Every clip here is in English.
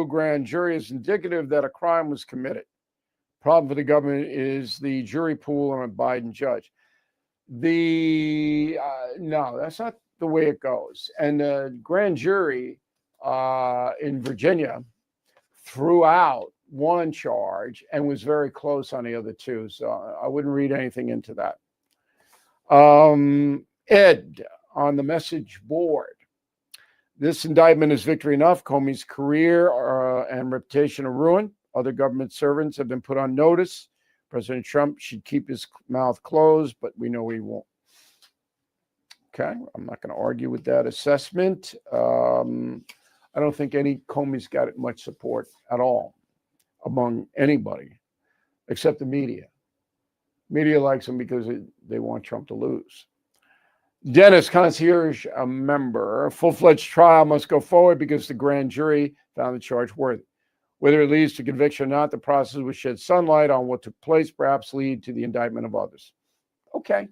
grand jury is indicative that a crime was committed. Problem for the government is the jury pool on a Biden judge. No, that's not the way it goes. And the grand jury in Virginia threw out one charge and was very close on the other two. So I wouldn't read anything into that. Ed on the message board. This indictment is victory enough. Comey's career and reputation are ruined. Other government servants have been put on notice. President Trump should keep his mouth closed, but we know he won't. Okay, I'm not going to argue with that assessment. I don't think Comey's got much support at all among anybody except the media. Media likes him because they want Trump to lose. Dennis, concierge, a member. A full-fledged trial must go forward because the grand jury found the charge worthy. Whether it leads to conviction or not, the process will shed sunlight on what took place, perhaps lead to the indictment of others. Okay.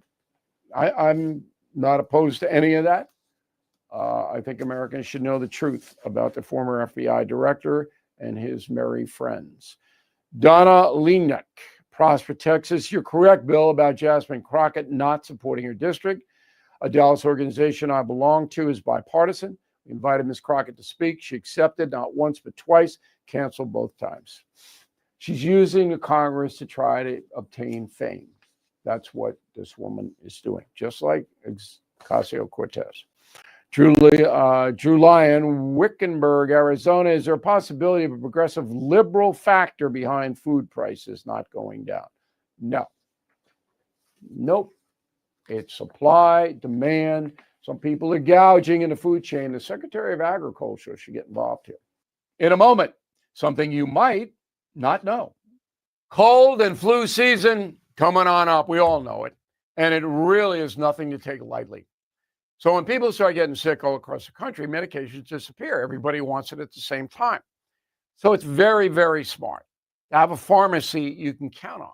I'm not opposed to any of that. I think Americans should know the truth about the former FBI director and his merry friends. Donna Leanick, Prosper, Texas. You're correct, Bill, about Jasmine Crockett not supporting her district. A Dallas organization I belong to is bipartisan. We invited Ms. Crockett to speak. She accepted not once but twice, canceled both times. She's using the Congress to try to obtain fame. That's what this woman is doing, just like Ocasio-Cortez. Drew Lyon, Wickenburg, Arizona. Is there a possibility of a progressive liberal factor behind food prices not going down? No. Nope. It's supply, demand. Some people are gouging in the food chain. The Secretary of Agriculture should get involved here. In a moment, something you might not know. Cold and flu season coming on up. We all know it. And it really is nothing to take lightly. So when people start getting sick all across the country, medications disappear. Everybody wants it at the same time. So it's very, very smart to have a pharmacy you can count on,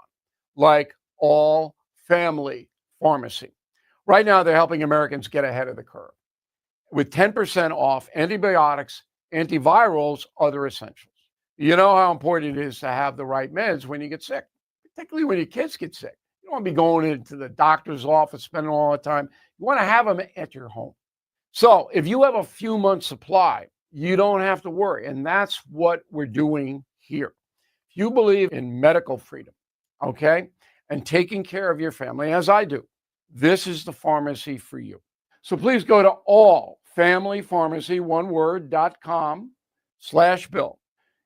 like All Family Pharmacy. Right now, they're helping Americans get ahead of the curve with 10% off antibiotics, antivirals, other essentials. You know how important it is to have the right meds when you get sick, particularly when your kids get sick. You don't want to be going into the doctor's office, spending all the time. You want to have them at your home. So if you have a few months supply, you don't have to worry. And that's what we're doing here. If you believe in medical freedom, okay, and taking care of your family, as I do, this is the pharmacy for you. So please go to allfamilypharmacy.com/Bill.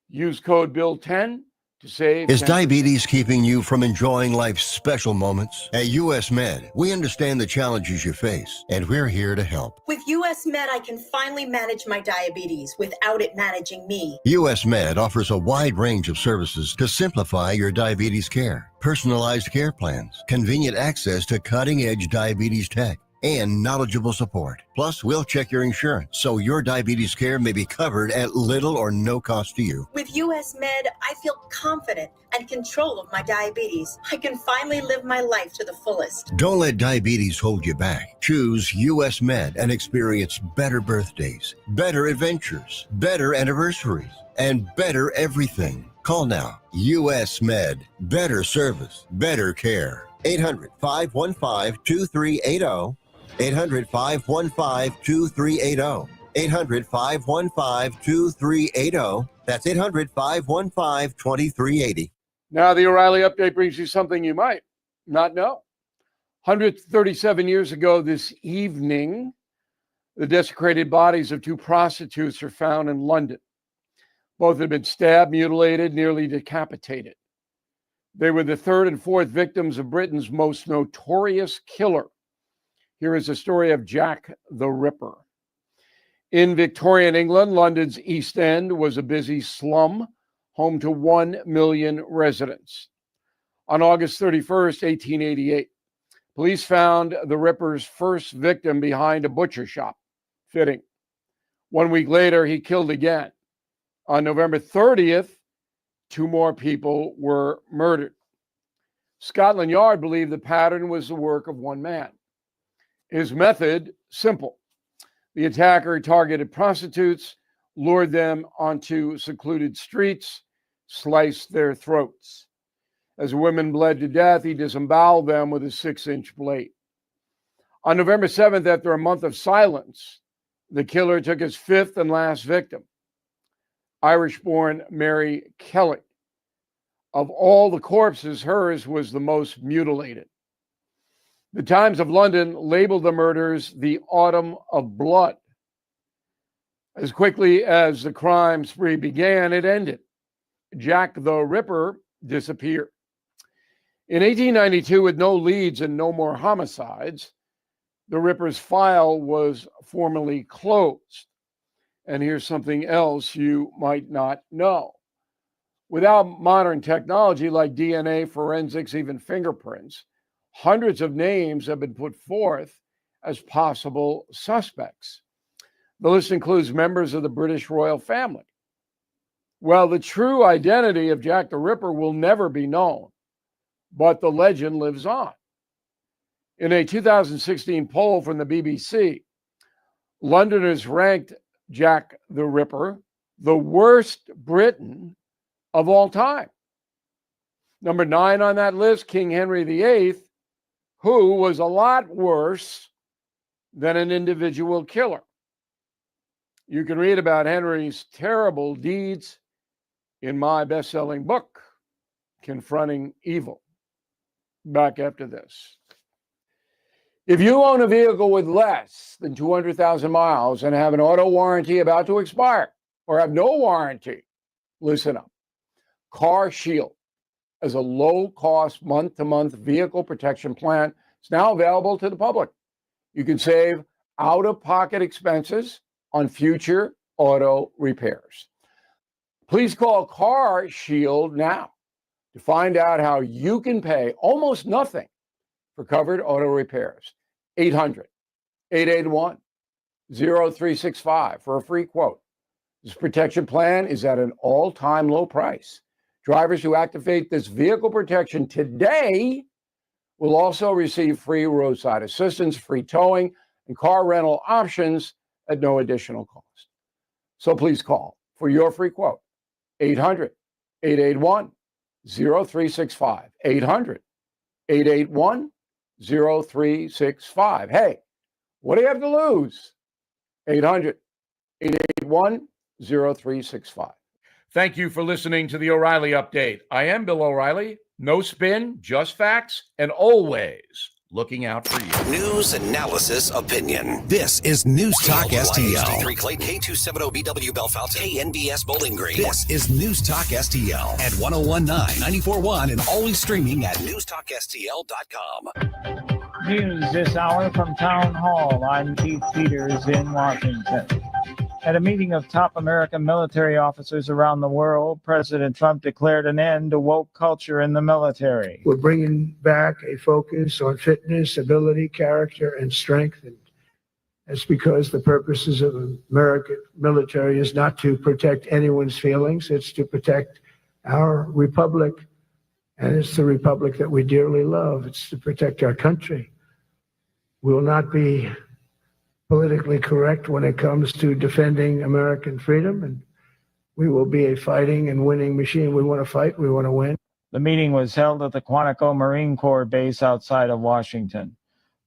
Use code Bill10 to save. Is diabetes keeping you from enjoying life's special moments? At US Med, we understand the challenges you face, and we're here to help. With US Med, I can finally manage my diabetes without it managing me. US Med offers a wide range of services to simplify your diabetes care. Personalized care plans, convenient access to cutting-edge diabetes tech, and knowledgeable support. Plus, we'll check your insurance so your diabetes care may be covered at little or no cost to you. With US Med, I feel confident and control of my diabetes. I can finally live my life to the fullest. Don't let diabetes hold you back. Choose US Med and experience better birthdays, better adventures, better anniversaries, and better everything. Call now. US Med. Better service, better care. 800-515-2380. 800-515-2380. 800-515-2380. That's 800-515-2380. Now, the O'Reilly update brings you something you might not know. 137 years ago this evening, the desecrated bodies of two prostitutes are found in London. Both had been stabbed, mutilated, nearly decapitated. They were the third and fourth victims of Britain's most notorious killer. Here is the story of Jack the Ripper. In Victorian England, London's East End was a busy slum, home to 1 million residents. On August 31st, 1888, police found the Ripper's first victim behind a butcher shop. Fitting. 1 week later, he killed again. On November 30th, 2 more people were murdered. Scotland Yard believed the pattern was the work of one man. His method, simple. The attacker targeted prostitutes lured them onto secluded streets, sliced their throats. As women bled to death, he disemboweled them with a 6-inch blade. On November 7th, after a month of silence, the killer took his 5th and last victim, Irish-born Mary Kelly. Of all the corpses, hers was the most mutilated. The Times of London labeled the murders the Autumn of Blood. As quickly as the crime spree began, it ended. Jack the Ripper disappeared. In 1892, with no leads and no more homicides, the Ripper's file was formally closed. And here's something else you might not know. Without modern technology like DNA, forensics, even fingerprints, hundreds of names have been put forth as possible suspects. The list includes members of the British royal family. Well, the true identity of Jack the Ripper will never be known, but the legend lives on. In a 2016 poll from the BBC, Londoners ranked Jack the Ripper the worst Briton of all time. Number 9 on that list, King Henry VIII, who was a lot worse than an individual killer. You can read about Henry's terrible deeds in my best-selling book, Confronting Evil. Back after this. If you own a vehicle with less than 200,000 miles and have an auto warranty about to expire or have no warranty, listen up. Car Shield is a low-cost month-to-month vehicle protection plan. It's now available to the public. You can save out-of-pocket expenses on future auto repairs. Please call Car Shield now to find out how you can pay almost nothing for covered auto repairs. 800-881-0365 for a free quote. This protection plan is at an all-time low price. Drivers who activate this vehicle protection today will also receive free roadside assistance, free towing, and car rental options at no additional cost. So please call for your free quote. 800-881-0365. 800-881-0365. Hey, what do you have to lose? 800-881-0365. Thank you for listening to the O'Reilly Update. I am Bill O'Reilly. No spin, just facts, and always looking out for you. News, analysis, opinion. This is News Talk STL. HD3 Clay, K270BW Belfast, KNBS Bowling Green. This is News Talk STL at 1019, 94.1, and always streaming at newstalkstl.com. News this hour from Town Hall. I'm Keith Peters in Washington. At a meeting of top American military officers around the world, President Trump declared an end to woke culture in the military. We're bringing back a focus on fitness, ability, character, and strength. And that's because the purposes of the American military is not to protect anyone's feelings. It's to protect our republic. And it's the republic that we dearly love. It's to protect our country. We will not be politically correct when it comes to defending American freedom, and we will be a fighting and winning machine. We want to fight, we want to win. The meeting was held at the Quantico Marine Corps base outside of Washington.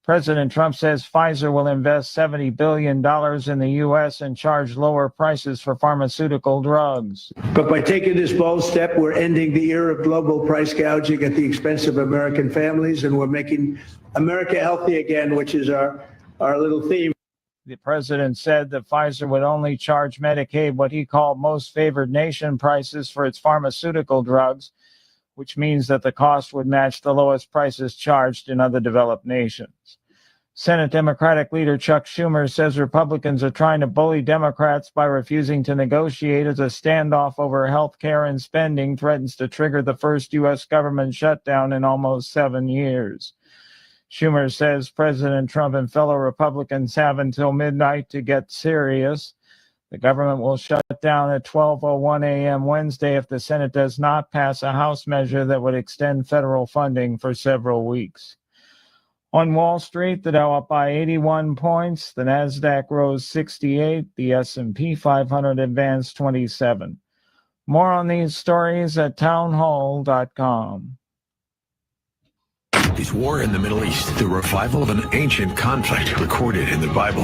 President Trump says Pfizer will invest $70 billion in the U.S. and charge lower prices for pharmaceutical drugs. But by taking this bold step, we're ending the era of global price gouging at the expense of American families, and we're making America healthy again, which is our little theme. The president said that Pfizer would only charge Medicaid what he called most favored nation prices for its pharmaceutical drugs, which means that the cost would match the lowest prices charged in other developed nations. Senate Democratic leader Chuck Schumer says Republicans are trying to bully Democrats by refusing to negotiate as a standoff over health care and spending threatens to trigger the first U.S. government shutdown in almost 7 years. Schumer says President Trump and fellow Republicans have until midnight to get serious. The government will shut down at 12:01 a.m. Wednesday if the Senate does not pass a House measure that would extend federal funding for several weeks. On Wall Street, the Dow up by 81 points, the Nasdaq rose 68, the S&P 500 advanced 27. More on these stories at townhall.com. Is war in the Middle East the revival of an ancient conflict recorded in the Bible?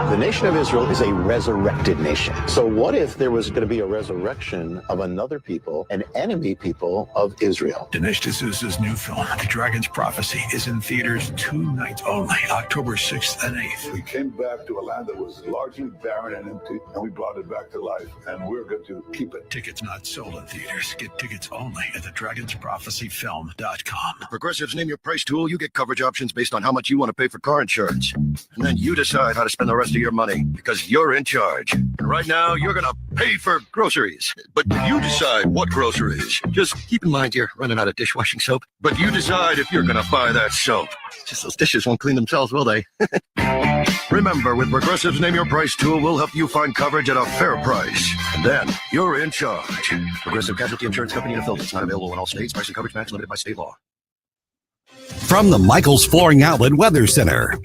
The nation of Israel is a resurrected nation. So what if there was going to be a resurrection of another people, an enemy people of Israel? Dinesh D'Souza's new film, The Dragon's Prophecy, is in theaters 2 nights only, October 6th and 8th. We came back to a land that was largely barren and empty, and we brought it back to life, and we're going to keep it. Tickets not sold in theaters. Get tickets only at thedragonsprophecyfilm.com. Progressive's Name Your Price tool, you get coverage options based on how much you want to pay for car insurance. And then you decide how to spend the rest of your money because you're in charge. And right now, you're going to pay for groceries. But you decide what groceries. Just keep in mind you're running out of dishwashing soap. But you decide if you're going to buy that soap. Just those dishes won't clean themselves, will they? Remember, with Progressive's Name Your Price tool, we'll help you find coverage at a fair price. And then you're in charge. Progressive Casualty Insurance Company and affiliates. Not available in all states. Price and coverage match limited by state law. From the Michaels Flooring Outlet Weather Center.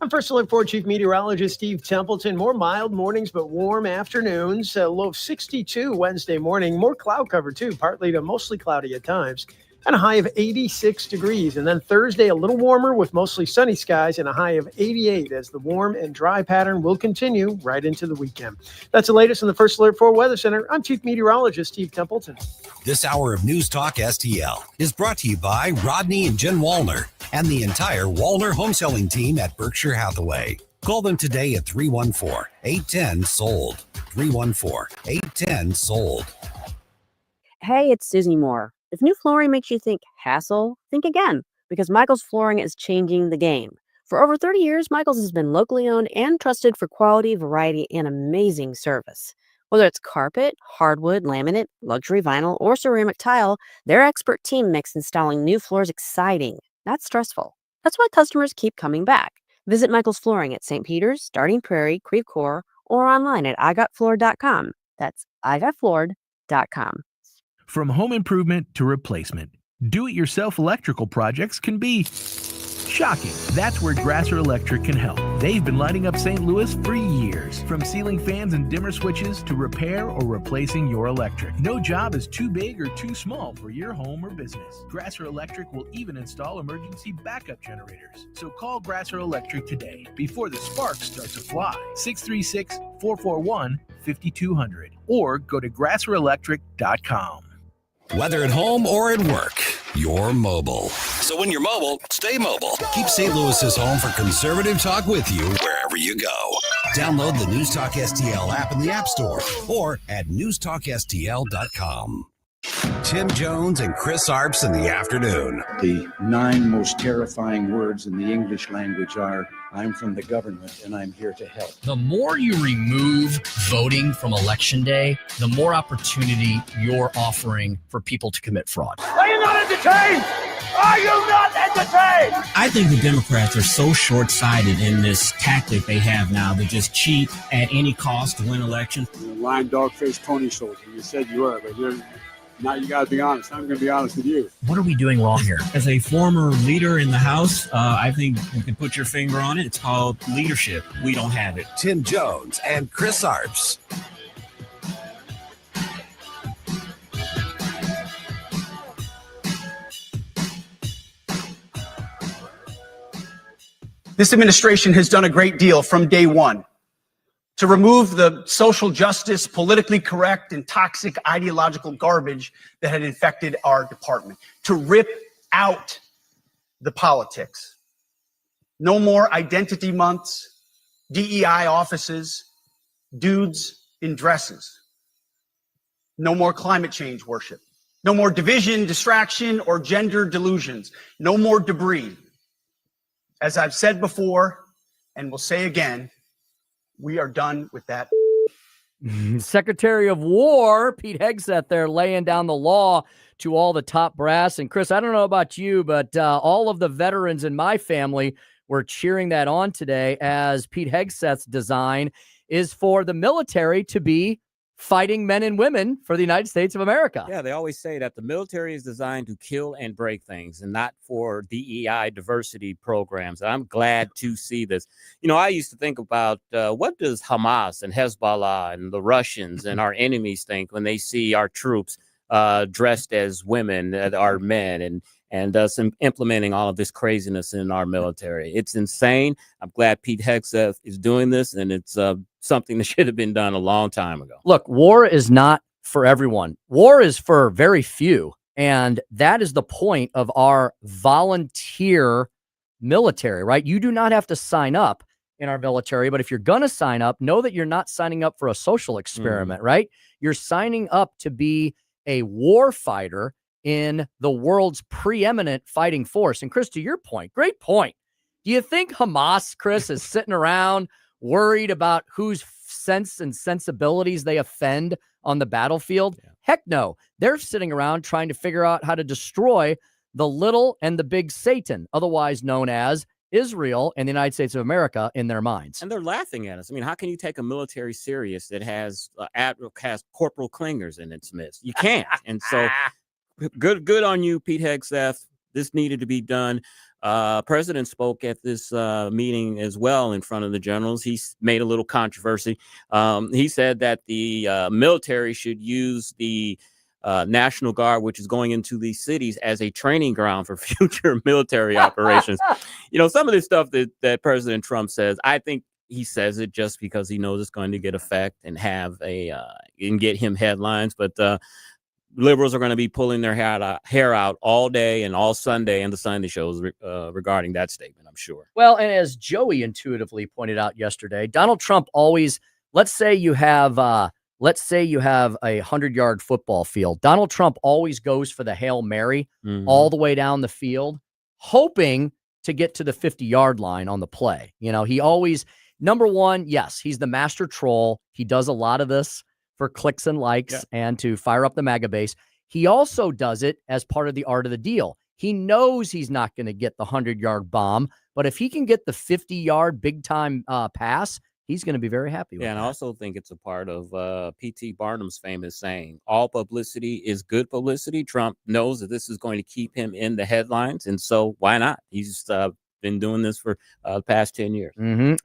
I'm First Alert 4 Chief Meteorologist Steve Templeton. More mild mornings, but warm afternoons. A low of 62 Wednesday morning. More cloud cover, too, partly to mostly cloudy at times. And a high of 86 degrees. And then Thursday, a little warmer with mostly sunny skies and a high of 88 as the warm and dry pattern will continue right into the weekend. That's the latest in the First Alert 4 Weather Center. I'm Chief Meteorologist Steve Templeton. This hour of News Talk STL is brought to you by Rodney and Jen Wallner and the entire Wallner home selling team at Berkshire Hathaway. Call them today at 314-810-SOLD. 314-810-SOLD. Hey, it's Susie Moore. If new flooring makes you think hassle, think again, because Michaels Flooring is changing the game. For over 30 years, Michaels has been locally owned and trusted for quality, variety, and amazing service. Whether it's carpet, hardwood, laminate, luxury vinyl, or ceramic tile, their expert team makes installing new floors exciting, not stressful. That's why customers keep coming back. Visit Michaels Flooring at St. Peter's, Starting Prairie, Creve Coeur, or online at igotfloored.com. That's igotfloored.com. From home improvement to replacement, do-it-yourself electrical projects can be shocking. That's where Grasser Electric can help. They've been lighting up St. Louis for years. From ceiling fans and dimmer switches to repair or replacing your electric. No job is too big or too small for your home or business. Grasser Electric will even install emergency backup generators. So call Grasser Electric today before the sparks start to fly. 636-441-5200 or go to grasserelectric.com. Whether at home or at work, you're mobile. So when you're mobile, stay mobile. Keep St. Louis's home for conservative talk with you wherever you go. Download the News Talk STL app in the App Store or at newstalkstl.com. Tim Jones and Chris Arps in the afternoon. The 9 most terrifying words in the English language are, I'm from the government and I'm here to help. The more you remove voting from Election Day, the more opportunity you're offering for people to commit fraud. Are you not entertained? Are you not entertained? I think the Democrats are so short-sighted in this tactic they have now to just cheat at any cost to win elections. You're a lying dog-faced pony soldier. You said you were, but now you got to be honest. I'm going to be honest with you. What are we doing wrong here? As a former leader in the House, I think you can put your finger on it. It's called leadership. We don't have it. Tim Jones and Chris Arps. This administration has done a great deal from day one to remove the social justice, politically correct, and toxic ideological garbage that had infected our department, to rip out the politics. No more identity months, DEI offices, dudes in dresses. No more climate change worship. No more division, distraction, or gender delusions. No more debris. As I've said before, and will say again, we are done with that. Secretary of War, Pete Hegseth there laying down the law to all the top brass. And Chris, I don't know about you, but all of the veterans in my family were cheering that on today, as Pete Hegseth's design is for the military to be fighting men and women for the United States of America. Yeah, they always say that the military is designed to kill and break things and not for DEI diversity programs. I'm glad to see this. I used to think about what does Hamas and Hezbollah and the Russians and our enemies think when they see our troops dressed as women, our men, and us implementing all of this craziness in our military. It's insane. I'm glad Pete Hegseth is doing this, and it's something that should have been done a long time ago. Look, war is not for everyone. War is for very few. And that is the point of our volunteer military, right? You do not have to sign up in our military, but if you're going to sign up, know that you're not signing up for a social experiment, right? You're signing up to be a war fighter in the world's preeminent fighting force. And Chris, to your point, great point. Do you think Hamas, Chris, is sitting around worried about whose sense and sensibilities they offend on the battlefield? Yeah. Heck no. They're sitting around trying to figure out how to destroy the little and the big Satan, otherwise known as Israel and the United States of America, in their minds. And they're laughing at us. I mean, how can you take a military serious that has Corporal Clingers in its midst? You can't. And so good on you, Pete Hegseth. This needed to be done. President spoke at this meeting as well in front of the generals. He made a little controversy. He said that the military should use the National Guard, which is going into these cities, as a training ground for future military operations. Some of this stuff that President Trump says, I think he says it just because he knows it's going to get effect and and get him headlines. But liberals are going to be pulling their hair out all day and all Sunday and the Sunday shows regarding that statement, I'm sure. Well, and as Joey intuitively pointed out yesterday, Donald Trump always, let's say you have a 100-yard football field. Donald Trump always goes for the Hail Mary all the way down the field, hoping to get to the 50-yard line on the play. He always, number one, yes, he's the master troll. He does a lot of this for clicks and likes and to fire up the MAGA base. He also does it as part of the art of the deal. He knows he's not going to get the 100-yard bomb, but if he can get the 50-yard big-time pass, he's going to be very happy with that. And I also think it's a part of P.T. Barnum's famous saying, all publicity is good publicity. Trump knows that this is going to keep him in the headlines, and so why not? He's been doing this for the past 10 years.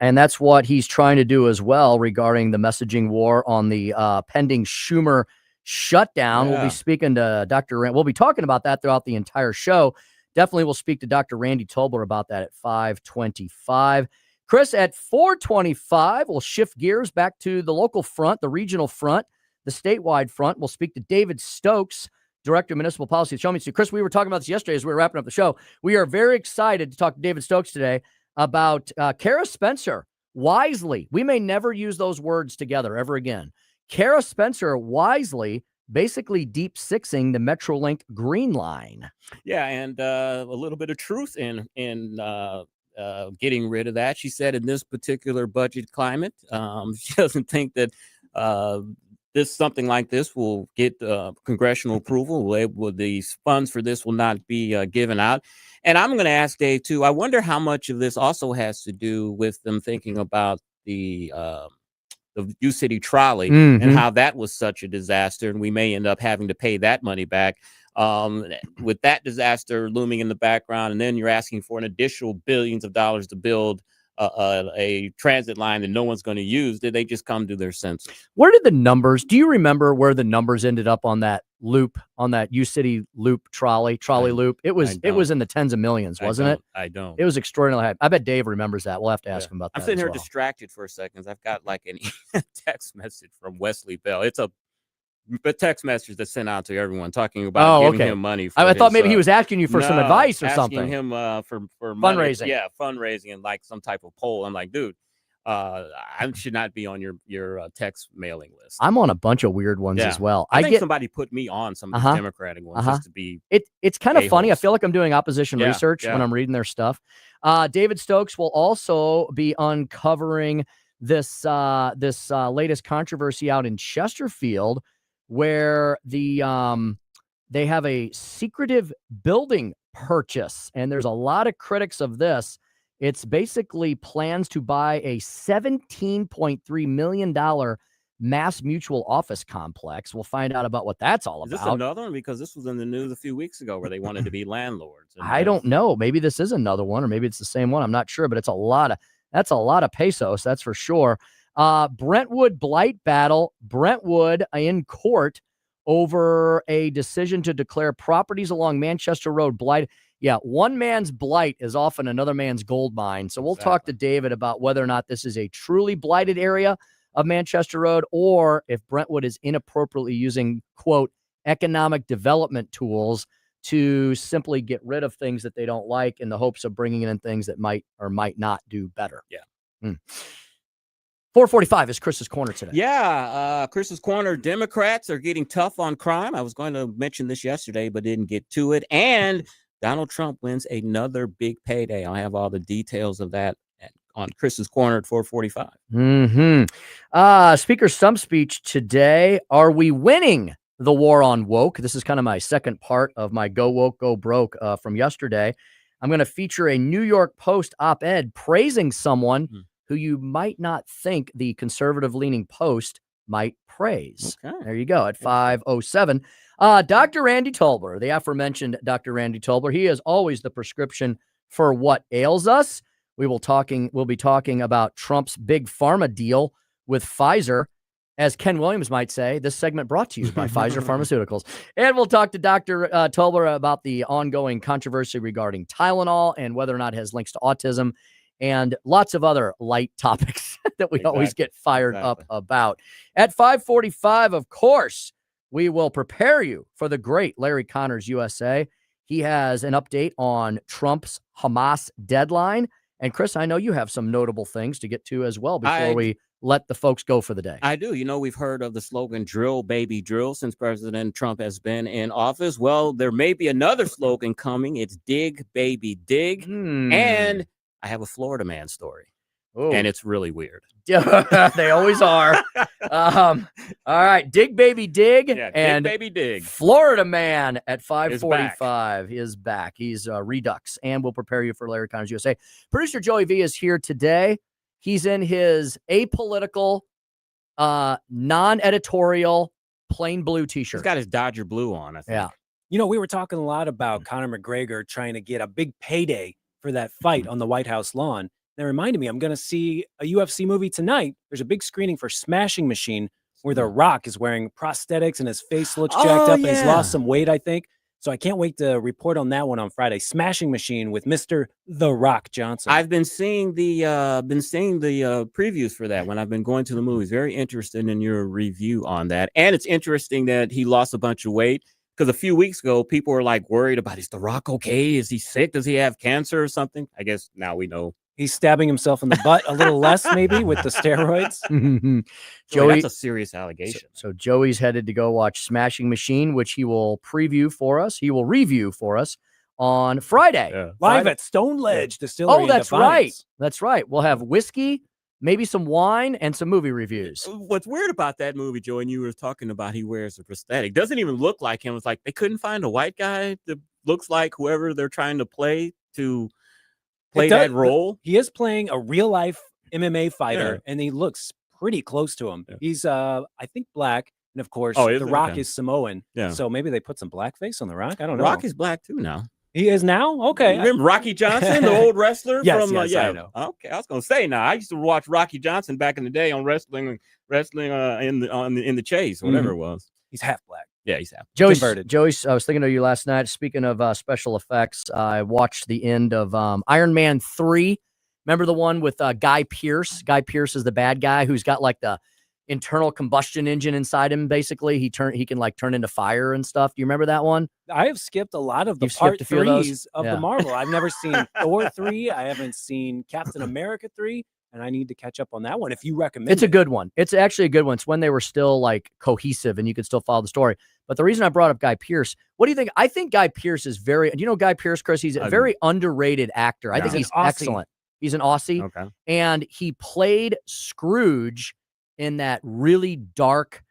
And that's what he's trying to do as well regarding the messaging war on the pending Schumer shutdown. We'll be speaking to we'll be talking about that throughout the entire show. Definitely we'll speak to Dr. Randy Tobler about that at 5:25. Chris, at 4:25, we'll shift gears back to the local front, the regional front, the statewide front. We'll speak to David Stokes, Director of Municipal Policy at Show Me. Chris, we were talking about this yesterday as we were wrapping up the show. We are very excited to talk to David Stokes today about Kara Spencer wisely. We may never use those words together ever again. Kara Spencer wisely basically deep sixing the Metrolink Green Line. Yeah, and a little bit of truth in getting rid of that. She said in this particular budget climate, she doesn't think that something like this will get congressional approval. These funds for this will not be given out. And I'm going to ask Dave too. I wonder how much of this also has to do with them thinking about the U City trolley and how that was such a disaster, and we may end up having to pay that money back. With that disaster looming in the background, and then you're asking for an additional billions of dollars to build a transit line that no one's going to use. Did they just come to their senses? Where did the numbers? Do you remember where the numbers ended up on that loop, on that U City loop trolley loop? It was in the tens of millions, wasn't it? I don't. It was extraordinarily high. I bet Dave remembers that. We'll have to ask him about that. I'm sitting here distracted for a second. I've got like a text message from Wesley Bell. It's a text message that's sent out to everyone talking about giving him money. I thought maybe he was asking you for some advice or something. Asking him for fundraising. Money. Yeah, fundraising and like some type of poll. I'm like, dude, I should not be on your text mailing list. I'm on a bunch of weird ones as well. I think somebody put me on some of the Democratic ones just to be. It's kind of funny. I feel like I'm doing opposition research when I'm reading their stuff. David Stokes will also be uncovering this latest controversy out in Chesterfield, where they have a secretive building purchase, and there's a lot of critics of this. It's basically plans to buy a $17.3 million Mass Mutual office complex. We'll find out about what that's all Is this about. another one? Because this was in the news a few weeks ago where they wanted to be landlords. And I don't know. Maybe this is another one, or maybe it's the same one. I'm not sure, but that's a lot of pesos. That's for sure. Brentwood blight battle. Brentwood in court over a decision to declare properties along Manchester Road blight. Yeah, one man's blight is often another man's gold mine. So we'll talk to David about whether or not this is a truly blighted area of Manchester Road, or if Brentwood is inappropriately using, quote, economic development tools to simply get rid of things that they don't like in the hopes of bringing in things that might or might not do better. Yeah. 445 is Chris's Corner today. Yeah, Chris's Corner. Democrats are getting tough on crime. I was going to mention this yesterday, but didn't get to it. And Donald Trump wins another big payday. I'll have all the details of that on Chris's Corner at 445. Speaker's stump speech today. Are we winning the war on woke? This is kind of my second part of my Go Woke, Go Broke from yesterday. I'm going to feature a New York Post op-ed praising someone who you might not think the conservative-leaning Post might praise. Okay. There you go at 5:07. Dr. Randy Tobler, the aforementioned Dr. Randy Tobler, he is always the prescription for what ails us. We'll be talking about Trump's big pharma deal with Pfizer. As Ken Williams might say, this segment brought to you by Pfizer Pharmaceuticals. And we'll talk to Dr. Tobler about the ongoing controversy regarding Tylenol and whether or not it has links to autism, and lots of other light topics that we always get fired up about. At 5:45, of course, we will prepare you for the great Larry Connors USA. He has an update on Trump's Hamas deadline. And Chris, I know you have some notable things to get to as well before we let the folks go for the day. I do. You know, we've heard of the slogan drill, baby, drill since President Trump has been in office. Well, there may be another slogan coming. It's dig, baby, dig. And I have a Florida man story. And it's really weird. They always are. All right. Dig, baby, dig. Yeah, and dig, baby, dig. Florida man at 5:45 is back. He's Redux. And we'll prepare you for Larry Connors USA. Producer Joey V is here today. He's in his apolitical, non-editorial, plain blue t-shirt. He's got his Dodger blue on, I think. Yeah. You know, we were talking a lot about Conor McGregor trying to get a big payday for that fight on the White House lawn. That reminded me, I'm going to see a UFC movie tonight. There's a big screening for Smashing Machine where The Rock is wearing prosthetics and his face looks jacked up and he's lost some weight, I think. So I can't wait to report on that one on Friday. Smashing Machine with Mr. The Rock Johnson. I've been seeing the previews for that when I've been going to the movies. Very interested in your review on that. And it's interesting that he lost a bunch of weight because a few weeks ago, people were like worried about, is The Rock okay? Is he sick? Does he have cancer or something? I guess now we know. He's stabbing himself in the butt a little less, maybe, with the steroids. Joey, that's a serious allegation. So Joey's headed to go watch Smashing Machine, which he will preview for us. He will review for us on Friday. Live at Stone Ledge Distillery. Oh, that's right. That's right. We'll have whiskey, maybe some wine, and some movie reviews. What's weird about that movie, Joey, and you were talking about he wears a prosthetic. Doesn't even look like him. It's like they couldn't find a white guy that looks like whoever they're trying to play to play that role. He is playing a real life MMA fighter, and he looks pretty close to him. He's I think black, and of course The Rock is Samoan. Yeah. So maybe they put some blackface on The Rock. I don't know. Rock is black too now. He is now? Okay. Remember Rocky Johnson, the old wrestler? Yes, from, I know. Okay, I was gonna say now. I used to watch Rocky Johnson back in the day on wrestling in the Chase, whatever it was. He's half black. Yeah, he's half Joey's, I was thinking of you last night. Speaking of special effects, I watched the end of Iron Man 3. Remember the one with Guy Pearce? Guy Pearce is the bad guy who's got like the internal combustion engine inside him. Basically, he can like turn into fire and stuff. Do you remember that one? I have skipped a lot of the You've part skipped a few of those? 3s of the Marvel. I've never seen Thor 3. I haven't seen Captain America 3. And I need to catch up on that one if you recommend It's a good one. It's actually a good one. It's when they were still like cohesive and you could still follow the story. But the reason I brought up Guy Pearce, what do you think? I think Guy Pearce is do you know Guy Pearce, Chris? He's a very underrated actor. I think he's excellent. He's an Aussie. Okay. And he played Scrooge in that really dark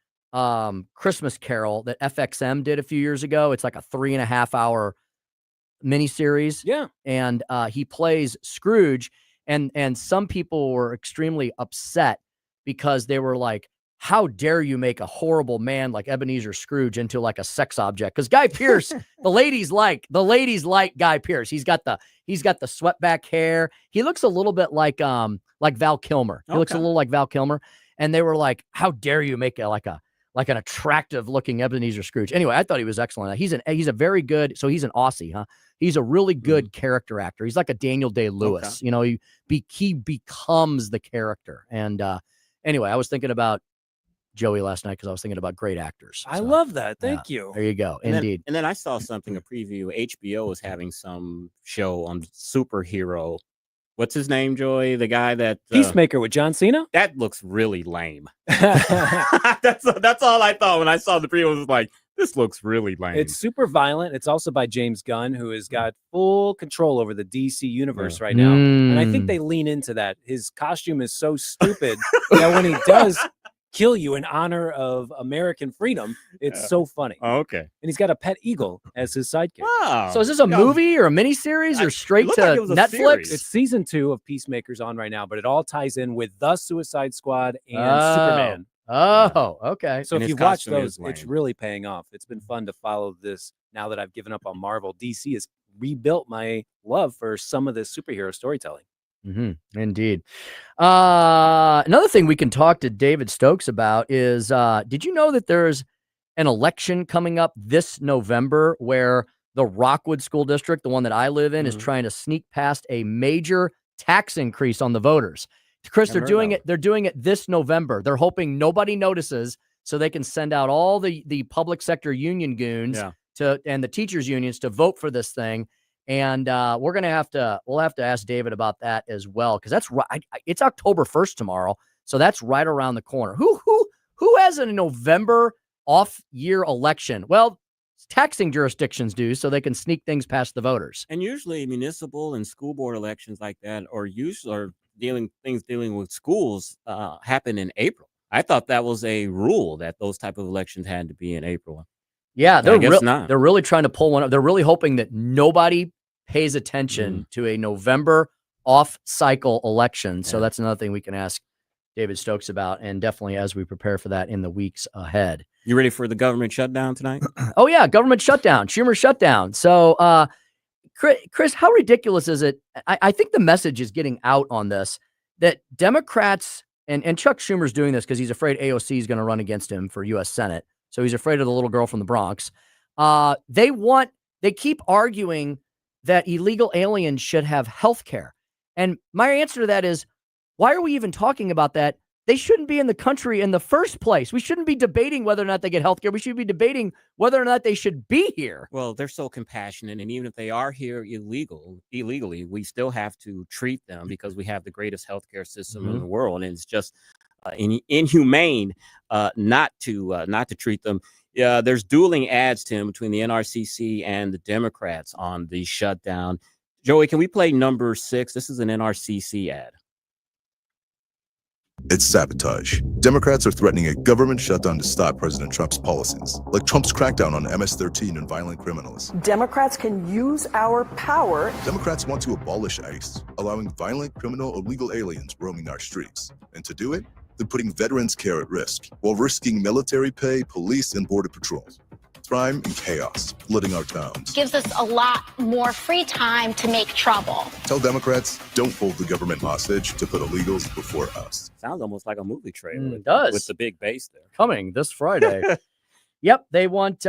Christmas Carol that FXM did a few years ago. It's like a 3.5-hour miniseries. Yeah. And he plays Scrooge. And some people were extremely upset because they were like, how dare you make a horrible man like Ebenezer Scrooge into like a sex object? Because Guy Pearce, the ladies like Guy Pearce. He's got the swept-back hair. He looks a little bit like Val Kilmer. He looks a little like Val Kilmer. And they were like, how dare you make it like an attractive looking Ebenezer Scrooge? Anyway, I thought he was excellent. He's a very good. So he's an Aussie, huh? He's a really good character actor. He's like a Daniel Day-Lewis. Okay. You know, he becomes the character. And anyway, I was thinking about Joey last night because I was thinking about great actors. I love that. Thank Yeah, you. there you go. And Indeed. then I saw something, a preview. HBO is having some show on superhero. What's his name, Joey? The guy that Peacemaker with John Cena? That looks really lame. That's all I thought when I saw the preview. Was like, this looks really lame. It's super violent. It's also by James Gunn, who has got full control over the DC universe right now. And I think they lean into that. His costume is so stupid that when he does kill you in honor of American freedom, it's so funny. Oh, okay. And he's got a pet eagle as his sidekick. Wow. So is this a movie or a miniseries or straight to Netflix? It's season 2 of Peacemaker's on right now, but it all ties in with The Suicide Squad and Oh. Superman. Oh, okay. So And if his you've watched costume is those, it's lame. really paying off. It's been fun to follow this now that I've given up on Marvel. DC has rebuilt my love for some of this superhero storytelling. Indeed. Another thing we can talk to David Stokes about is, did you know that there's an election coming up this November where the Rockwood School District, the one that I live in, is trying to sneak past a major tax increase on the voters? Chris, they're doing it this November. They're hoping nobody notices so they can send out all the public sector union goons and the teachers unions to vote for this thing. And we'll have to ask David about that as well, because that's right. It's October 1st tomorrow, so that's right around the corner. Who has a November off year election? Well, taxing jurisdictions do, so they can sneak things past the voters. And usually municipal and school board elections like that, or dealing with schools, happen in April. I thought that was a rule that those type of elections had to be in April. Yeah, I guess not. They're really trying to pull one up. They're really hoping that nobody pays attention to a November off-cycle election. So that's another thing we can ask David Stokes about, and definitely as we prepare for that in the weeks ahead. You ready for the government shutdown tonight? Oh, yeah, government shutdown, Schumer shutdown. So, Chris, how ridiculous is it? I think the message is getting out on this, that Democrats, and Chuck Schumer's doing this because he's afraid AOC is going to run against him for U.S. Senate. So he's afraid of the little girl from the Bronx. They keep arguing that illegal aliens should have health care. And my answer to that is, why are we even talking about that? They shouldn't be in the country in the first place. We shouldn't be debating whether or not they get health care. We should be debating whether or not they should be here. Well, they're so compassionate, and even if they are here illegally, we still have to treat them because we have the greatest healthcare system in the world, and it's just inhumane not to treat them. Yeah, there's dueling ads, Tim, between the NRCC and the Democrats on the shutdown. Joey, can we play number 6? This is an NRCC ad. It's sabotage. Democrats are threatening a government shutdown to stop President Trump's policies, like Trump's crackdown on MS-13 and violent criminals. Democrats can use our power. Democrats want to abolish ICE, allowing violent criminal or illegal aliens roaming our streets. And to do it, they're putting veterans' care at risk, while risking military pay, police, and border patrols. Crime and chaos flooding our towns. Gives us a lot more free time to make trouble. Tell Democrats, don't hold the government hostage to put illegals before us. Sounds almost like a movie trailer. It does. With the big bass there. Coming this Friday. Yep, they want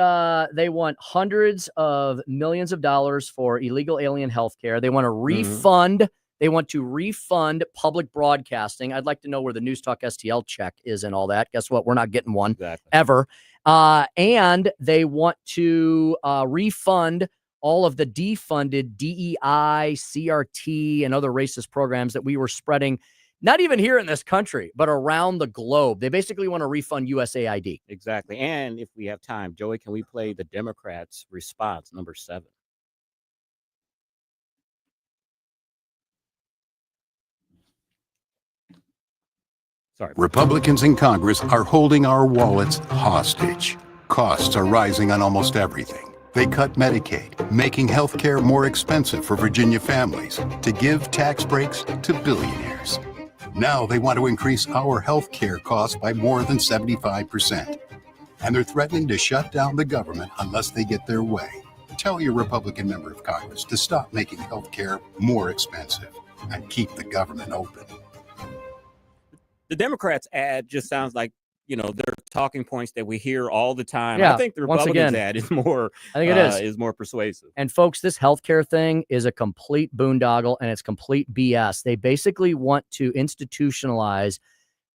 hundreds of millions of dollars for illegal alien health care. They want to refund. They want to refund public broadcasting. I'd like to know where the News Talk STL check is and all that. Guess what? We're not getting one ever. And they want to refund all of the defunded DEI, CRT, and other racist programs that we were spreading, not even here in this country, but around the globe. They basically want to refund USAID. Exactly. And if we have time, Joey, can we play the Democrats' response, number 7? Sorry. Republicans in Congress are holding our wallets hostage. Costs are rising on almost everything. They cut Medicaid, making health care more expensive for Virginia families to give tax breaks to billionaires. Now they want to increase our health care costs by more than 75%. And they're threatening to shut down the government unless they get their way. Tell your Republican member of Congress to stop making health care more expensive and keep the government open. The Democrats' ad just sounds like, their talking points that we hear all the time. Yeah, I think the once Republicans' again, ad is more. I think it is more persuasive. And folks, this healthcare thing is a complete boondoggle and it's complete BS. They basically want to institutionalize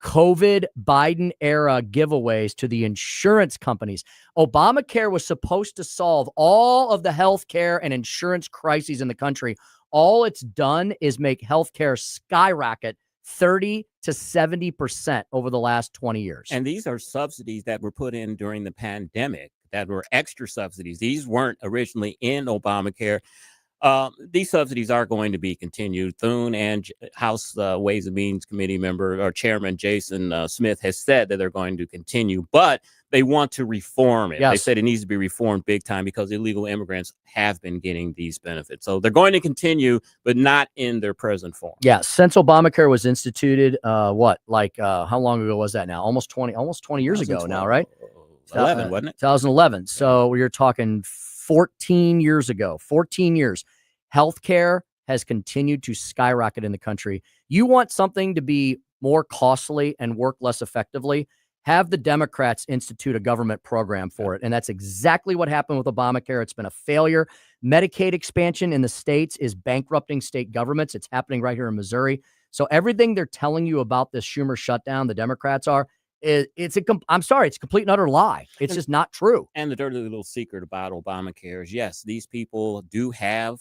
COVID Biden era giveaways to the insurance companies. Obamacare was supposed to solve all of the healthcare and insurance crises in the country. All it's done is make healthcare skyrocket 30 to 70% over the last 20 years. And these are subsidies that were put in during the pandemic that were extra subsidies. These weren't originally in Obamacare. These subsidies are going to be continued. Thune and House Ways and Means Committee member or Chairman Jason Smith has said that they're going to continue, but they want to reform it. Yes. They said it needs to be reformed big time because illegal immigrants have been getting these benefits. So they're going to continue, but not in their present form. Yeah, since Obamacare was instituted, how long ago was that now? Almost 20 years ago now, right? 11, wasn't it? 2011. So we're talking 14 years ago. 14 years. Healthcare has continued to skyrocket in the country. You want something to be more costly and work less effectively, have the Democrats institute a government program for it. And that's exactly what happened with Obamacare. It's been a failure. Medicaid expansion in the states is bankrupting state governments. It's happening right here in Missouri. So everything they're telling you about this Schumer shutdown, the Democrats are, it's a complete and utter lie. It's just not true. And the dirty little secret about Obamacare is, yes, these people do have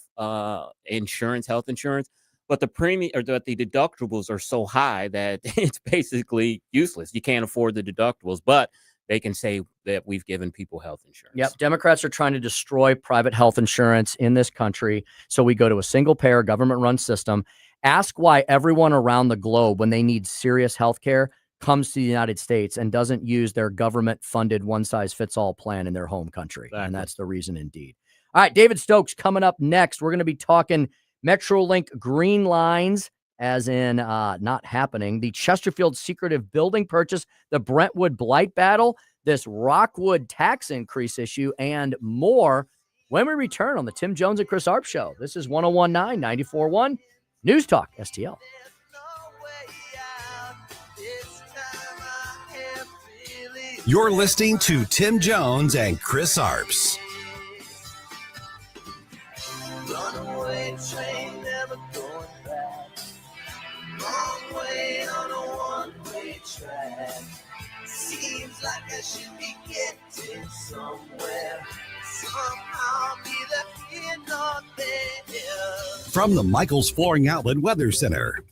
insurance, health insurance, but the premium or the deductibles are so high that it's basically useless. You can't afford the deductibles, but they can say that we've given people health insurance. Yep. Democrats are trying to destroy private health insurance in this country. So we go to a single payer government run system. Ask why everyone around the globe, when they need serious health care, comes to the United States and doesn't use their government funded one size fits all plan in their home country. Exactly. And that's the reason indeed. All right. David Stokes coming up next. We're going to be talking Metrolink green lines, as in not happening, the Chesterfield secretive building purchase, the Brentwood blight battle, this Rockwood tax increase issue, and more when we return on the Tim Jones and Chris Arps Show. This is 1019 94.1 News Talk STL. You're listening to Tim Jones and Chris Arps. Runaway train, never going back. Long way on a one-way track. Seems like I should be getting somewhere. Somehow neither here nor there. From the Michaels Flooring Outlet Weather Center.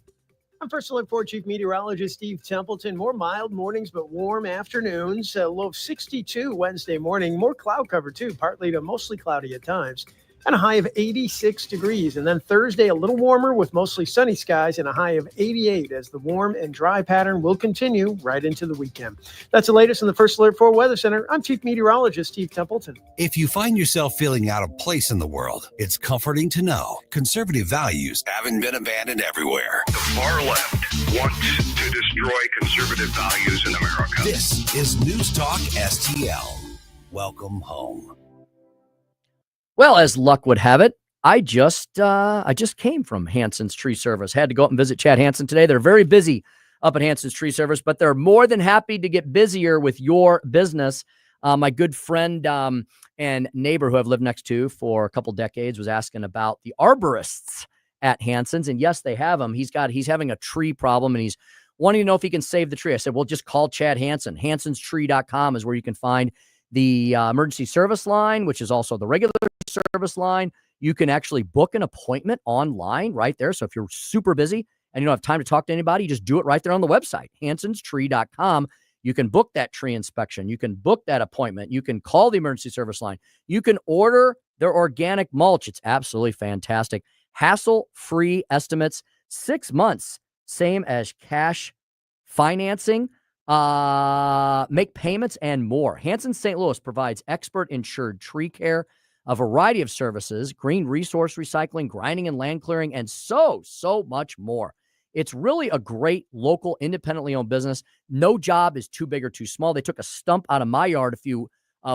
I'm First Alert 4 Chief Meteorologist Steve Templeton. More mild mornings, but warm afternoons. A low of 62 Wednesday morning. More cloud cover, too. Partly to mostly cloudy at times. And a high of 86 degrees. And then Thursday, a little warmer with mostly sunny skies and a high of 88 as the warm and dry pattern will continue right into the weekend. That's the latest in the First Alert 4 Weather Center. I'm Chief Meteorologist Steve Templeton. If you find yourself feeling out of place in the world, it's comforting to know conservative values haven't been abandoned everywhere. The far left wants to destroy conservative values in America. This is News Talk STL. Welcome home. Well, as luck would have it, I just came from Hanson's Tree Service. Had to go up and visit Chad Hanson today. They're very busy up at Hanson's Tree Service, but they're more than happy to get busier with your business. My good friend and neighbor who I've lived next to for a couple decades was asking about the arborists at Hanson's, and yes, they have them. He's having a tree problem, and he's wanting to know if he can save the tree. I said, well, just call Chad Hanson. HansonsTree.com is where you can find the emergency service line, which is also the regular service line. You can actually book an appointment online right there. So if you're super busy and you don't have time to talk to anybody, you just do it right there on the website, HansonsTree.com. You can book that tree inspection. You can book that appointment. You can call the emergency service line. You can order their organic mulch. It's absolutely fantastic. Hassle-free estimates, 6 months, same as cash financing. Make payments and more. Hanson St. Louis provides expert insured tree care, a variety of services, green resource recycling, grinding and land clearing, and so much more. It's really a great local, independently owned business. No job is too big or too small. They took a stump out of my yard a few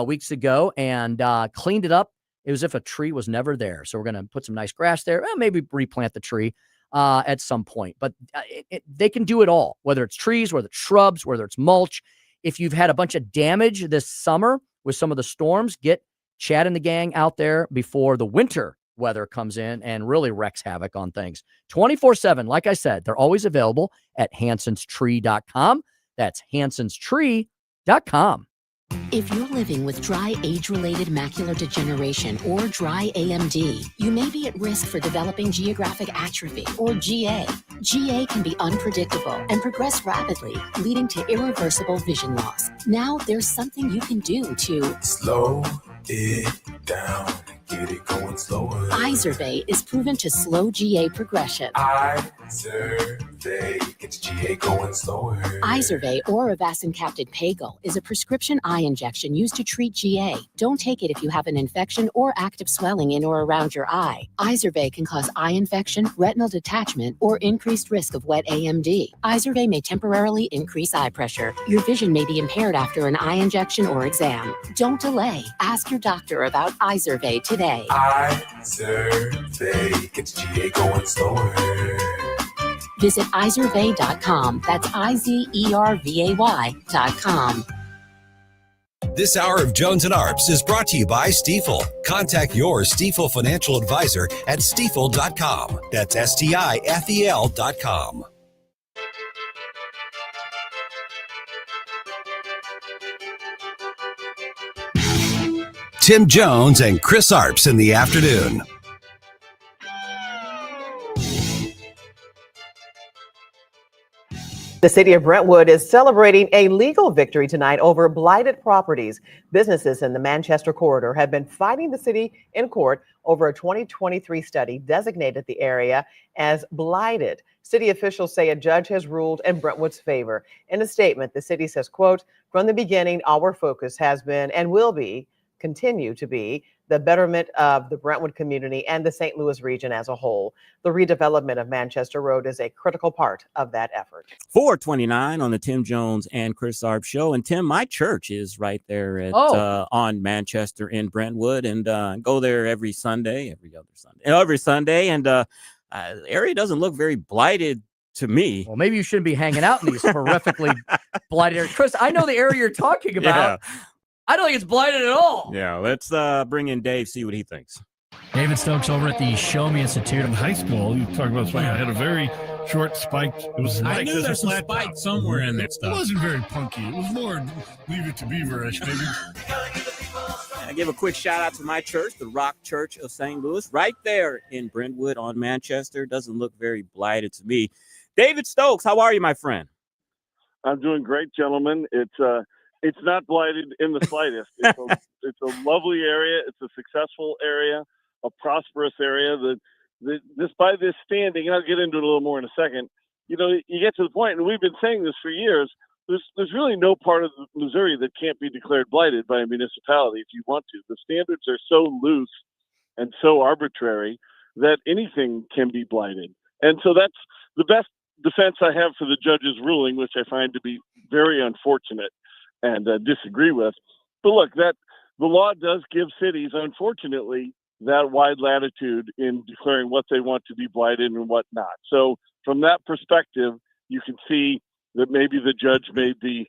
weeks ago and cleaned it up. It was as if a tree was never there. So we're going to put some nice grass there, maybe replant the tree at some point. But they can do it all, whether it's trees, whether it's shrubs, whether it's mulch. If you've had a bunch of damage this summer with some of the storms, get Chad and the gang out there before the winter weather comes in and really wreaks havoc on things. 24/7, like I said, they're always available at hansonstree.com. That's hansonstree.com. If you're living with dry age-related macular degeneration or dry AMD, you may be at risk for developing geographic atrophy or GA. GA can be unpredictable and progress rapidly, leading to irreversible vision loss. Now there's something you can do to slow it down, get it going slower. Izervay is proven to slow GA progression. Izervay gets GA going slower. Izervay or avacincaptad pagel is a prescription eye injection used to treat GA. Don't take it if you have an infection or active swelling in or around your eye. Izervay can cause eye infection, retinal detachment, or increased risk of wet AMD. Izervay may temporarily increase eye pressure. Your vision may be impaired after an eye injection or exam. Don't delay. Ask your doctor about Izervay today. Izervay gets GA going slower. Visit Izervay.com. That's IZERVAY.com. This hour of Jones and Arps is brought to you by Stifel. Contact your Stifel financial advisor at stifel.com. That's STIFEL.com. Tim Jones and Chris Arps in the afternoon. The city of Brentwood is celebrating a legal victory tonight over blighted properties. Businesses in the Manchester corridor have been fighting the city in court over a 2023 study designated the area as blighted. City officials say a judge has ruled in Brentwood's favor. In a statement, the city says, quote, "From the beginning, our focus has been and will be continue to be the betterment of the Brentwood community and the St. Louis region as a whole. The redevelopment of Manchester Road is a critical part of that effort." 429 on the Tim Jones and Chris Arps show. And Tim, my church is right there at on Manchester in Brentwood, and go there every Sunday. And the area doesn't look very blighted to me. Well, maybe you shouldn't be hanging out in these horrifically blighted areas. Chris, I know the area you're talking about. Yeah. I don't think it's blighted at all. Yeah, let's bring in Dave, see what he thinks. David Stokes over at the Show Me Institute. In high school, you talk about spike. I had a very short spike. It was I like knew this. there's a spike somewhere in that stuff. It wasn't very punky. It was more Leave It to Beaver-ish, maybe. I give a quick shout out to my church, the Rock Church of St. Louis, right there in Brentwood on Manchester. Doesn't look very blighted to me. David Stokes, how are you, my friend? I'm doing great, gentlemen. It's not blighted in the slightest. It's a lovely area. It's a successful area, a prosperous area. Just by this standing, and I'll get into it a little more in a second, you get to the point, and we've been saying this for years, there's really no part of Missouri that can't be declared blighted by a municipality if you want to. The standards are so loose and so arbitrary that anything can be blighted. And so that's the best defense I have for the judge's ruling, which I find to be very unfortunate and disagree with. But look, that the law does give cities, unfortunately, that wide latitude in declaring what they want to be blighted and what not. So from that perspective, you can see that maybe the judge made I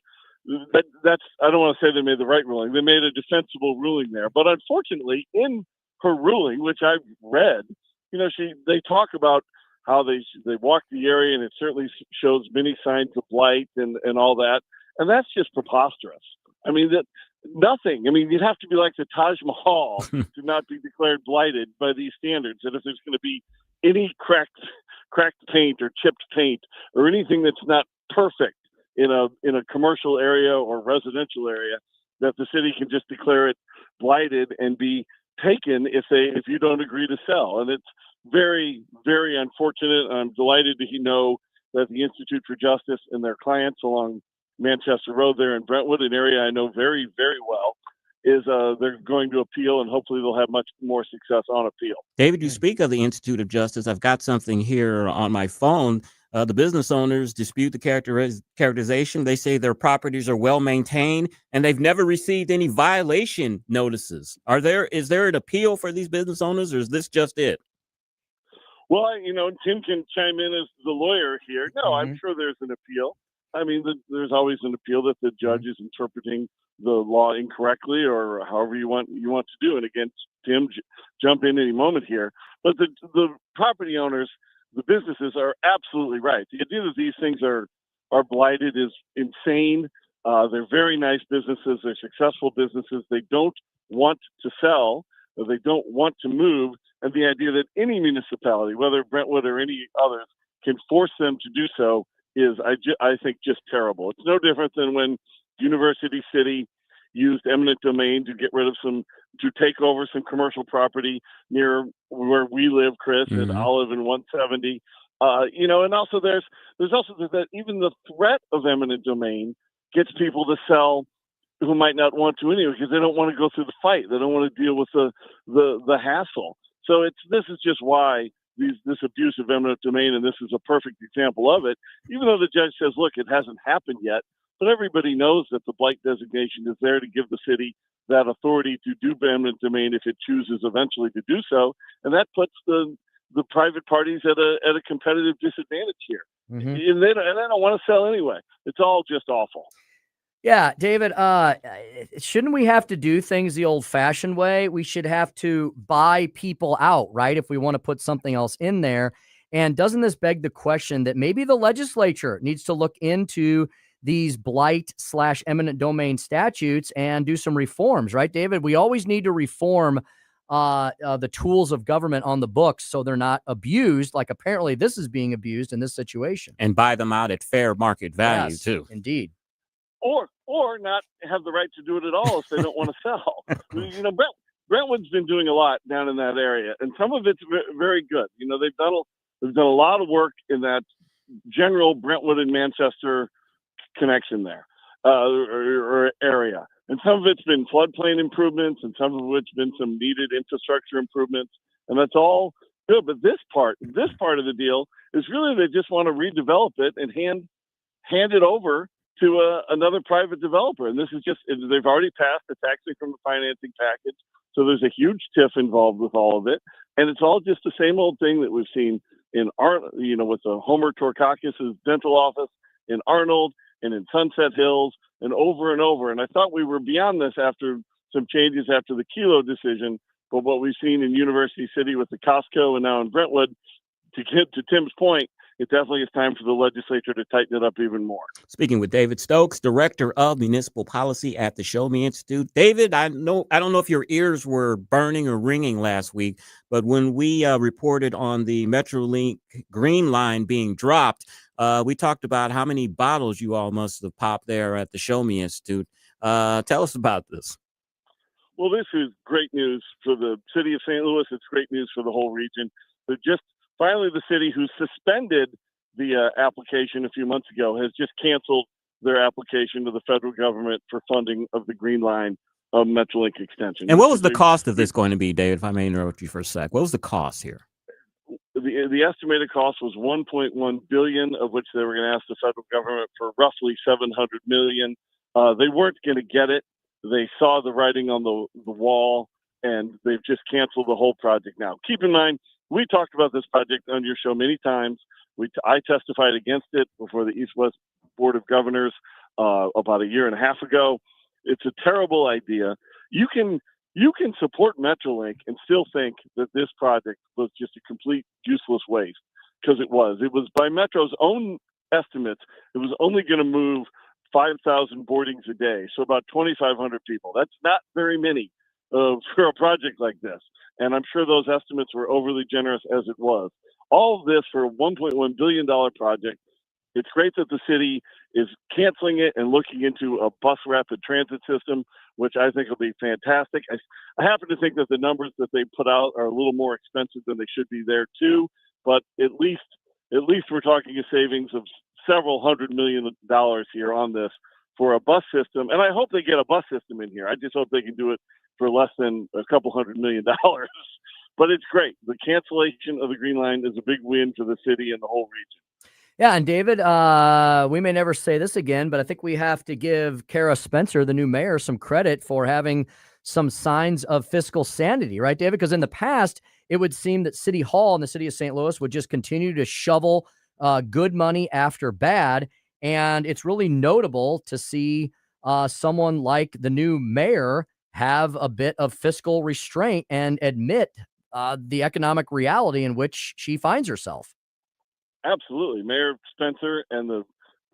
don't want to say they made the right ruling. They made a defensible ruling there. But unfortunately, in her ruling, which I've read, they talk about how they walk the area, and it certainly shows many signs of blight and all that. And that's just preposterous. I mean, you'd have to be like the Taj Mahal to not be declared blighted by these standards. And if there's going to be any cracked paint or chipped paint or anything that's not perfect in a commercial area or residential area, that the city can just declare it blighted and be taken if you don't agree to sell. And it's very, very unfortunate. I'm delighted to know that the Institute for Justice and their clients along Manchester Road there in Brentwood, an area I know very, very well, is they're going to appeal, and hopefully they'll have much more success on appeal. David, you speak of the Institute of Justice. I've got something here on my phone. The business owners dispute the characterization. They say their properties are well maintained and they've never received any violation notices. Is there an appeal for these business owners, or is this just it? Well, Tim can chime in as the lawyer here. No, I'm sure there's an appeal. I mean, there's always an appeal that the judge is interpreting the law incorrectly, or however you want to do it. Again, Tim, jump in any moment here. But the property owners, the businesses are absolutely right. The idea that these things are blighted is insane. They're very nice businesses. They're successful businesses. They don't want to sell, or they don't want to move. And the idea that any municipality, whether Brentwood or any others, can force them to do so is, I think, just terrible. It's no different than when University City used eminent domain to take over some commercial property near where we live, Chris, at Olive and 170. And also there's also that even the threat of eminent domain gets people to sell who might not want to anyway, because they don't want to go through the fight. They don't want to deal with the hassle. So this is just why this abuse of eminent domain, and this is a perfect example of it, even though the judge says, look, it hasn't happened yet, but everybody knows that the blight designation is there to give the city that authority to do eminent domain if it chooses eventually to do so, and that puts the private parties at a competitive disadvantage here. And they don't want to sell anyway. It's all just awful. Yeah, David, shouldn't we have to do things the old-fashioned way? We should have to buy people out, right, if we want to put something else in there. And doesn't this beg the question that maybe the legislature needs to look into these blight/eminent domain statutes and do some reforms, right, David? We always need to reform the tools of government on the books so they're not abused, like apparently this is being abused in this situation. And buy them out at fair market value, too. Indeed. Or not have the right to do it at all if they don't want to sell. Brentwood's been doing a lot down in that area, and some of it's very good. They've done a lot of work in that general Brentwood and Manchester connection there, or area. And some of it's been floodplain improvements, and some of it's been some needed infrastructure improvements, and that's all good. But this part of the deal is really they just want to redevelop it and hand it over to another private developer. And this is they've already passed the taxing from the financing package. So there's a huge tiff involved with all of it. And it's all just the same old thing that we've seen in with the Homer Torkakis' dental office in Arnold and in Sunset Hills and over and over. And I thought we were beyond this after some changes after the Kelo decision. But what we've seen in University City with the Costco and now in Brentwood, to get to Tim's point, it definitely is time for the legislature to tighten it up even more. Speaking with David Stokes, Director of Municipal Policy at the Show Me Institute. David, I don't know if your ears were burning or ringing last week, but when we reported on the Metrolink Green Line being dropped, we talked about how many bottles you all must have popped there at the Show Me Institute. Tell us about this. Well, this is great news for the city of St. Louis. It's great news for the whole region. Finally, the city, who suspended the application a few months ago, has just canceled their application to the federal government for funding of the Green Line of Metrolink extension. And what was the cost of this going to be, David, if I may interrupt you for a sec? What was the cost here? The estimated cost was $1.1 billion, of which they were going to ask the federal government for roughly $700 million. They weren't going to get it. They saw the writing on the wall, and they've just canceled the whole project now. Keep in mind, we talked about this project on your show many times. I testified against it before the East-West Board of Governors about a year and a half ago. It's a terrible idea. You can support Metrolink and still think that this project was just a complete useless waste, because it was. It was, by Metro's own estimates, it was only going to move 5,000 boardings a day, so about 2,500 people. That's not very many for a project like this. And I'm sure those estimates were overly generous as it was. All of this for a $1.1 billion project. It's great that the city is canceling it and looking into a bus rapid transit system, which I think will be fantastic. I happen to think that the numbers that they put out are a little more expensive than they should be there too, but at least we're talking a savings of several $100 million here on this for a bus system. And I hope they get a bus system in here. I just hope they can do it for less than a couple $100 million. But it's great. The cancellation of the Green Line is a big win for the city and the whole region. Yeah, and David, we may never say this again, but I think we have to give Kara Spencer, the new mayor, some credit for having some signs of fiscal sanity, right, David? Because in the past, it would seem that City Hall in the city of St. Louis would just continue to shovel good money after bad. And it's really notable to see someone like the new mayor have a bit of fiscal restraint and admit the economic reality in which she finds herself. Absolutely. Mayor Spencer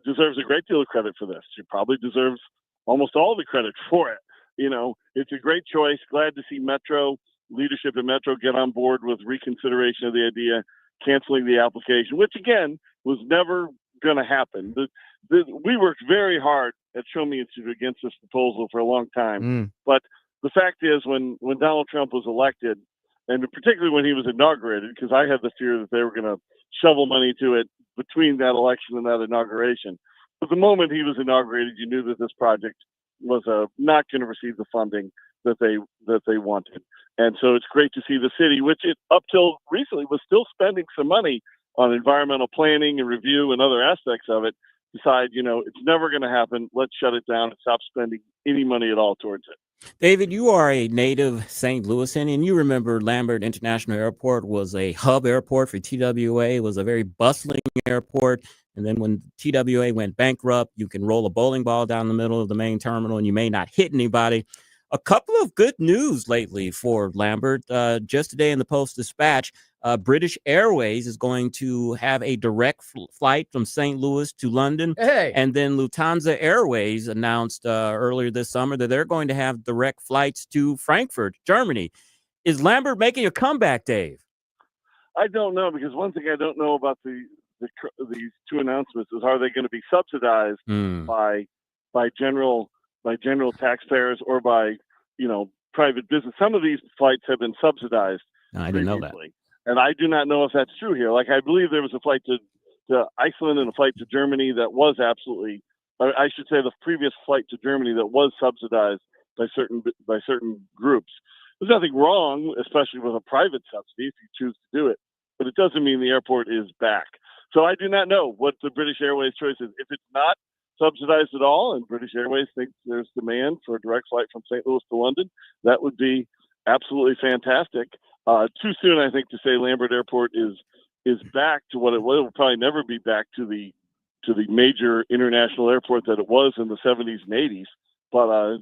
deserves a great deal of credit for this. She probably deserves almost all the credit for it. You know, it's a great choice. Glad to see Metro leadership at Metro get on board with reconsideration of the idea, canceling the application, which again was never going to happen. We worked very hard at Show Me Institute against this proposal for a long time. But the fact is, when Donald Trump was elected, and particularly when he was inaugurated, because I had the fear that they were going to shovel money to it between that election and that inauguration. But the moment he was inaugurated, you knew that this project was not going to receive the funding that they wanted. And so it's great to see the city, which up till recently was still spending some money on environmental planning and review and other aspects of it, decide, it's never going to happen. Let's shut it down and stop spending any money at all towards it. David, you are a native St. Louisan, and you remember Lambert International Airport was a hub airport for TWA. It was a very bustling airport. And then when TWA went bankrupt, you can roll a bowling ball down the middle of the main terminal and you may not hit anybody. A couple of good news lately for Lambert. Just today in the Post-Dispatch, British Airways is going to have a direct flight from St. Louis to London. Hey. And then Lufthansa Airways announced earlier this summer that they're going to have direct flights to Frankfurt, Germany. Is Lambert making a comeback, Dave? I don't know, because one thing I don't know about these two announcements is, are they going to be subsidized by general taxpayers or by private business? Some of these flights have been subsidized. I didn't know that. And I do not know if that's true here. Like, I believe there was a flight to Iceland and a flight to Germany that was absolutely, I should say the previous flight to Germany that was subsidized by certain groups. There's nothing wrong, especially with a private subsidy, if you choose to do it, but it doesn't mean the airport is back. So I do not know what the British Airways choice is. If it's not subsidized at all and British Airways thinks there's demand for a direct flight from St. Louis to London, that would be absolutely fantastic. Too soon, I think, to say Lambert Airport is back to what it will. It will probably never be back to the major international airport that it was in the 70s and 80s. But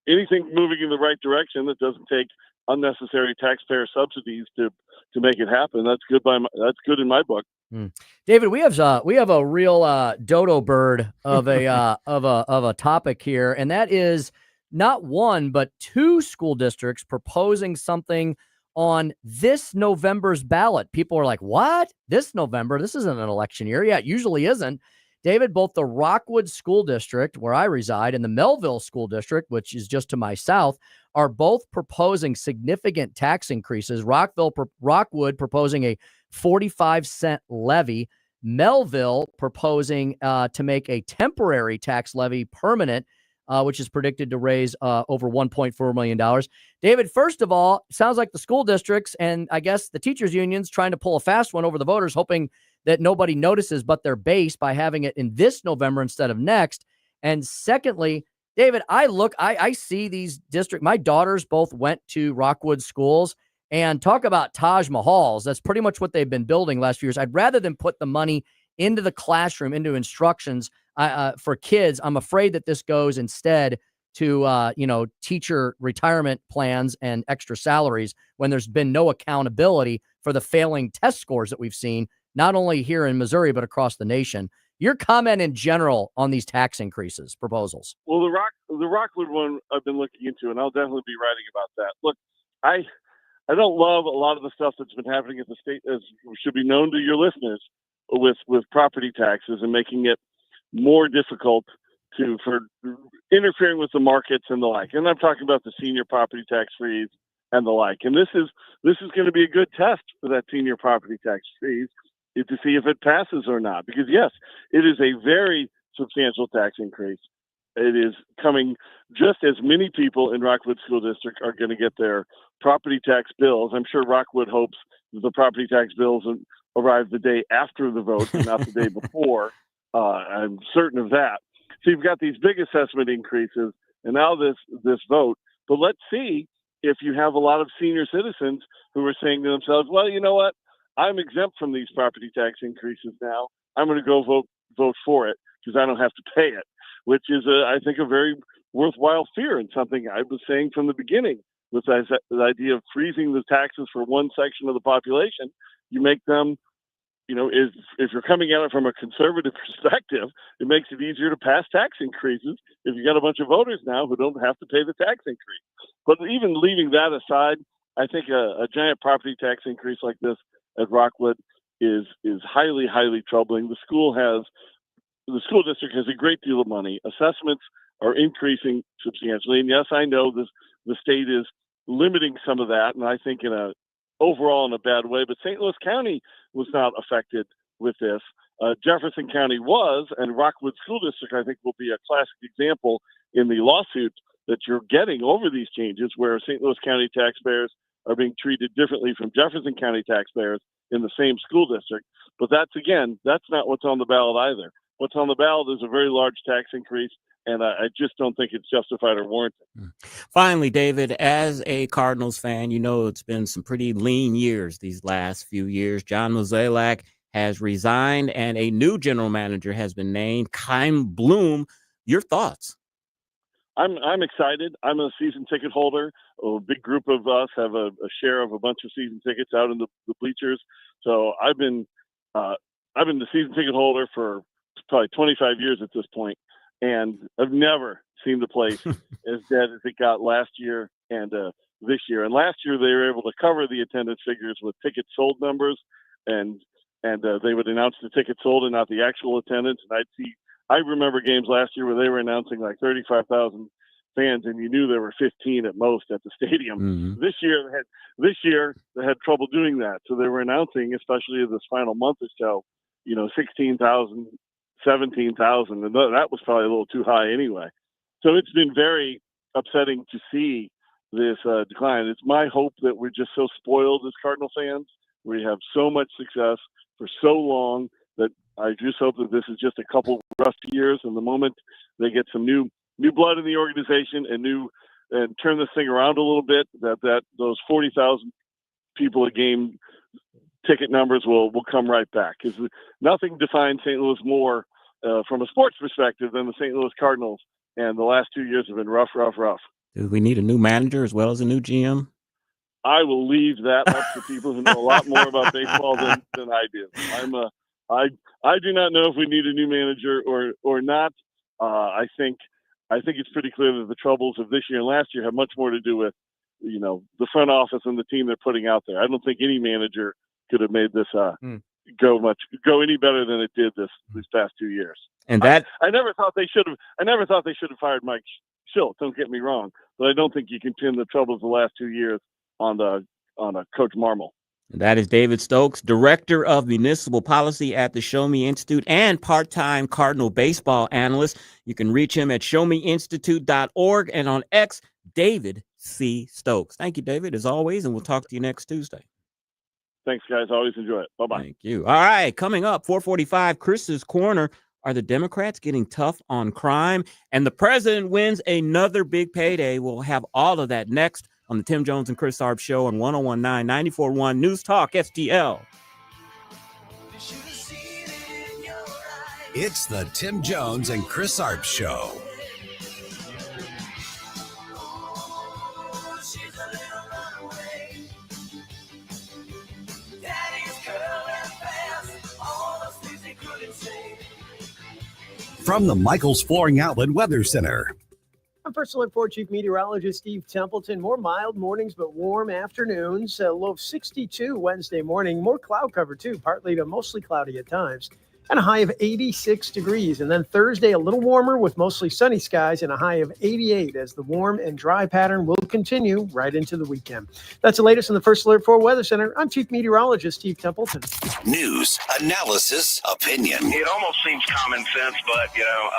anything moving in the right direction that doesn't take unnecessary taxpayer subsidies to make it happen, that's good in my book. David, we have a real dodo bird of a topic here, and that is not one but two school districts proposing something on this November's ballot. People are like, what? This November? This isn't an election year. Yeah, it usually isn't. David, both the Rockwood School District, where I reside, and the Melville School District, which is just to my south, are both proposing significant tax increases. Rockwood proposing a 45-cent levy. Melville proposing to make a temporary tax levy permanent, which is predicted to raise over $1.4 million. David, first of all, sounds like the school districts and I guess the teachers unions trying to pull a fast one over the voters, hoping that nobody notices but their base by having it in this November instead of next. And secondly, David, I see these districts. My daughters both went to Rockwood schools, and talk about Taj Mahals. That's pretty much what they've been building last few years. I'd rather than put the money into the classroom, into instructions for kids. I'm afraid that this goes instead to, teacher retirement plans and extra salaries when there's been no accountability for the failing test scores that we've seen, not only here in Missouri, but across the nation. Your comment in general on these tax increases proposals? Well, the Rockwood one I've been looking into, and I'll definitely be writing about that. Look, I don't love a lot of the stuff that's been happening at the state, as should be known to your listeners, with property taxes and making it more difficult for interfering with the markets and the like. And I'm talking about the senior property tax freeze and the like. And this is going to be a good test for that senior property tax freeze to see if it passes or not. Because yes, it is a very substantial tax increase. It is coming just as many people in Rockwood School District are going to get their property tax bills. I'm sure Rockwood hopes that the property tax bills arrived the day after the vote, and not the day before. I'm certain of that. So you've got these big assessment increases, and now this vote. But let's see if you have a lot of senior citizens who are saying to themselves, well, you know what? I'm exempt from these property tax increases now. I'm going to go vote for it because I don't have to pay it, which is, I think, a very worthwhile fear, and something I was saying from the beginning with the idea of freezing the taxes for one section of the population. You make them, if you're coming at it from a conservative perspective, it makes it easier to pass tax increases if you got a bunch of voters now who don't have to pay the tax increase. But even leaving that aside, I think a giant property tax increase like this at Rockwood is highly, highly troubling. The school district has a great deal of money. Assessments are increasing substantially. And yes, I know the state is limiting some of that, and I think overall in a bad way, but St. Louis County was not affected with this. Jefferson County was, and Rockwood School District, I think, will be a classic example in the lawsuit that you're getting over these changes, where St. Louis County taxpayers are being treated differently from Jefferson County taxpayers in the same school district. But that's not what's on the ballot either. What's on the ballot is a very large tax increase, and I just don't think it's justified or warranted. Finally, David, as a Cardinals fan, it's been some pretty lean years these last few years. John Mozeliak has resigned, and a new general manager has been named, Chaim Bloom. Your thoughts? I'm excited. I'm a season ticket holder. A big group of us have a share of a bunch of season tickets out in the bleachers. So I've been the season ticket holder for probably 25 years at this point, and I've never seen the place as dead as it got last year and this year. And last year they were able to cover the attendance figures with tickets sold numbers, and they would announce the tickets sold and not the actual attendance. And I remember games last year where they were announcing like 35,000 fans, and you knew there were 15 at most at the stadium. Mm-hmm. This year they had trouble doing that, so they were announcing, especially in this final month or so, 16,000, 17,000, and that was probably a little too high anyway. So it's been very upsetting to see this decline. It's my hope that we're just so spoiled as Cardinal fans. We have so much success for so long that I just hope that this is just a couple rough years, and the moment they get some new blood in the organization and turn this thing around a little bit, that those 40,000 people a game ticket numbers will come right back, because nothing defines St. Louis more from a sports perspective than the St. Louis Cardinals, and the last 2 years have been rough. Do we need a new manager as well as a new GM? I will leave that up to people who know a lot more about baseball than I do. I do not know if we need a new manager or not. I think it's pretty clear that the troubles of this year and last year have much more to do with the front office and the team they're putting out there. I don't think any manager could have made this go any better than it did these past 2 years. And that I never thought they should have fired Mike Schilt. Don't get me wrong, but I don't think you can pin the troubles of the last 2 years on Coach Marmol. That is David Stokes, Director of Municipal Policy at the Show Me Institute and part-time Cardinal baseball analyst. You can reach him at showmeinstitute.org and on X, David C. Stokes. Thank you, David, as always, and we'll talk to you next Tuesday. Thanks, guys. Always enjoy it. Bye-bye. Thank you. All right, coming up, 445, Chris's Corner. Are the Democrats getting tough on crime? And the president wins another big payday. We'll have all of that next on the Tim Jones and Chris Arps Show on 101.9, 94.1 News Talk STL. It's the Tim Jones and Chris Arps Show. From the Michaels Flooring Outlet Weather Center. I'm First Alert 4 Chief Meteorologist Steve Templeton. More mild mornings, but warm afternoons. A low of 62 Wednesday morning. More cloud cover, too. Partly to mostly cloudy at times. And a high of 86 degrees. And then Thursday, a little warmer with mostly sunny skies and a high of 88 as the warm and dry pattern will continue right into the weekend. That's the latest in the First Alert 4 Weather Center. I'm Chief Meteorologist Steve Templeton. News, analysis, opinion. It almost seems common sense, but,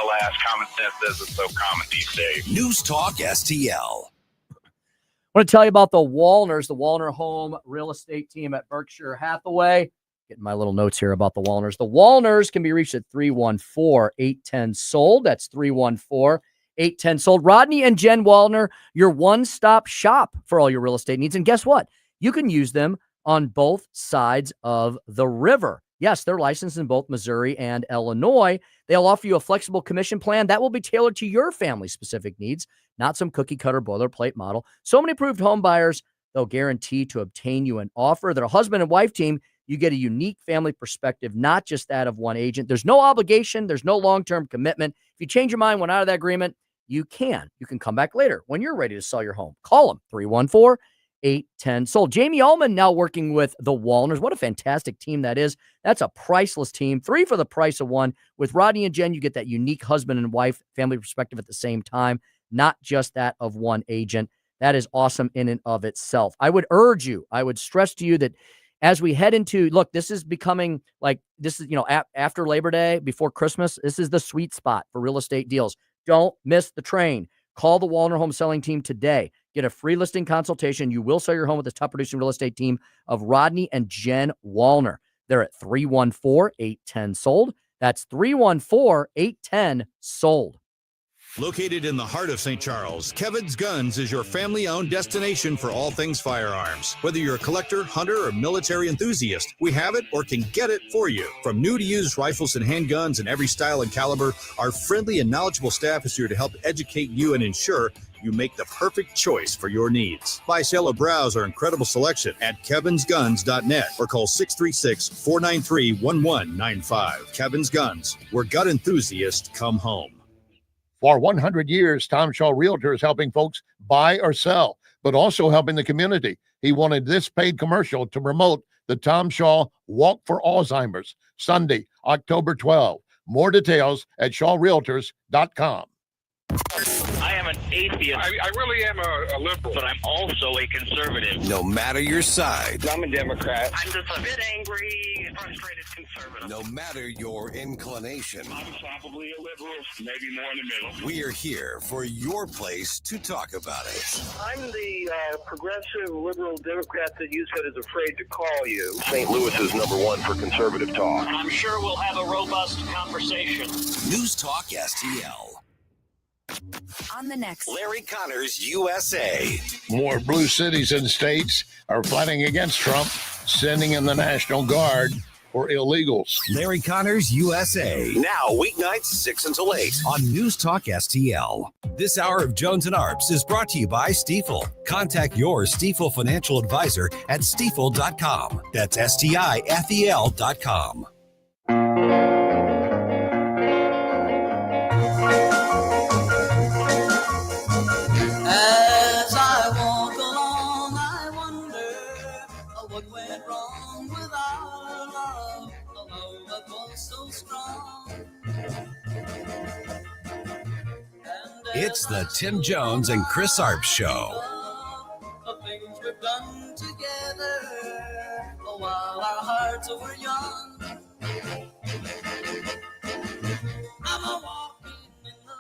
alas, common sense isn't so common these days. News Talk STL. I want to tell you about the Wallners, the Wallner Home Real Estate Team at Berkshire Hathaway. Getting my little notes here about the Wallners. The Wallners can be reached at 314-810-SOLD. That's 314-810-SOLD. Rodney and Jen Wallner, your one-stop shop for all your real estate needs. And guess what? You can use them on both sides of the river. Yes, they're licensed in both Missouri and Illinois. They'll offer you a flexible commission plan that will be tailored to your family-specific needs, not some cookie-cutter boilerplate model. So many approved home buyers, they'll guarantee to obtain you an offer. They're a husband and wife team. You get a unique family perspective, not just that of one agent. There's no obligation. There's no long-term commitment. If you change your mind, went out of that agreement, you can. You can come back later when you're ready to sell your home. Call them, 314-810-SOLD. Jamie Ullman now working with the Wallners. What a fantastic team that is. That's a priceless team. 3 for the price of 1. With Rodney and Jen, you get that unique husband and wife family perspective at the same time, not just that of one agent. That is awesome in and of itself. I would stress to you that as we head into, look, this is becoming like, this is, after Labor Day, before Christmas, this is the sweet spot for real estate deals. Don't miss the train. Call the Wallner Home Selling Team today. Get a free listing consultation. You will sell your home with the top producing real estate team of Rodney and Jen Wallner. They're at 314-810-SOLD. That's 314-810-SOLD. Located in the heart of St. Charles, Kevin's Guns is your family-owned destination for all things firearms. Whether you're a collector, hunter, or military enthusiast, we have it or can get it for you. From new to used rifles and handguns in every style and caliber, our friendly and knowledgeable staff is here to help educate you and ensure you make the perfect choice for your needs. Buy, sell, or browse our incredible selection at kevinsguns.net or call 636-493-1195. Kevin's Guns, where gun enthusiasts come home. For 100 years, Tom Shaw Realtor is helping folks buy or sell, but also helping the community. He wanted this paid commercial to promote the Tom Shaw Walk for Alzheimer's, Sunday, October 12. More details at shawrealtors.com. I am an atheist. I really am a liberal, but I'm also a conservative. No matter your side. I'm a Democrat. I'm just a bit angry, frustrated conservative. No matter your inclination. I'm probably a liberal, maybe more in the middle. We're here for your place to talk about it. I'm the progressive liberal Democrat that you said is afraid to call you. St. Louis is #1 for conservative talk. I'm sure we'll have a robust conversation. News Talk STL. On the next Larry Connors USA. More blue cities and states are fighting against Trump, sending in the National Guard for illegals. Larry Connors USA. Now weeknights 6 until 8 on News Talk STL. This hour of Jones and Arps is brought to you by Stifel. Contact your Stifel financial advisor at stifel.com. That's STIFEL.com. As I walk along, I wonder what went wrong with our love, a love that was so strong. It's the Tim Jones and Chris Arps Show. The things we've done together while our hearts were young. I'm a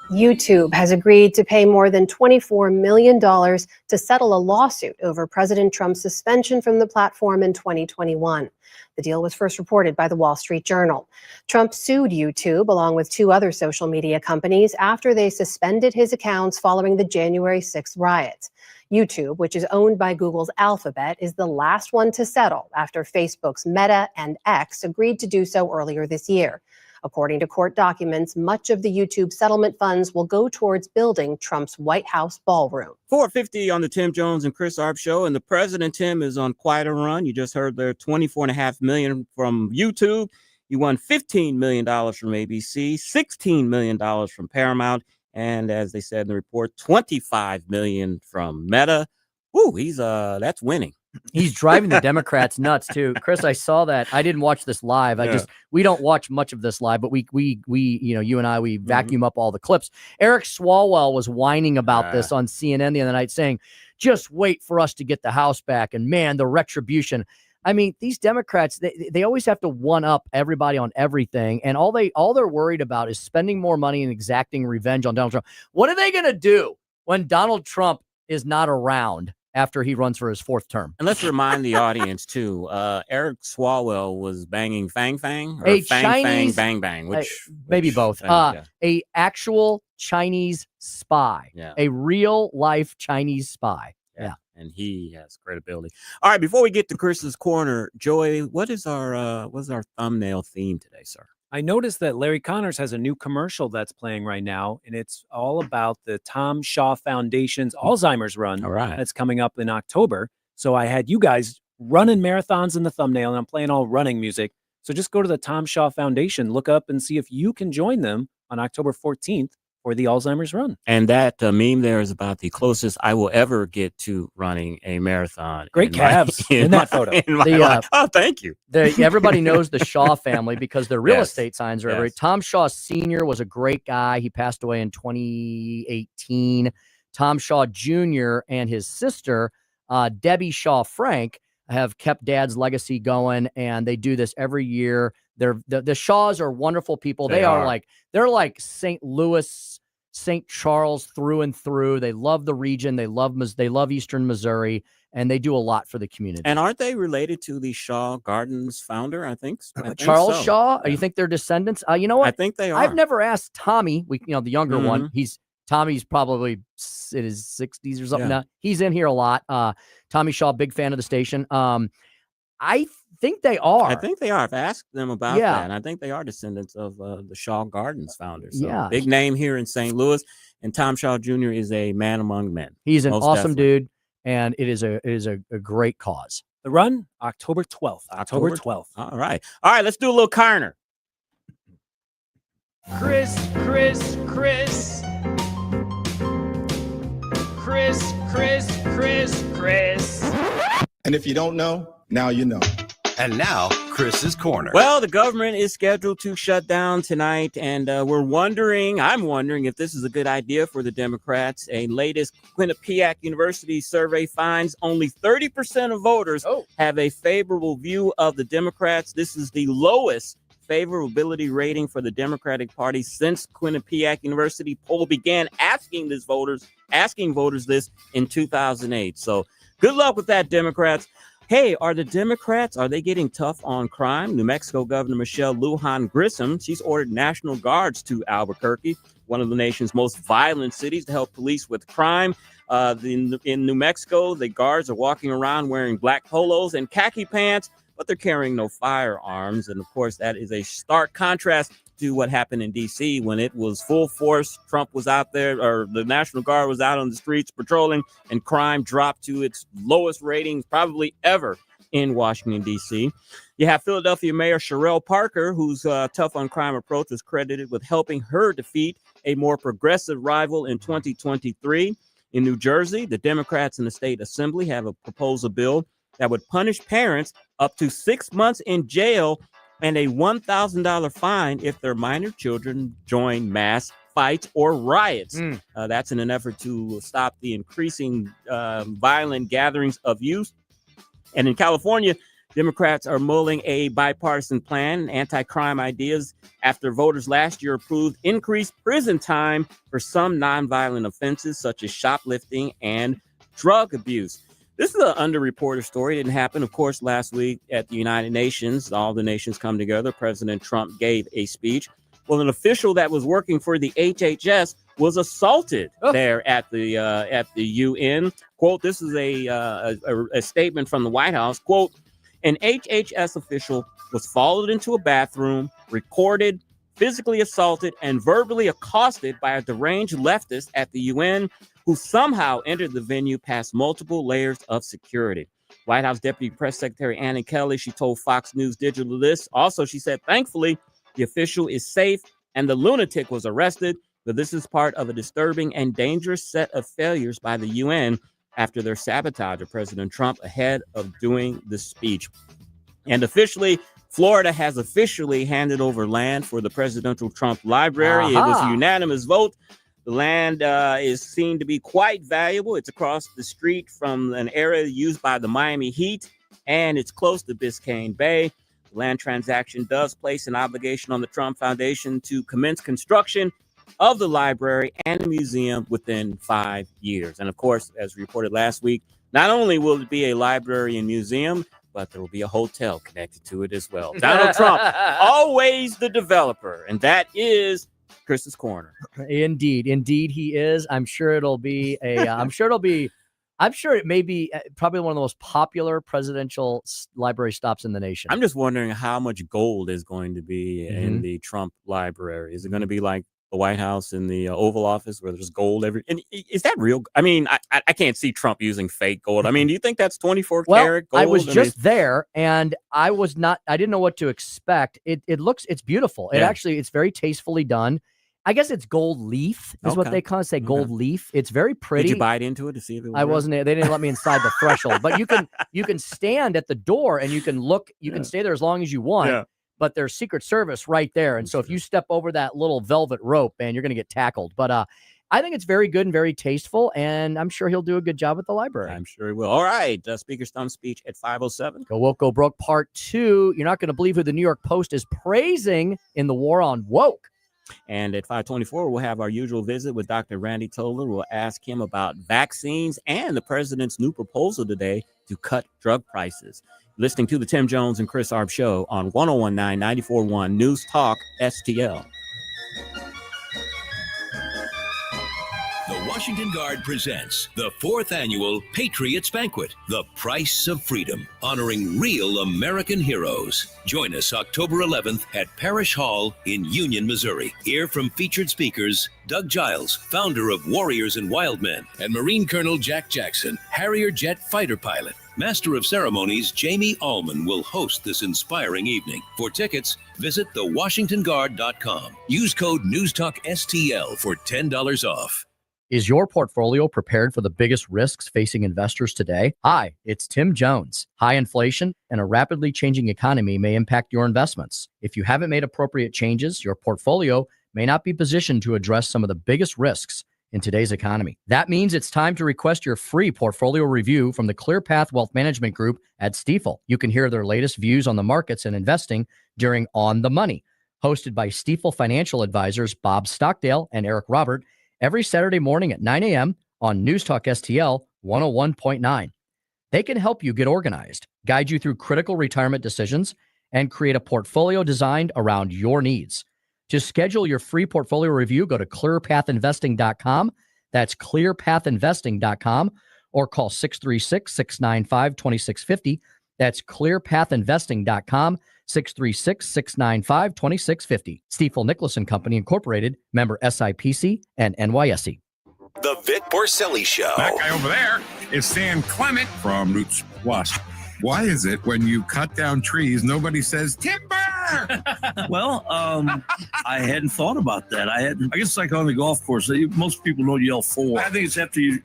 YouTube has agreed to pay more than $24 million to settle a lawsuit over President Trump's suspension from the platform in 2021. The deal was first reported by the Wall Street Journal. Trump sued YouTube along with 2 other social media companies after they suspended his accounts following the January 6th riots. YouTube, which is owned by Google's Alphabet, is the last one to settle after Facebook's Meta and X agreed to do so earlier this year. According to court documents, much of the YouTube settlement funds will go towards building Trump's White House ballroom. 450 on the Tim Jones and Chris Arps Show, and the president, Tim, is on quite a run. You just heard there $24.5 million from YouTube. He won $15 million from ABC, $16 million from Paramount, and as they said in the report, $25 million from Meta. Ooh, that's winning. He's driving the Democrats nuts too. Chris, I saw that. I didn't watch this live. We don't watch much of this live, but we you and I, we vacuum up all the clips. Eric Swalwell was whining about this on CNN the other night, saying, just wait for us to get the House back. And man, the retribution. I mean, these Democrats, they always have to one up everybody on everything. And all they're worried about is spending more money and exacting revenge on Donald Trump. What are they going to do when Donald Trump is not around after he runs for his 4th term. And let's remind the audience, too, Eric Swalwell was banging Fang Fang, or A Fang Chinese, Fang Bang Bang, maybe both. yeah. A actual Chinese spy, Yeah. a real life Chinese spy. Yeah. And he has credibility. All right, before we get to Chris's Corner, Joey, what's our thumbnail theme today, sir? I noticed that Larry Connors has a new commercial that's playing right now, and it's all about the Tom Shaw Foundation's Alzheimer's run. All right. That's coming up in October. So I had you guys running marathons in the thumbnail, and I'm playing all running music. So just go to the Tom Shaw Foundation, look up and see if you can join them on October 14th for the Alzheimer's run. And that meme there is about the closest I will ever get to running a marathon. Great calves in that photo. Oh, thank you. Everybody knows the Shaw family because their real estate signs are every. Yes. Tom Shaw Sr. was a great guy. He passed away in 2018. Tom Shaw Jr. and his sister, Debbie Shaw Frank, have kept Dad's legacy going, and they do this every year. The Shaws are wonderful people. They're like St. Louis, St. Charles through and through. They love the region. They love Eastern Missouri, and they do a lot for the community. And aren't they related to the Shaw Gardens founder? I think Charles so. Shaw. You think they're descendants? You know what? I think they are. I've never asked Tommy. The younger one. Tommy's probably in his 60s or something now. He's in here a lot. Tommy Shaw, big fan of the station. I think they are. I think they are. I've asked them about that, and I think they are descendants of the Shaw Gardens founders. So big name here in St. Louis, and Tom Shaw Jr. is a man among men. He's an awesome dude, and it is a great cause. The run, October 12th. October 12th. All right. Let's do a little Carner. Chris. And if you don't know, now you know. And now, Chris's Corner. Well, the government is scheduled to shut down tonight, and I'm wondering if this is a good idea for the Democrats. A latest Quinnipiac University survey finds only 30% of voters have a favorable view of the Democrats. This is the lowest favorability rating for the Democratic Party since Quinnipiac University poll began asking voters this in 2008. So good luck with that, Democrats. Hey, are the Democrats, are they getting tough on crime? New Mexico Governor Michelle Lujan Grisham, she's ordered National Guards to Albuquerque, one of the nation's most violent cities, to help police with crime. In New Mexico, the guards are walking around wearing black polos and khaki pants, but they're carrying no firearms. And of course, that is a stark contrast to what happened in D.C. when it was full force. Trump was out there, or the National Guard was out on the streets patrolling, and crime dropped to its lowest ratings probably ever in Washington, D.C. You have Philadelphia Mayor Sherelle Parker, whose tough on crime approach was credited with helping her defeat a more progressive rival in 2023. In New Jersey, the Democrats in the state assembly have proposed a bill that would punish parents up to 6 months in jail and a $1,000 fine if their minor children join mass fights or riots. That's in an effort to stop the increasing violent gatherings of youth. And in California, Democrats are mulling a bipartisan plan, anti-crime ideas, after voters last year approved increased prison time for some nonviolent offenses such as shoplifting and drug abuse. This is an underreported story. It didn't happen, of course, last week at the United Nations. All the nations come together. President Trump gave a speech. Well, an official that was working for the HHS was assaulted there at the UN. Quote, this is a statement from the White House. Quote, an HHS official was followed into a bathroom, recorded, physically assaulted, and verbally accosted by a deranged leftist at the UN who somehow entered the venue past multiple layers of security. White House Deputy Press Secretary Annie Kelly, she told Fox News Digital this. Also, she said, thankfully, the official is safe and the lunatic was arrested, but this is part of a disturbing and dangerous set of failures by the UN after their sabotage of President Trump ahead of doing the speech. And officially, Florida has officially handed over land for the Presidential Trump Library. It was a unanimous vote. The land is seen to be quite valuable. It's across the street from an area used by the Miami Heat, and it's close to Biscayne Bay. The land transaction does place an obligation on the Trump Foundation to commence construction of the library and the museum within 5 years. And of course, as reported last week, Not only will it be a library and museum, but there will be a hotel connected to it as well. Donald Trump, always the developer, and that is Chris's Corner. Indeed he is. I'm sure it may be probably one of the most popular presidential library stops in the nation. I'm just wondering how much gold is going to be in the Trump library. Is it going to be like the White House in the Oval Office where there's gold and is that real? I mean, I can't see Trump using fake gold. I mean, do you think that's 24 karat gold? I was just there and I didn't know what to expect. It's beautiful. It's very tastefully done. I guess it's gold leaf is what they kind of say. Gold leaf. It's very pretty. Did you bite into it to see if it was I wasn't. They didn't let me inside the threshold, but you can stand at the door and you can look. You can stay there as long as you want. Yeah. But there's Secret Service right there, and so if you step over that little velvet rope, man, you're going to get tackled. But I think it's very good and very tasteful, and I'm sure he'll do a good job at the library. I'm sure he will. All right, Speaker's Stump Speech at 5:07. Go Woke, Go Broke, Part 2. You're not going to believe who the New York Post is praising in the war on woke. And at 5:24, we'll have our usual visit with Dr. Randy Tobler. We'll ask him about vaccines and the president's new proposal today to cut drug prices. Listening to the Tim Jones and Chris Arps Show on 101.9 94.1 News Talk STL. The Washington Guard presents the 4th annual Patriots Banquet, The Price of Freedom, honoring real American heroes. Join us October 11th at Parish Hall in Union, Missouri. Hear from featured speakers Doug Giles, founder of Warriors and Wild Men, and Marine Colonel Jack Jackson, Harrier jet fighter pilot. Master of Ceremonies Jamie Allman will host this inspiring evening. For tickets, visit thewashingtonguard.com. Use code NewsTalkSTL for $10 off. Is your portfolio prepared for the biggest risks facing investors today? Hi, it's Tim Jones. High inflation and a rapidly changing economy may impact your investments. If you haven't made appropriate changes, your portfolio may not be positioned to address some of the biggest risks in today's economy. That means it's time to request your free portfolio review from the ClearPath Wealth Management Group at Stifel. You can hear their latest views on the markets and investing during On the Money, hosted by Stifel financial advisors Bob Stockdale and Eric Robert, every Saturday morning at 9 a.m. on News Talk STL 101.9. They can help you get organized, guide you through critical retirement decisions, and create a portfolio designed around your needs. To schedule your free portfolio review, go to clearpathinvesting.com. That's clearpathinvesting.com, or call 636-695-2650. That's clearpathinvesting.com, 636-695-2650. Stifel Nicholas & Company Incorporated, member SIPC and NYSE. The Vic Porcelli Show. That guy over there is Stan Clement from Roots Plus. Why is it when you cut down trees, nobody says timber? Well, I hadn't thought about that. I guess it's like on the golf course. Most people don't yell for. I think it's after you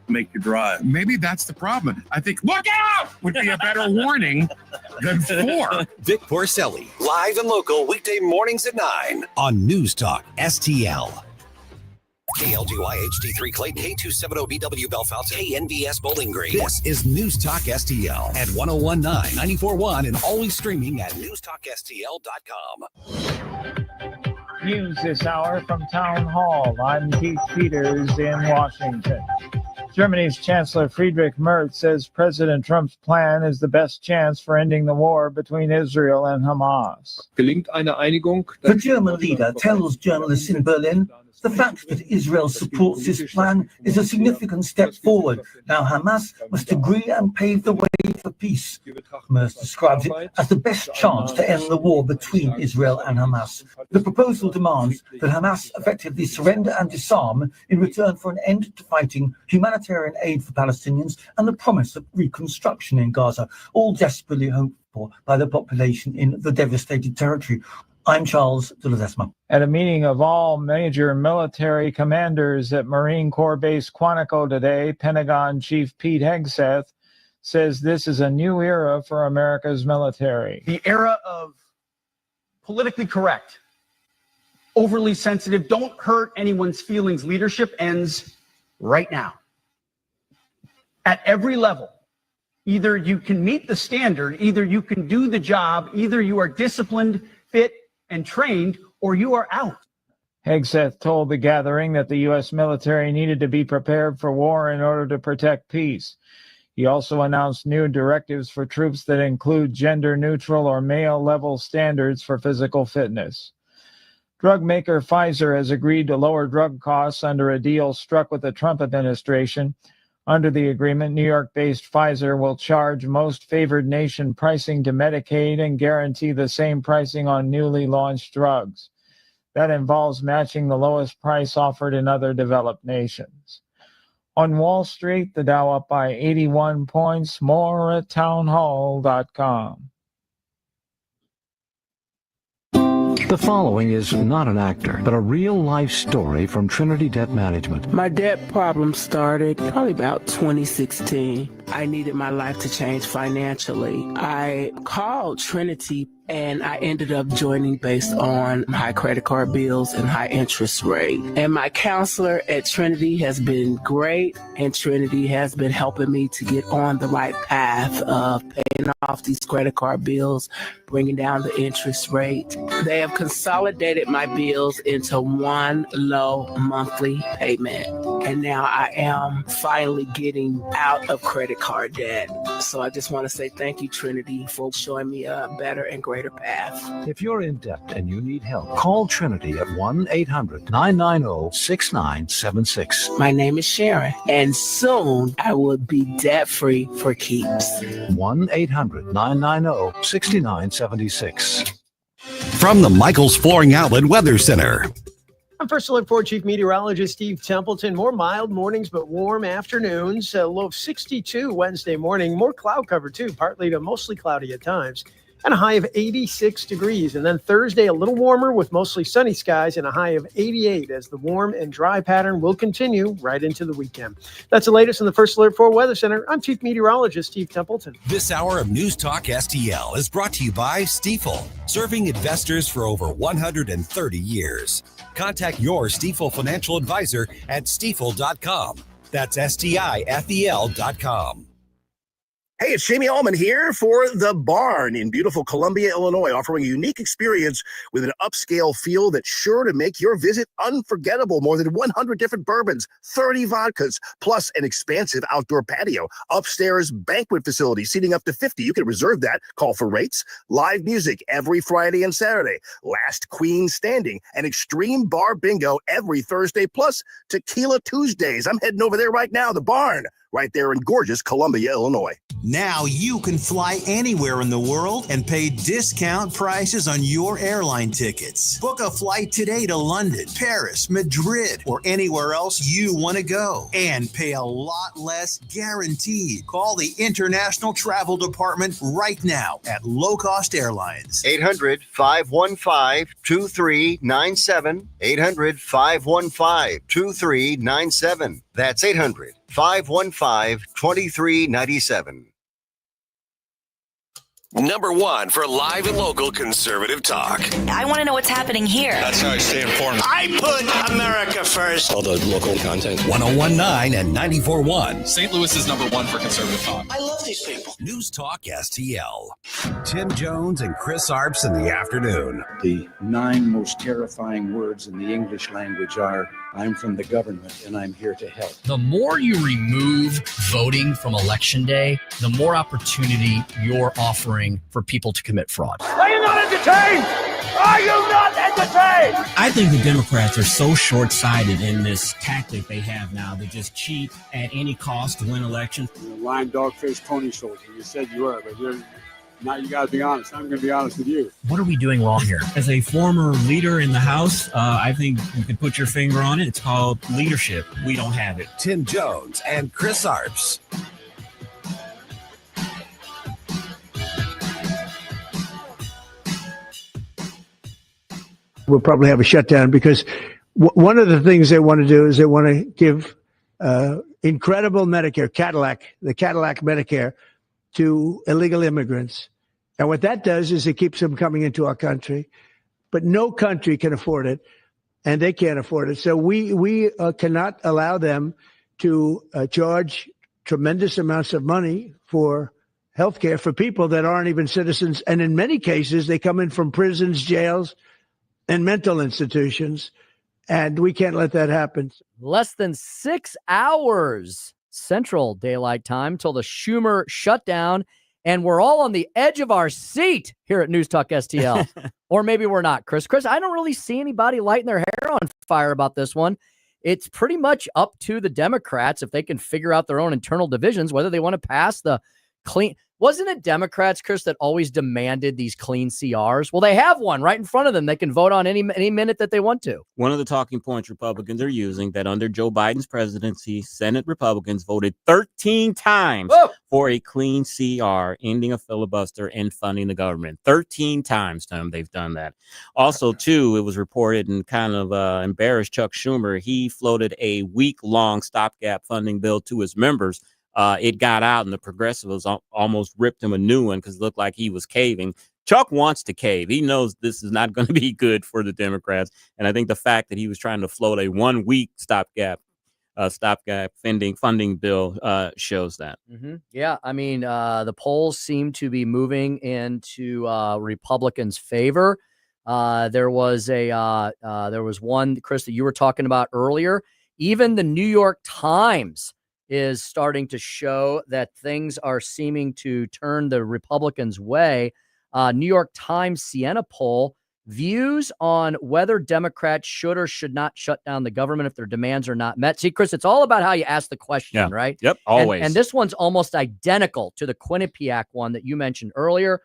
make your drive. Maybe that's the problem. I think look out would be a better warning than for. Vic Porcelli, live and local, weekday mornings at 9 on News Talk STL. KLGY HD3 Clayton, K270BW Bellefonte, KNBS Bowling Green. This is News Talk STL at 101.9, 94.1, and always streaming at newstalkstl.com. News this hour from Town Hall. I'm Keith Peters in Washington. Germany's Chancellor Friedrich Merz says President Trump's plan is the best chance for ending the war between Israel and Hamas. The German leader tells journalists in Berlin the fact that Israel supports this plan is a significant step forward. Now Hamas must agree and pave the way for peace. Merz describes it as the best chance to end the war between Israel and Hamas. The proposal demands that Hamas effectively surrender and disarm in return for an end to fighting, humanitarian aid for Palestinians, and the promise of reconstruction in Gaza, all desperately hoped for by the population in the devastated territory. I'm Charles de Ledesma. At a meeting of all major military commanders at Marine Corps Base Quantico today, Pentagon Chief Pete Hegseth says this is a new era for America's military. The era of politically correct, overly sensitive, don't hurt anyone's feelings leadership ends right now. At every level, either you can meet the standard, either you can do the job, either you are disciplined, fit, and trained, or you are out. Hegseth told the gathering that the U.S. military needed to be prepared for war in order to protect peace. He also announced new directives for troops that include gender-neutral or male-level standards for physical fitness. Drug maker Pfizer has agreed to lower drug costs under a deal struck with the Trump administration. Under the agreement, New York-based Pfizer will charge most favored nation pricing to Medicaid and guarantee the same pricing on newly launched drugs. That involves matching the lowest price offered in other developed nations. On Wall Street, the Dow up by 81 points, more at townhall.com. The following is not an actor, but a real-life story from Trinity Debt Management. My debt problem started probably about 2016. I needed my life to change financially. I called Trinity and I ended up joining based on high credit card bills and high interest rate. And my counselor at Trinity has been great, and Trinity has been helping me to get on the right path of paying off these credit card bills, bringing down the interest rate. They have consolidated my bills into one low monthly payment. And now I am finally getting out of credit card debt. So I just want to say thank you, Trinity, for showing me a better and greater path. If you're in debt and you need help, call Trinity at 1-800-990-6976. My name is Sharon, and soon I will be debt-free for keeps. 1-800-990-6976. From the Michaels Flooring Outlet Weather Center. I'm First Alert 4 Chief Meteorologist Steve Templeton. More mild mornings, but warm afternoons. A low of 62 Wednesday morning. More cloud cover, too, partly to mostly cloudy at times. And a high of 86 degrees. And then Thursday, a little warmer with mostly sunny skies and a high of 88 as the warm and dry pattern will continue right into the weekend. That's the latest in the First Alert 4 Weather Center. I'm Chief Meteorologist Steve Templeton. This hour of News Talk STL is brought to you by Stifel, serving investors for over 130 years. Contact your Stifel financial advisor at stifel.com. That's STIFEL.com. Hey, it's Jamie Allman here for The Barn in beautiful Columbia, Illinois, offering a unique experience with an upscale feel that's sure to make your visit unforgettable. More than 100 different bourbons, 30 vodkas, plus an expansive outdoor patio, upstairs banquet facility, seating up to 50. You can reserve that. Call for rates. Live music every Friday and Saturday. Last Queen standing. And extreme bar bingo every Thursday, plus Tequila Tuesdays. I'm heading over there right now, The Barn, right there in gorgeous Columbia, Illinois. Now you can fly anywhere in the world and pay discount prices on your airline tickets. Book a flight today to London, Paris, Madrid, or anywhere else you want to go and pay a lot less guaranteed. Call the International Travel Department right now at Low Cost Airlines. 800-515-2397. 800-515-2397. That's 800-515-2397. Number one for live and local conservative talk. I want to know what's happening here. That's how I stay informed. I put America first. All the local content. 1019 and 94.1. St. Louis is number one for conservative talk. I love these people. News Talk STL. Tim Jones and Chris Arps in the afternoon. The 9 most terrifying words in the English language are, I'm from the government and I'm here to help. The more you remove voting from Election Day, the more opportunity you're offering for people to commit fraud. Are you not entertained? Are you not entertained? I think the Democrats are so short-sighted in this tactic they have now to just cheat at any cost to win elections. You're a lying dog-faced pony soldier. You said you were, but now you got to be honest. I'm going to be honest with you. What are we doing wrong here? As a former leader in the House, I think you could put your finger on it. It's called leadership. We don't have it. Tim Jones and Chris Arps. We'll probably have a shutdown because one of the things they want to do is they want to give incredible Medicare, the Cadillac Medicare to illegal immigrants. And what that does is it keeps them coming into our country, but no country can afford it, and they can't afford it. So we cannot allow them to charge tremendous amounts of money for health care for people that aren't even citizens. And in many cases, they come in from prisons, jails, and mental institutions And we can't let that happen. Less than 6 hours Central Daylight Time till the Schumer shutdown, and we're all on the edge of our seat here at News Talk STL. Or maybe we're not, Chris. Chris, I don't really see anybody lighting their hair on fire about this one. It's pretty much up to the Democrats if they can figure out their own internal divisions, whether they want to pass the clean. Wasn't it Democrats, Chris, that always demanded these clean CRs? Well, they have one right in front of them. They can vote on any minute that they want to. One of the talking points Republicans are using that under Joe Biden's presidency, Senate Republicans voted 13 times for a clean CR, ending a filibuster and funding the government. 13 times, Tim, they've done that. Also, too, it was reported and kind of embarrassed Chuck Schumer. He floated a week-long stopgap funding bill to his members. It got out, and the progressives almost ripped him a new one because it looked like he was caving. Chuck wants to cave. He knows this is not going to be good for the Democrats. And I think the fact that he was trying to float a 1 week stopgap funding bill shows that. Mm-hmm. Yeah, I mean, the polls seem to be moving into Republicans' favor. There was one, Chris, that you were talking about earlier. Even the New York Times is starting to show that things are seeming to turn the Republicans' way. New York Times Siena poll, views on whether Democrats should or should not shut down the government if their demands are not met. See, Chris, it's all about how you ask the question, right? Yep, always. And this one's almost identical to the Quinnipiac one that you mentioned earlier.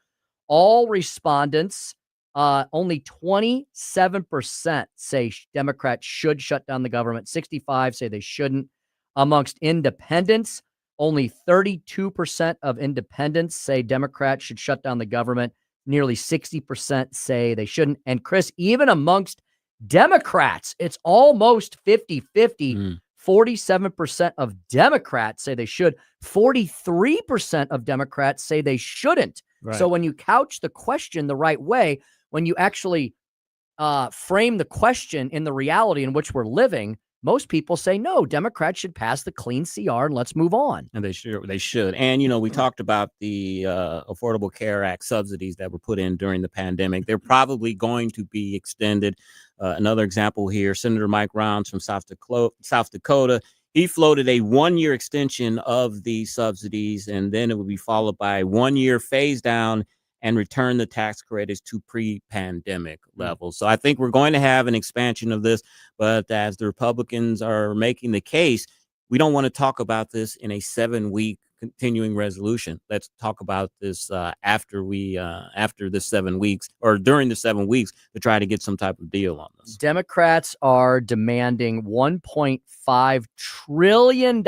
All respondents, only 27% say Democrats should shut down the government. 65% say they shouldn't. Amongst independents, only 32% of independents say Democrats should shut down the government. Nearly 60% say they shouldn't. And Chris, even amongst Democrats, it's almost 50-50. 47% of Democrats say they should. 43% of Democrats say they shouldn't. Right. So when you couch the question the right way, when you actually frame the question in the reality in which we're living, most people say, no, Democrats should pass the clean CR and let's move on. And they should. And, we talked about the Affordable Care Act subsidies that were put in during the pandemic. They're probably going to be extended. Another example here, Senator Mike Rounds from South Dakota, he floated a 1-year extension of the subsidies, and then it would be followed by a 1-year phase down and return the tax credits to pre-pandemic levels. So I think we're going to have an expansion of this, but as the Republicans are making the case, we don't want to talk about this in a 7-week continuing resolution. Let's talk about this after the 7 weeks or during the 7 weeks to try to get some type of deal on this. Democrats are demanding $1.5 trillion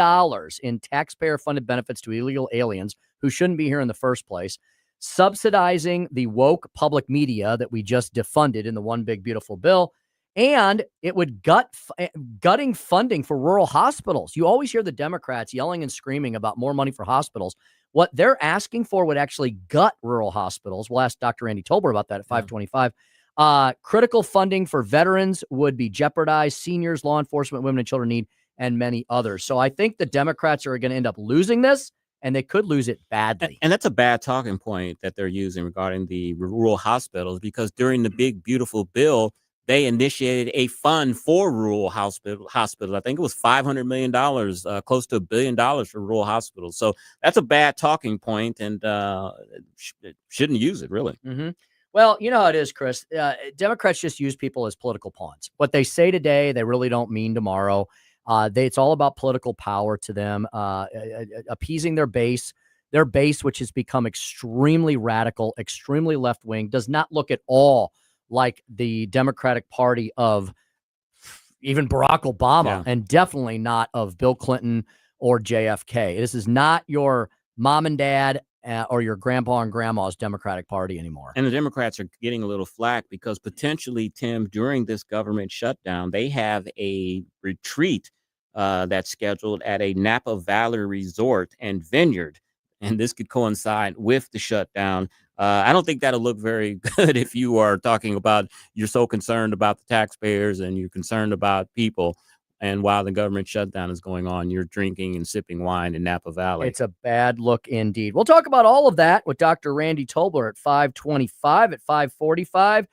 in taxpayer-funded benefits to illegal aliens who shouldn't be here in the first place, subsidizing the woke public media that we just defunded in the One Big Beautiful Bill, and it would gutting funding for rural hospitals. You always hear the Democrats yelling and screaming about more money for hospitals. What they're asking for would actually gut rural hospitals. We'll ask Dr. Randy Tobler about that at 525. Critical funding for veterans would be jeopardized. Seniors, law enforcement, women and children need, and many others. So I think the Democrats are going to end up losing this, and they could lose it badly. And that's a bad talking point that they're using regarding the rural hospitals, because during the Big Beautiful Bill, they initiated a fund for rural hospitals. I think it was $500 million, close to $1 billion for rural hospitals. So that's a bad talking point, and shouldn't use it, really. Mm-hmm. Well, you know how it is, Chris. Democrats just use people as political pawns. What they say today, they really don't mean tomorrow. It's all about political power to them, appeasing their base, which has become extremely radical, extremely left-wing, does not look at all like the Democratic Party of even Barack Obama, and definitely not of Bill Clinton or JFK. This is not your mom and dad or your grandpa and grandma's Democratic Party anymore. And the Democrats are getting a little flack because potentially, Tim, during this government shutdown, they have a retreat that's scheduled at a Napa Valley resort and vineyard. And this could coincide with the shutdown. I don't think that'll look very good if you are talking about you're so concerned about the taxpayers and you're concerned about people. And while the government shutdown is going on, you're drinking and sipping wine in Napa Valley. It's a bad look indeed. We'll talk about all of that with Dr. Randy Tobler at 525, at 545.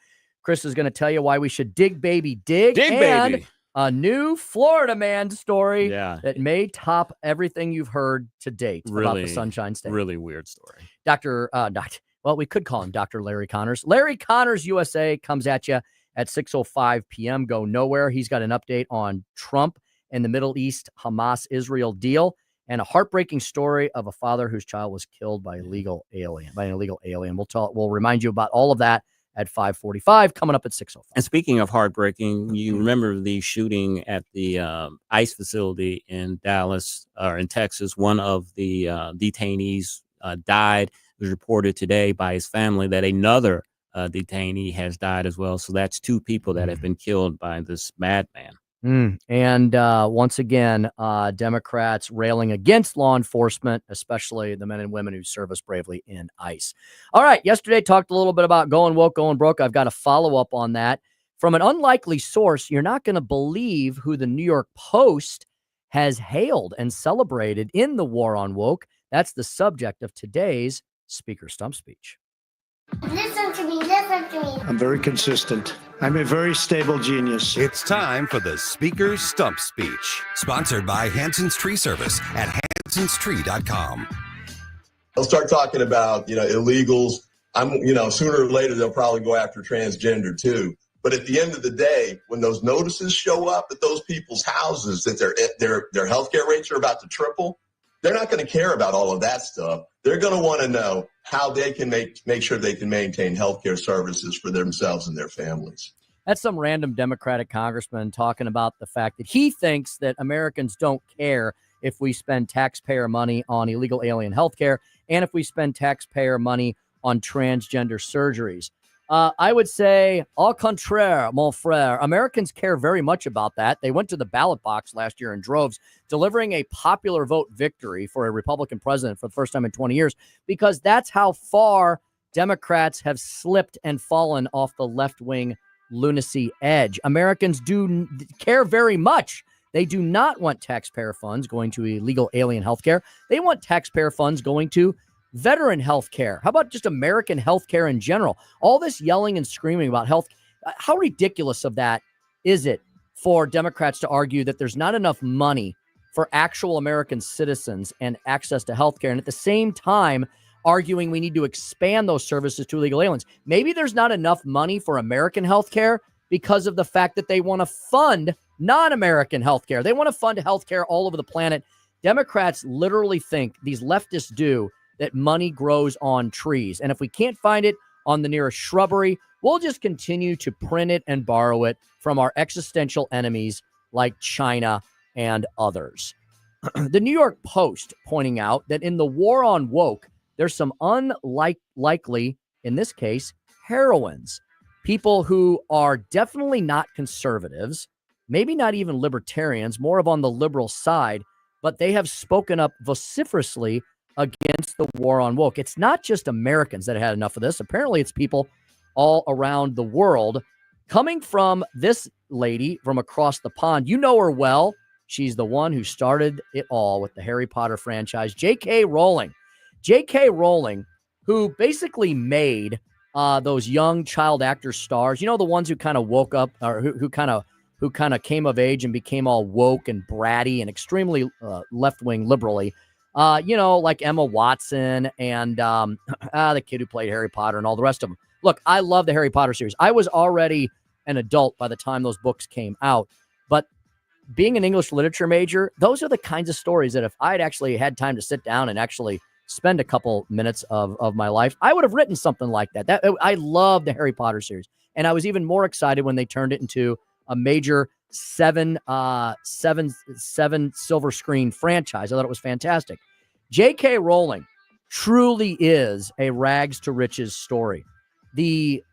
Chris is going to tell you why we should dig, baby, dig. Dig, and baby. A new Florida man story Yeah. that may top everything you've heard to date about the Sunshine State. Really weird story. Well, we could call him Dr. Larry Connors. Larry Connors USA comes at you at 6:05 p.m. Go nowhere. He's got an update on Trump and the Middle East Hamas-Israel deal and a heartbreaking story of a father whose child was killed by an illegal alien. We'll remind you about all of that at 5:45, coming up at 6:05. And speaking of heartbreaking, you remember the shooting at the ICE facility in Dallas or in Texas. One of the detainees died. It was reported today by his family that another detainee has died as well. So that's 2 people that have been killed by this madman. And once again, Democrats railing against law enforcement, especially the men and women who serve us bravely in ICE. All right. Yesterday, talked a little bit about going woke, going broke. I've got a follow-up on that. From an unlikely source, you're not going to believe who the New York Post has hailed and celebrated in the war on woke. That's the subject of today's Speaker Stump Speech. Listen to me, listen to me. I'm very consistent. I'm a very stable genius. It's time for the Speaker's Stump Speech, sponsored by Hanson's Tree Service at hansonstree.com. They'll start talking about, illegals. Sooner or later, they'll probably go after transgender too. But at the end of the day, when those notices show up at those people's houses that their healthcare rates are about to triple, they're not going to care about all of that stuff. They're going to want to know how they can make sure they can maintain healthcare services for themselves and their families. That's some random Democratic congressman talking about the fact that he thinks that Americans don't care if we spend taxpayer money on illegal alien healthcare and if we spend taxpayer money on transgender surgeries. I would say, au contraire, mon frère. Americans care very much about that. They went to the ballot box last year in droves, delivering a popular vote victory for a Republican president for the first time in 20 years, because that's how far Democrats have slipped and fallen off the left-wing lunacy edge. Americans do care very much. They do not want taxpayer funds going to illegal alien healthcare. They want taxpayer funds going to veteran health care. How about just American health care in general? All this yelling and screaming about health. How ridiculous of that is it for Democrats to argue that there's not enough money for actual American citizens and access to health care, and at the same time arguing we need to expand those services to illegal aliens? Maybe there's not enough money for American health care because of the fact that they want to fund non-American health care. They want to fund health care all over the planet. Democrats literally think, these leftists do, that money grows on trees. And if we can't find it on the nearest shrubbery, we'll just continue to print it and borrow it from our existential enemies like China and others. The New York Post pointing out that in the war on woke, there's some unlikely, in this case, heroines. People who are definitely not conservatives, maybe not even libertarians, more of on the liberal side, but they have spoken up vociferously against the war on woke. It's not just Americans that had enough of this. Apparently, it's people all around the world. Coming from this lady from across the pond, you know her well. She's the one who started it all with the Harry Potter franchise, J.K. Rowling. J.K. Rowling, who basically made those young child actor stars, the ones who kind of woke up, or who kind of came of age and became all woke and bratty and extremely left-wing liberally. Like Emma Watson and the kid who played Harry Potter and all the rest of them. Look, I love the Harry Potter series. I was already an adult by the time those books came out. But being an English literature major, those are the kinds of stories that if I'd actually had time to sit down and actually spend a couple minutes of my life, I would have written something like that. I love the Harry Potter series. And I was even more excited when they turned it into a major seven silver screen franchise. I thought it was fantastic. J.K. Rowling truly is a rags to riches story. The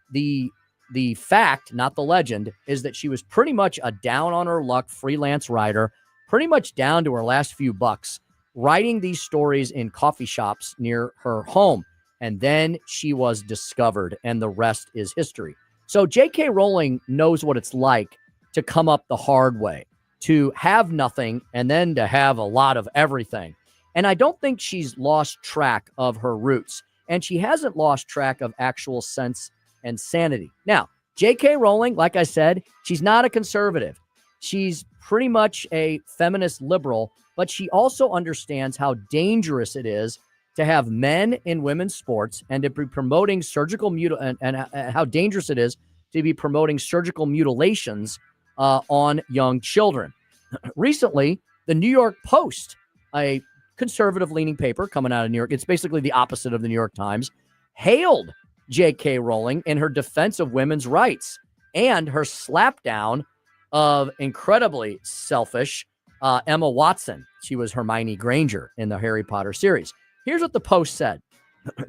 fact, not the legend, is that she was pretty much a down on her luck freelance writer, pretty much down to her last few bucks, writing these stories in coffee shops near her home. And then she was discovered, and the rest is history. So J.K. Rowling knows what it's like to come up the hard way, to have nothing and then to have a lot of everything. And I don't think she's lost track of her roots, and she hasn't lost track of actual sense and sanity. Now, J.K. Rowling, like I said, she's not a conservative. She's pretty much a feminist liberal, but she also understands how dangerous it is to have men in women's sports and to be promoting surgical and how dangerous it is to be promoting surgical mutilations on young children. Recently, the New York Post, a conservative-leaning paper coming out of New York, it's basically the opposite of the New York Times, hailed J.K. Rowling in her defense of women's rights and her slapdown of incredibly selfish Emma Watson. She was Hermione Granger in the Harry Potter series. Here's what the Post said.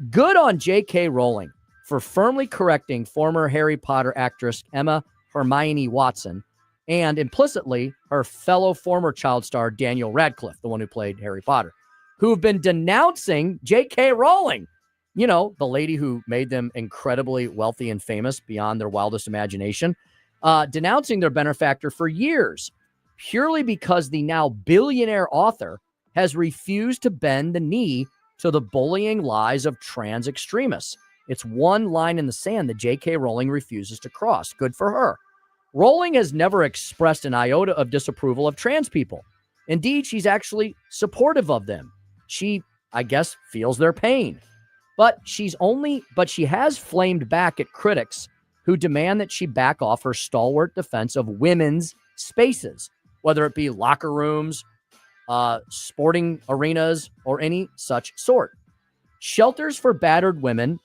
Good on J.K. Rowling for firmly correcting former Harry Potter actress Emma Hermione Watson and implicitly her fellow former child star Daniel Radcliffe, the one who played Harry Potter, who have been denouncing J.K. Rowling, you know, the lady who made them incredibly wealthy and famous beyond their wildest imagination, denouncing their benefactor for years, purely because the now billionaire author has refused to bend the knee to the bullying lies of trans extremists. It's one line in the sand that J.K. Rowling refuses to cross. Good for her. Rowling has never expressed an iota of disapproval of trans people. Indeed, she's actually supportive of them. She, I guess, feels their pain. But she has flamed back at critics who demand that she back off her stalwart defense of women's spaces, whether it be locker rooms, sporting arenas, or any such sort. Shelters for battered women,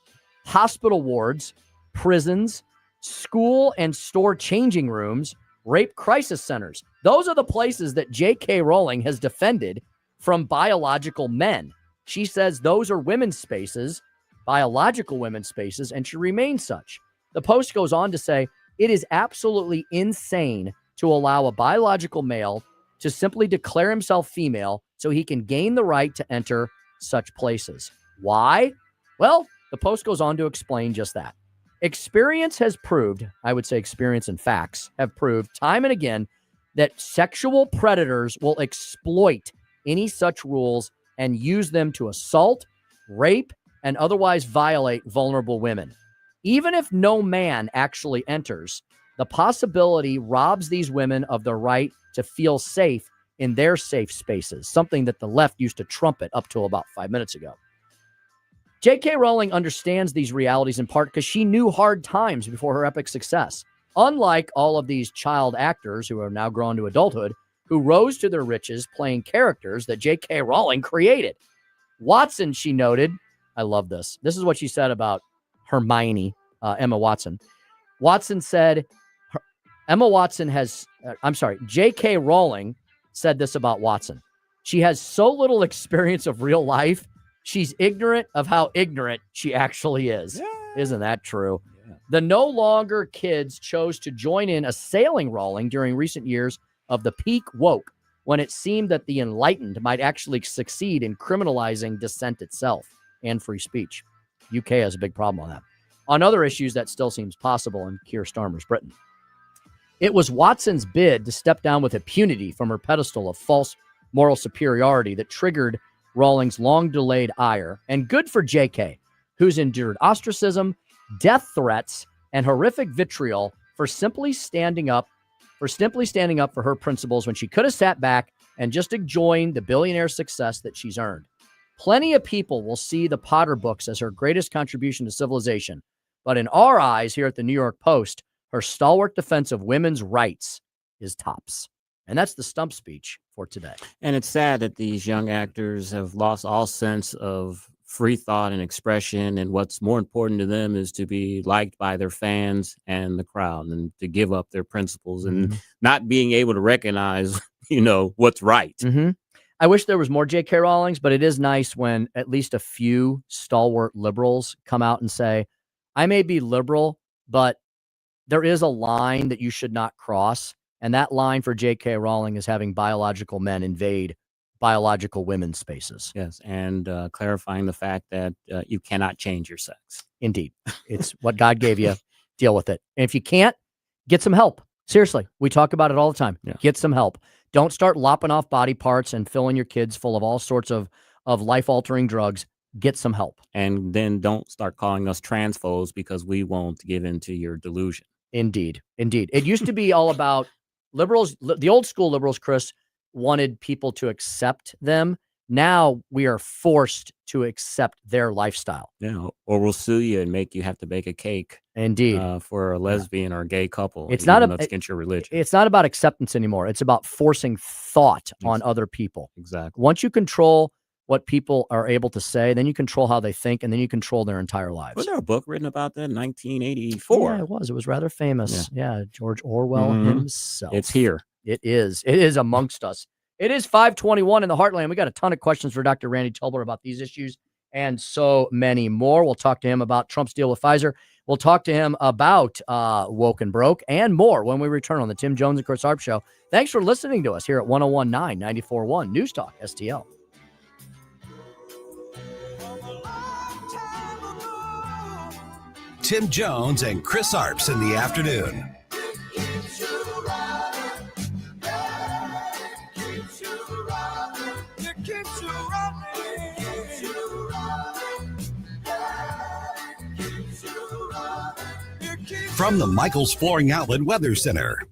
hospital wards, prisons, school and store changing rooms, rape crisis centers. Those are the places that J.K. Rowling has defended from biological men. She says those are women's spaces, biological women's spaces, and she remains such. The Post goes on to say, it is absolutely insane to allow a biological male to simply declare himself female so he can gain the right to enter such places. Why? Well, the Post goes on to explain just that. Experience has proved, I would say experience and facts have proved time and again that sexual predators will exploit any such rules and use them to assault, rape, and otherwise violate vulnerable women. Even if no man actually enters, the possibility robs these women of the right to feel safe in their safe spaces, something that the left used to trumpet up to about 5 minutes ago. J.K. Rowling understands these realities in part because she knew hard times before her epic success. Unlike all of these child actors who are now grown to adulthood, who rose to their riches playing characters that J.K. Rowling created. Watson, she noted, I love this. This is what she said about Hermione, Emma Watson. Watson said, J.K. Rowling said this about Watson. She has so little experience of real life, she's ignorant of how ignorant she actually is. Yeah. Isn't that true? Yeah. The no longer kids chose to join in assailing Rowling during recent years of the peak woke, when it seemed that the enlightened might actually succeed in criminalizing dissent itself and free speech. UK has a big problem on that. On other issues, that still seems possible in Keir Starmer's Britain. It was Watson's bid to step down with impunity from her pedestal of false moral superiority that triggered Rowling's long-delayed ire, and good for JK, who's endured ostracism, death threats, and horrific vitriol for simply standing up for her principles when she could have sat back and just enjoyed the billionaire success that she's earned. Plenty of people will see the Potter books as her greatest contribution to civilization, but in our eyes here at the New York Post, her stalwart defense of women's rights is tops. And that's the stump speech for today. And it's sad that these young actors have lost all sense of free thought and expression. And what's more important to them is to be liked by their fans and the crowd, and to give up their principles and not being able to recognize, what's right. Mm-hmm. I wish there was more J.K. Rowlings, but it is nice when at least a few stalwart liberals come out and say, I may be liberal, but there is a line that you should not cross. And that line for J.K. Rowling is having biological men invade biological women's spaces. Yes, and clarifying the fact that you cannot change your sex. Indeed. It's what God gave you. Deal with it. And if you can't, get some help. Seriously, we talk about it all the time. Yeah. Get some help. Don't start lopping off body parts and filling your kids full of all sorts of life-altering drugs. Get some help. And then don't start calling us transphobes because we won't give in to your delusion. Indeed. It used to be all about liberals. The old school liberals, Chris, wanted people to accept them. Now we are forced to accept their lifestyle. Yeah, or we'll sue you and make you have to bake a cake. Indeed. For a lesbian or a gay couple. It's not that's against your religion. It's not about acceptance anymore. It's about forcing thought on other people. Exactly. Once you control what people are able to say, then you control how they think, and then you control their entire lives. Was there a book written about that in 1984? Yeah, it was. It was rather famous. Yeah, George Orwell himself. It's here. It is. It is amongst us. It is 5:21 in the Heartland. We got a ton of questions for Dr. Randy Tobler about these issues and so many more. We'll talk to him about Trump's deal with Pfizer. We'll talk to him about Woke and Broke and more when we return on the Tim Jones and Chris Arps Show. Thanks for listening to us here at 101.9 94.1 News Talk STL. Tim Jones and Chris Arps in the afternoon. From the Michaels Flooring Outlet Weather Center.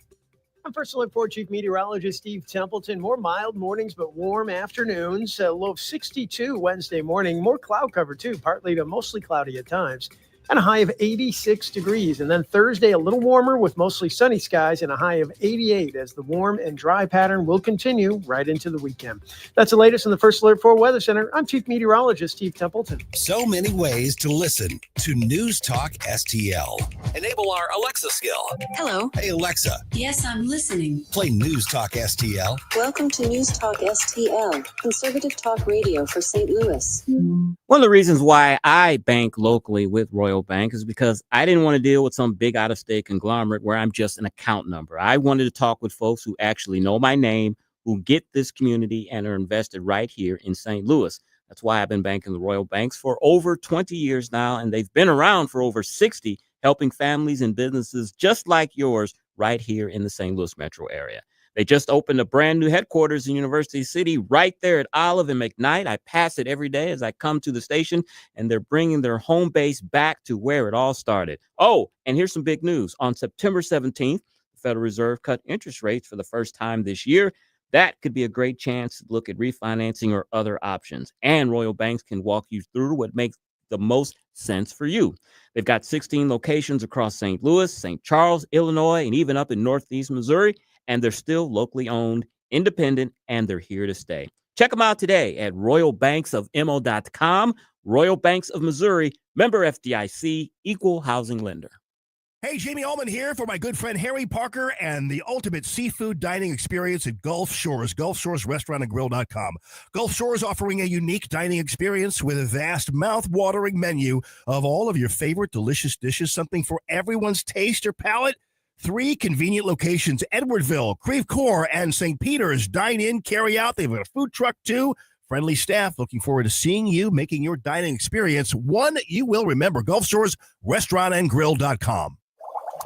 I'm First Alert 4 Chief Meteorologist Steve Templeton. More mild mornings, but warm afternoons. A low of 62 Wednesday morning. More cloud cover, too, partly to mostly cloudy at times. And a high of 86 degrees. And then Thursday, a little warmer with mostly sunny skies and a high of 88 as the warm and dry pattern will continue right into the weekend. That's the latest in the First Alert 4 Weather Center. I'm Chief Meteorologist Steve Templeton. So many ways to listen to News Talk STL. Enable our Alexa skill. Hello. Hey, Alexa. Yes, I'm listening. Play News Talk STL. Welcome to News Talk STL, conservative talk radio for St. Louis. One of the reasons why I bank locally with Royal Bank is because I didn't want to deal with some big out-of-state conglomerate where I'm just an account number. I wanted to talk with folks who actually know my name, who get this community and are invested right here in St. Louis. That's why I've been banking the Royal Banks for over 20 years now, and they've been around for over 60, helping families and businesses just like yours right here in the St. Louis metro area. They just opened a brand new headquarters in University City right there at Olive and McKnight. I pass it every day as I come to the station, and they're bringing their home base back to where it all started. Oh, and here's some big news. On September 17th, the Federal Reserve cut interest rates for the first time this year. That could be a great chance to look at refinancing or other options. And Royal Banks can walk you through what makes the most sense for you. They've got 16 locations across St. Louis, St. Charles, Illinois, and even up in Northeast Missouri. And they're still locally owned, independent, and they're here to stay. Check them out today at royalbanksofmo.com. Royal Banks of Missouri, member FDIC, equal housing lender. Hey, Jamie Allman here for my good friend Harry Parker and the ultimate seafood dining experience at Gulf Shores, GulfShoresRestaurantandGrill.com. Gulf Shores offering a unique dining experience with a vast, mouth-watering menu of all of your favorite delicious dishes, something for everyone's taste or palate. 3 convenient locations, Edwardville, Creve Coeur, and St. Peter's. Dine in, carry out. They've got a food truck, too. Friendly staff. Looking forward to seeing you, making your dining experience one you will remember. Gulf Shores, restaurantandgrill.com.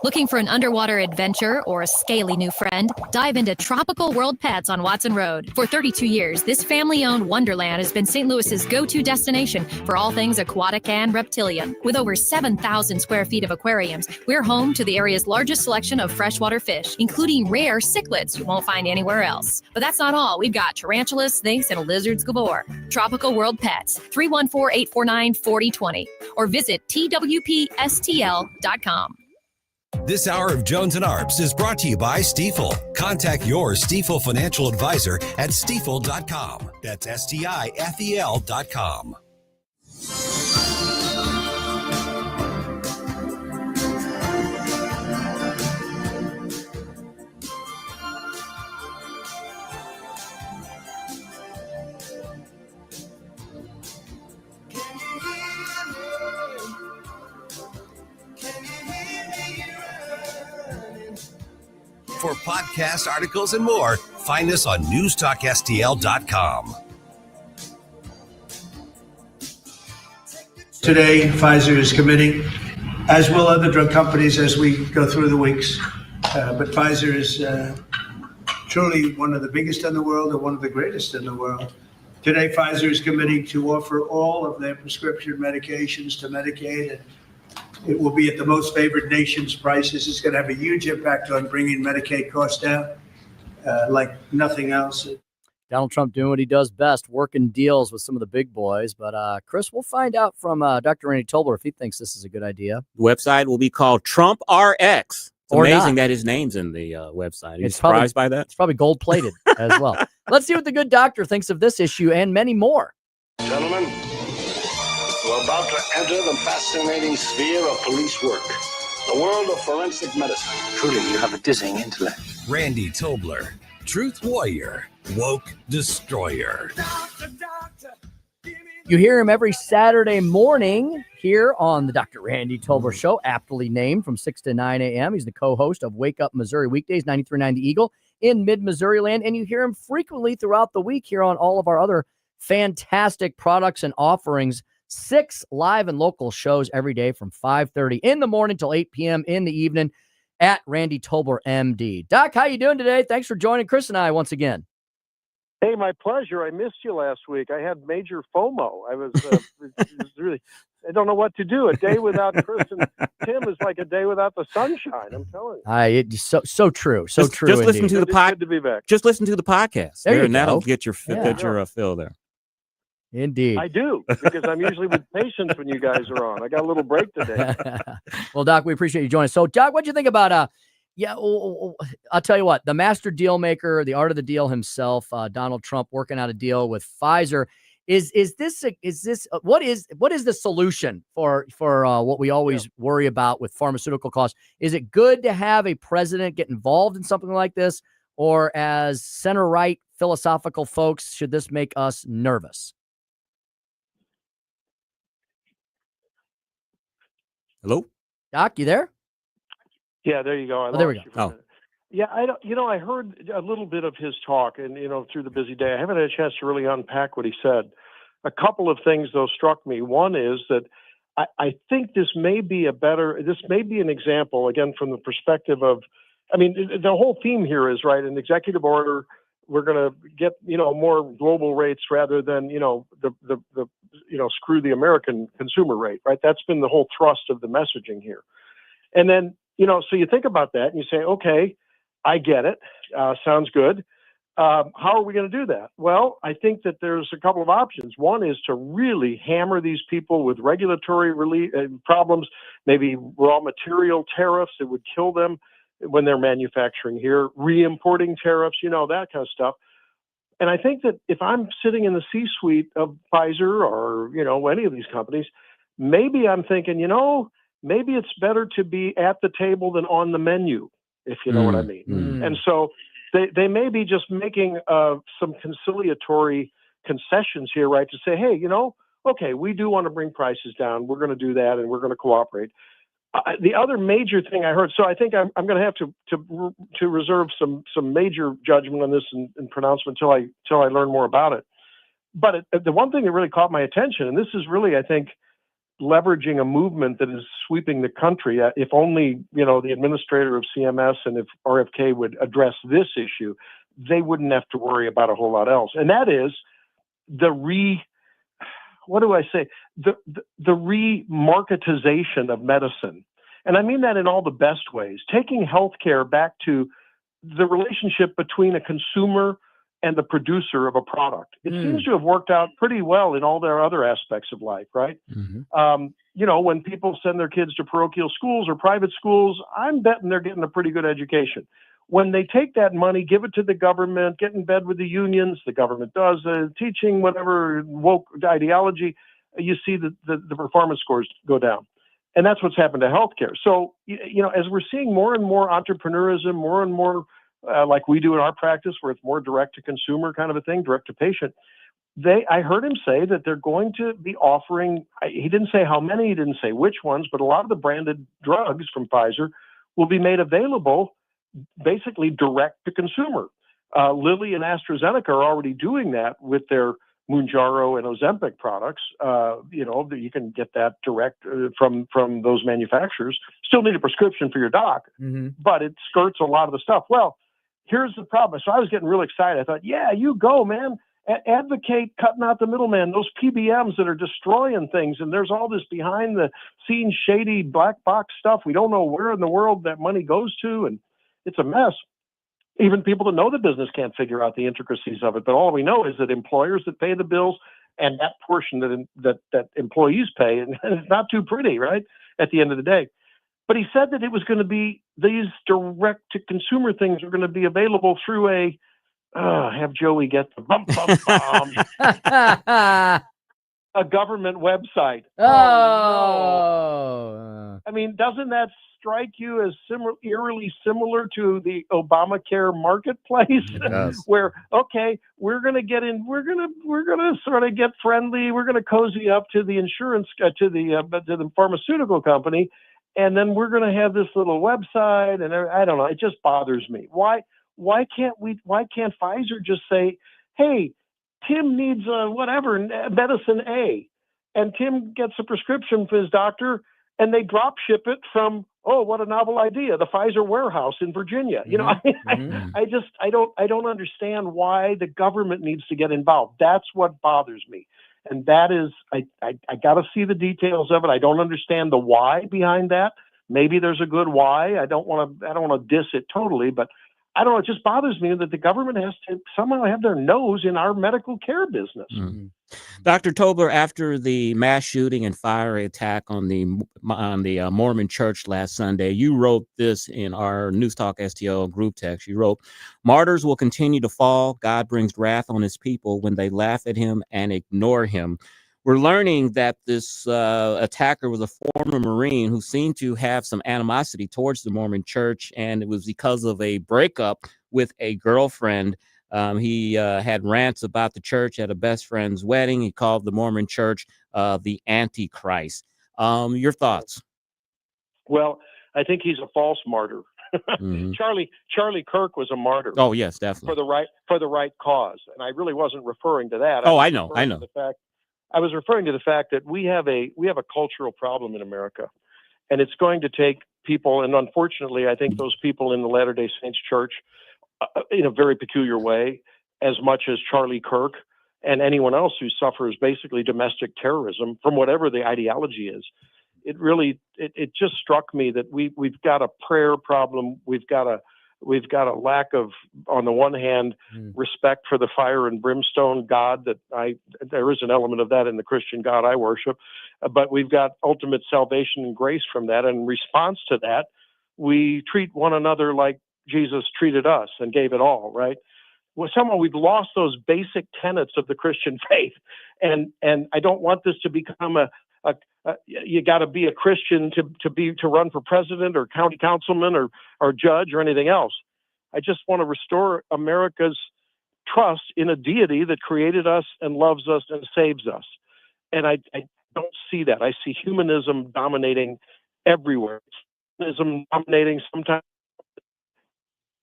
Looking for an underwater adventure or a scaly new friend? Dive into Tropical World Pets on Watson Road. For 32 years, this family-owned wonderland has been St. Louis's go-to destination for all things aquatic and reptilian. With over 7,000 square feet of aquariums, we're home to the area's largest selection of freshwater fish, including rare cichlids you won't find anywhere else. But that's not all. We've got tarantulas, snakes, and lizards galore. Tropical World Pets, 314-849-4020, or visit twpstl.com. This hour of Jones and Arps is brought to you by Stifel. Contact your Stifel financial advisor at stifel.com. That's STIFEL.com. For podcast articles and more, find us on newstalkstl.com. Today, Pfizer is committing, as will other drug companies as we go through the weeks. But Pfizer is truly one of the biggest in the world and one of the greatest in the world. Today, Pfizer is committing to offer all of their prescription medications to Medicaid and It will be at the most favored nation's price. This is going to have a huge impact on bringing Medicaid costs down, like nothing else. Donald Trump doing what he does best, working deals with some of the big boys. But Chris, we'll find out from Dr. Randy Tobler if he thinks this is a good idea. The website will be called Trump RX. It's Or amazing not. that his name's in the website. Are you It's surprised by that? It's probably gold plated as well. Let's see what the good doctor thinks of this issue and many more. Gentlemen, we're about to enter the fascinating sphere of police work, the world of forensic medicine. Truly, you have a dizzying intellect. Randy Tobler, Truth Warrior, Woke Destroyer. You hear him every Saturday morning here on the Dr. Randy Tobler Show, aptly named from 6 to 9 a.m. He's the co-host of Wake Up Missouri Weekdays, 93.9 The Eagle in mid-Missouri land. And you hear him frequently throughout the week here on all of our other fantastic products and offerings. 6 live and local shows every day from 5:30 in the morning till 8 p.m. in the evening at Randy Tobler, MD. Doc, how you doing today? Thanks for joining Chris and I once again. Hey, my pleasure. I missed you last week. I had major FOMO. I was, it was really, I don't know what to do. A day without Chris and Tim is like a day without the sunshine. I'm telling you. It's so true. So Just true. listen to the Good to be back. Just listen to the podcast. There you and that'll go. get your fill there. Indeed. I do, because I'm usually with patients when you guys are on. I got a little break today. Well, Doc, we appreciate you joining us. So, Doc, what'd you think about I'll tell you what, the master deal maker, the art of the deal himself, Donald Trump working out a deal with Pfizer. What is the solution for what we always worry about with pharmaceutical costs? Is it good to have a president get involved in something like this, or as center right philosophical folks, should this make us nervous? Hello, Doc, you there? Yeah, there you go. There we go. Yeah, I don't. I heard a little bit of his talk, and through the busy day, I haven't had a chance to really unpack what he said. A couple of things though struck me. One is that I think this may be an example, again, from the perspective of, the whole theme here is, right, an executive order. We're going to get more global rates rather than the screw the American consumer rate, right? That's been the whole thrust of the messaging here. And then so you think about that and you say, okay, I get it. Sounds good. How are we going to do that? Well, I think that there's a couple of options. One is to really hammer these people with regulatory problems, maybe raw material tariffs that would kill them when they're manufacturing here, re-importing tariffs, that kind of stuff. And I think that if I'm sitting in the C-suite of Pfizer or, any of these companies, maybe I'm thinking, maybe it's better to be at the table than on the menu, if you know what I mean. And so they may be just making some conciliatory concessions here, right, to say, hey, okay, we do want to bring prices down. We're going to do that, and we're going to cooperate. The other major thing I heard, so I think I'm going to have to reserve some major judgment on this and pronouncement till I learn more about it. But the one thing that really caught my attention, and this is really, I think, leveraging a movement that is sweeping the country. If only, the administrator of CMS and if RFK would address this issue, they wouldn't have to worry about a whole lot else. And that is the remarketization of medicine. And I mean that in all the best ways. Taking healthcare back to the relationship between a consumer and the producer of a product. It seems to have worked out pretty well in all their other aspects of life, right? When people send their kids to parochial schools or private schools, I'm betting they're getting a pretty good education. When they take that money, give it to the government, get in bed with the unions, the government does teaching whatever woke ideology, you see the performance scores go down. And that's what's happened to healthcare. So, as we're seeing more and more entrepreneurism, more and more like we do in our practice, where it's more direct to consumer kind of a thing, direct to patient. I heard him say that they're going to be offering, he didn't say how many, he didn't say which ones, but a lot of the branded drugs from Pfizer will be made available basically direct to consumer. Lilly and AstraZeneca are already doing that with their Mounjaro and Ozempic products. You can get that direct from those manufacturers. Still need a prescription for your doc, but it skirts a lot of the stuff. Well, here's the problem. So I was getting really excited. I thought, yeah, you go, man. advocate cutting out the middleman, those PBMs that are destroying things. And there's all this behind the scenes shady black box stuff. We don't know where in the world that money goes to, and it's a mess. Even people that know the business can't figure out the intricacies of it. But all we know is that employers that pay the bills and that portion that employees pay, and it's not too pretty, right, at the end of the day. But he said that it was going to be, these direct-to-consumer things are going to be available through have Joey get the a government website. Oh. I mean, doesn't that strike you as eerily similar to the Obamacare marketplace? It does. Where, okay, we're going to get in, we're going to sort of get friendly, we're going to cozy up to the insurance, to the pharmaceutical company, and then we're going to have this little website, and I don't know, it just bothers me. Why can't Pfizer just say, hey, Tim needs whatever, medicine A, and Tim gets a prescription for his doctor, and they drop ship it from, oh, what a novel idea, the Pfizer warehouse in Virginia. You know, I don't understand why the government needs to get involved. That's what bothers me. And that is, I got to see the details of it. I don't understand the why behind that. Maybe there's a good why. I don't want to diss it totally, but I don't know. It just bothers me that the government has to somehow have their nose in our medical care business. Mm-hmm. Dr. Tobler, after the mass shooting and fiery attack on the Mormon church last Sunday, you wrote this in our News Talk STL group text. You wrote, "Martyrs will continue to fall. God brings wrath on his people when they laugh at him and ignore him." We're learning that this attacker was a former Marine who seemed to have some animosity towards the Mormon church, and it was because of a breakup with a girlfriend. He had rants about the church at a best friend's wedding. He called the Mormon church the Antichrist. Your thoughts? Well, I think he's a false martyr. Mm-hmm. Charlie Kirk was a martyr. Oh yes, definitely for the right cause, and I really wasn't referring to that. I know. I was referring to the fact that we have a cultural problem in America, and it's going to take people, and unfortunately, I think those people in the Latter-day Saints Church, in a very peculiar way, as much as Charlie Kirk and anyone else who suffers basically domestic terrorism from whatever the ideology is. It really, it just struck me that we've got a prayer problem. We've got a lack of, on the one hand, respect for the fire and brimstone God there is an element of that in the Christian God I worship, but we've got ultimate salvation and grace from that. And in response to that, we treat one another like Jesus treated us and gave it all, right? Well, somehow we've lost those basic tenets of the Christian faith. And I don't want this to become you got to be a Christian to run for president or county councilman or judge or anything else. I just want to restore America's trust in a deity that created us and loves us and saves us. And I don't see that. I see humanism dominating everywhere. Humanism dominating sometimes.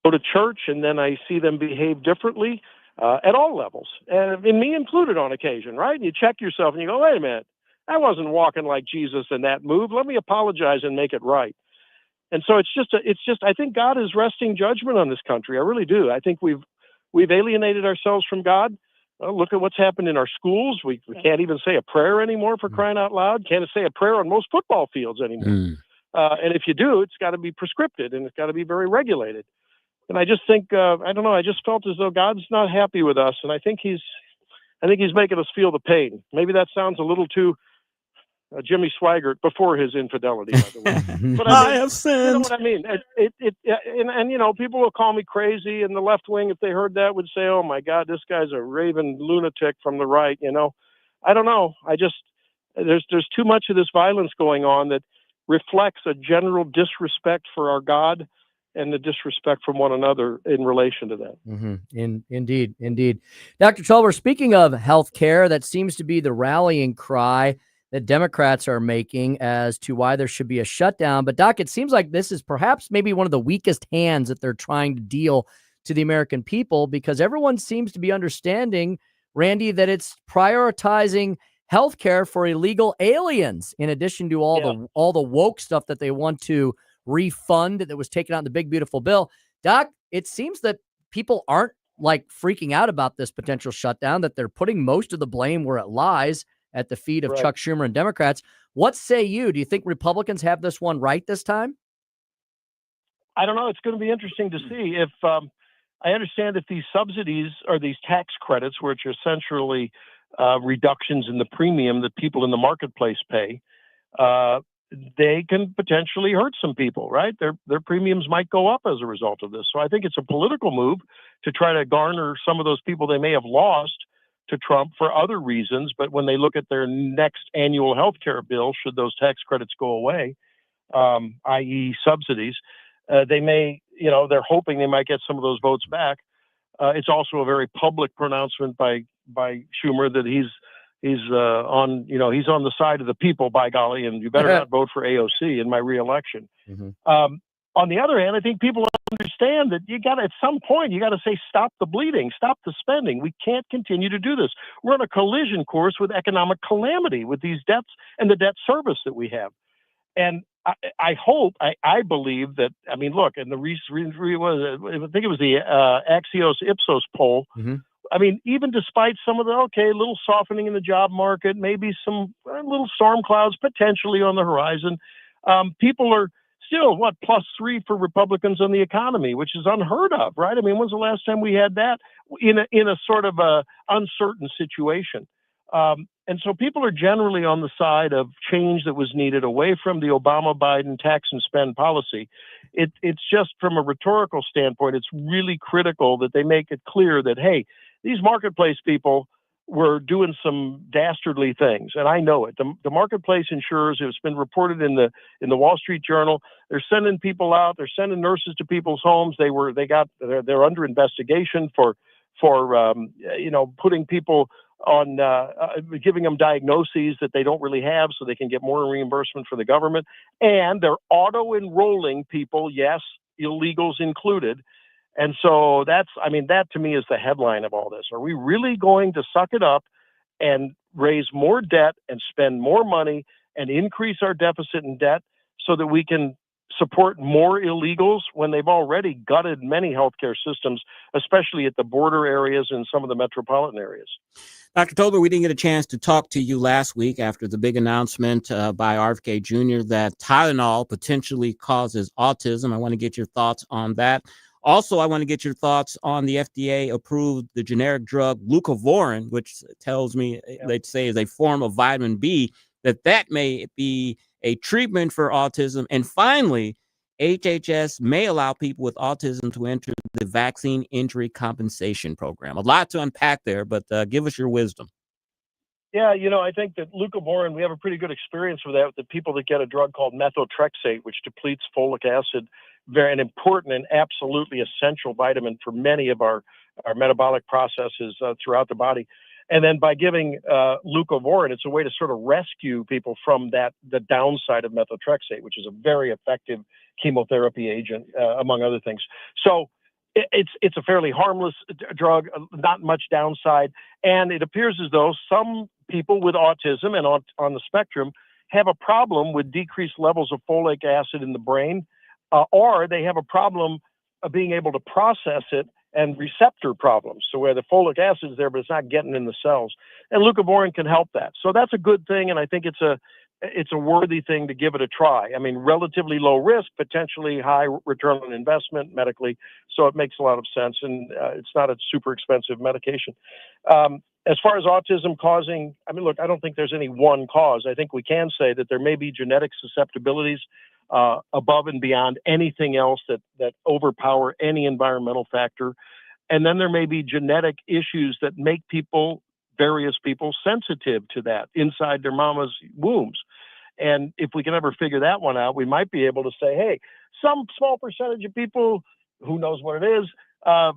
Go to church and then I see them behave differently at all levels, and me included on occasion, right? And you check yourself and you go, wait a minute. I wasn't walking like Jesus in that move. Let me apologize and make it right. And so it's just I think God is resting judgment on this country. I really do. I think we've alienated ourselves from God. Look at what's happened in our schools. We can't even say a prayer anymore, for crying out loud. Can't say a prayer on most football fields anymore. And if you do, it's got to be prescripted and it's got to be very regulated. And I just think, I don't know, I just felt as though God's not happy with us. And I think he's making us feel the pain. Maybe that sounds a little too Jimmy Swaggart before his infidelity, by the way. But I have sinned. You know what I mean? And you know, people will call me crazy, and the left wing, if they heard that, would say, "Oh my God, this guy's a raving lunatic." From the right, you know, I don't know. There's too much of this violence going on that reflects a general disrespect for our God and the disrespect from one another in relation to that. Mm-hmm. Indeed. Dr. Tobler, speaking of healthcare, that seems to be the rallying cry that Democrats are making as to why there should be a shutdown. But Doc, it seems like this is perhaps maybe one of the weakest hands that they're trying to deal to the American people, because everyone seems to be understanding, Randy, that it's prioritizing healthcare for illegal aliens in addition to all the woke stuff that they want to refund that was taken out in the big beautiful bill. Doc, it seems that people aren't like freaking out about this potential shutdown, that they're putting most of the blame where it lies, at the feet of Chuck Schumer and Democrats. What say you? Do you think Republicans have this one right this time? I don't know. It's going to be interesting to see if I understand if these subsidies or these tax credits, which are essentially reductions in the premium that people in the marketplace pay, they can potentially hurt some people, right? Their premiums might go up as a result of this. So I think it's a political move to try to garner some of those people they may have lost to Trump for other reasons. But when they look at their next annual health care bill, should those tax credits go away, i.e. subsidies, they may, they're hoping they might get some of those votes back. It's also a very public pronouncement by Schumer that he's on the side of the people, by golly, and you better not vote for AOC in my reelection. Mm-hmm. On the other hand, I think people understand that at some point, you got to say, stop the bleeding, stop the spending. We can't continue to do this. We're on a collision course with economic calamity with these debts and the debt service that we have. And I believe that, look, and the recent, I think it was the Axios Ipsos poll. Mm-hmm. Even despite some of the, little softening in the job market, maybe some little storm clouds potentially on the horizon, people are still, +3 for Republicans on the economy, which is unheard of, right? When's the last time we had that in a sort of a uncertain situation? And so people are generally on the side of change that was needed away from the Obama-Biden tax and spend policy. It's just from a rhetorical standpoint, it's really critical that they make it clear that, hey, these marketplace people were doing some dastardly things, and I know it. The marketplace insurers, it's been reported in the Wall Street Journal. They're sending people out. They're sending nurses to people's homes. They're under investigation for putting people on giving them diagnoses that they don't really have, so they can get more reimbursement for the government. And they're auto enrolling people, yes, illegals included. And so that to me is the headline of all this. Are we really going to suck it up and raise more debt and spend more money and increase our deficit and debt so that we can support more illegals when they've already gutted many healthcare systems, especially at the border areas and some of the metropolitan areas? Dr. Tobler, we didn't get a chance to talk to you last week after the big announcement by RFK Jr. that Tylenol potentially causes autism. I want to get your thoughts on that. Also, I want to get your thoughts on the FDA approved the generic drug leucovorin, which tells me, they say, is a form of vitamin B, that may be a treatment for autism. And finally, HHS may allow people with autism to enter the vaccine injury compensation program. A lot to unpack there, but give us your wisdom. Yeah, I think that leucovorin, we have a pretty good experience with that with the people that get a drug called methotrexate, which depletes folic acid, an important and absolutely essential vitamin for many of our metabolic processes throughout the body. And then by giving leucovorin, it's a way to sort of rescue people from the downside of methotrexate, which is a very effective chemotherapy agent, among other things. So it's a fairly harmless drug, not much downside. And it appears as though some people with autism and on the spectrum have a problem with decreased levels of folic acid in the brain, or they have a problem of being able to process it and receptor problems. So where the folic acid is there, but it's not getting in the cells. And leucovorin can help that. So that's a good thing. And I think it's a worthy thing to give it a try. Relatively low risk, potentially high return on investment medically. So it makes a lot of sense. And it's not a super expensive medication. As far as autism causing, look, I don't think there's any one cause. I think we can say that there may be genetic susceptibilities above and beyond anything else that overpower any environmental factor. And then there may be genetic issues that make various people sensitive to that inside their mama's wombs. And if we can ever figure that one out, we might be able to say, hey, some small percentage of people, who knows what it is,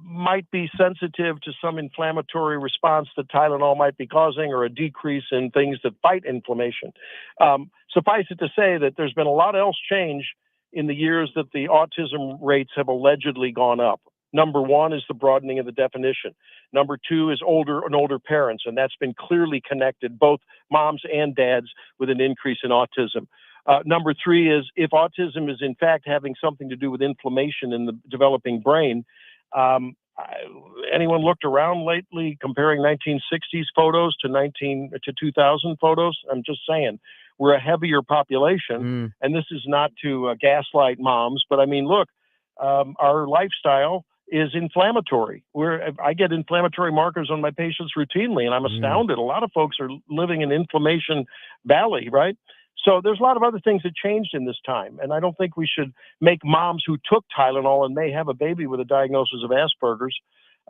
might be sensitive to some inflammatory response that Tylenol might be causing, or a decrease in things that fight inflammation. Suffice it to say that there's been a lot else change in the years that the autism rates have allegedly gone up. Number one is the broadening of the definition. Number two is older parents, and that's been clearly connected, both moms and dads, with an increase in autism. Number three is if autism is in fact having something to do with inflammation in the developing brain, anyone looked around lately comparing 1960s photos to 2000 photos? I'm just saying, we're a heavier population, and this is not to gaslight moms, but I mean, look, our lifestyle is inflammatory. I get inflammatory markers on my patients routinely, and I'm astounded. A lot of folks are living in inflammation valley, right? So there's a lot of other things that changed in this time, and I don't think we should make moms who took Tylenol and may have a baby with a diagnosis of Asperger's,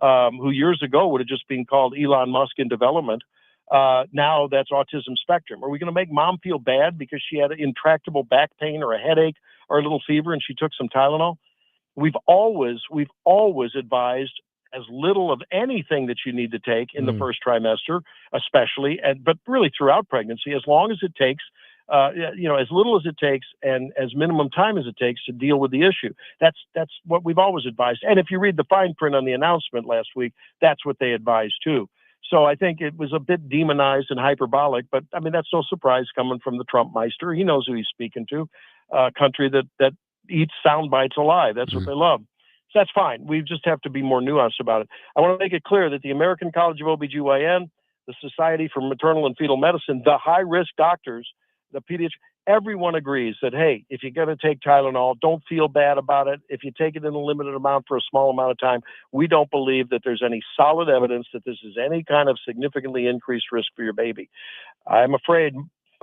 who years ago would have just been called Elon Musk in development. Now that's autism spectrum. Are we going to make mom feel bad because she had intractable back pain or a headache or a little fever and she took some Tylenol? We've always advised as little of anything that you need to take in the first trimester, especially, but really throughout pregnancy, as long as it takes, as little as it takes and as minimum time as it takes to deal with the issue. That's what we've always advised. And if you read the fine print on the announcement last week, that's what they advised too. So I think it was a bit demonized and hyperbolic, but I mean, that's no surprise coming from the Trump Meister. He knows who he's speaking to, a country that eats sound bites alive. That's what they love. So that's fine. We just have to be more nuanced about it. I want to make it clear that the American College of OBGYN, the Society for Maternal and Fetal Medicine, the high-risk doctors, the pediatricians, everyone agrees that, hey, if you're going to take Tylenol, don't feel bad about it. If you take it in a limited amount for a small amount of time, we don't believe that there's any solid evidence that this is any kind of significantly increased risk for your baby. I'm afraid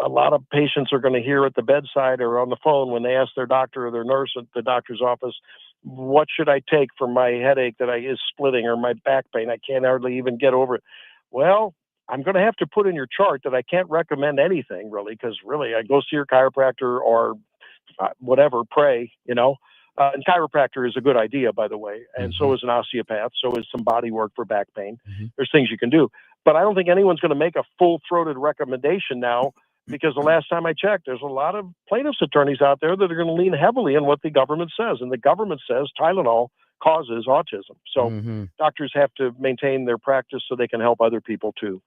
a lot of patients are going to hear at the bedside or on the phone when they ask their doctor or their nurse at the doctor's office, what should I take for my headache that is splitting or my back pain? I can't hardly even get over it. Well, I'm going to have to put in your chart that I can't recommend anything really, because really I go see your chiropractor or whatever, pray, and chiropractor is a good idea, by the way. And so is an osteopath. So is some body work for back pain. There's things you can do, but I don't think anyone's going to make a full-throated recommendation now, because the last time I checked, there's a lot of plaintiffs' attorneys out there that are going to lean heavily on what the government says. And the government says Tylenol causes autism. So doctors have to maintain their practice so they can help other people too.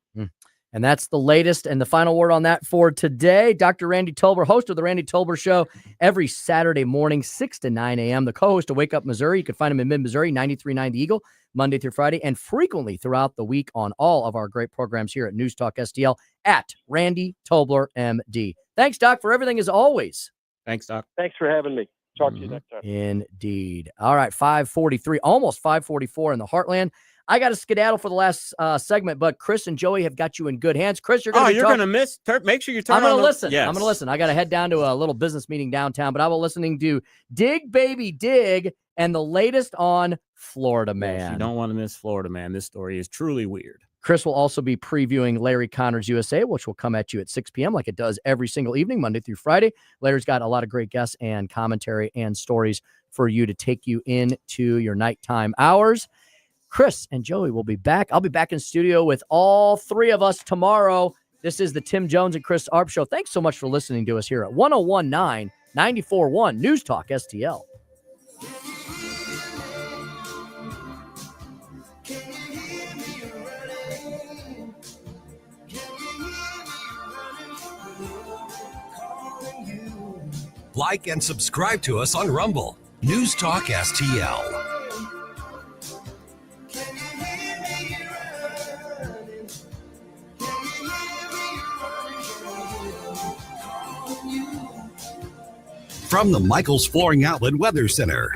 And that's the latest and the final word on that for today. Dr. Randy Tobler, host of the Randy Tobler Show, every Saturday morning, 6 to 9 a.m. The co-host of Wake Up Missouri. You can find him in mid-Missouri, 93.9 The Eagle, Monday through Friday, and frequently throughout the week on all of our great programs here at News Talk STL at Randy Tobler, MD. Thanks, Doc, for everything as always. Thanks, Doc. Thanks for having me. Talk to you next time. Indeed. All right, 5:43, almost 5:44 in the Heartland. I got to skedaddle for the last segment, but Chris and Joey have got you in good hands. Chris, you're going to miss. Make sure you turn. I'm going to listen. Yes. I'm going to listen. I got to head down to a little business meeting downtown, but I will listening to Dig Baby Dig and the latest on Florida Man. Yes, you don't want to miss Florida Man. This story is truly weird. Chris will also be previewing Larry Connor's USA, which will come at you at 6 p.m. like it does every single evening, Monday through Friday. Larry's got a lot of great guests and commentary and stories for you to take you into your nighttime hours. Chris and Joey will be back. I'll be back in studio with all three of us tomorrow. This is the Tim Jones and Chris Arps Show. Thanks so much for listening to us here at 101.9, 94.1 News Talk STL. Like and subscribe to us on Rumble. News Talk STL. From the Michaels Flooring Outlet Weather Center.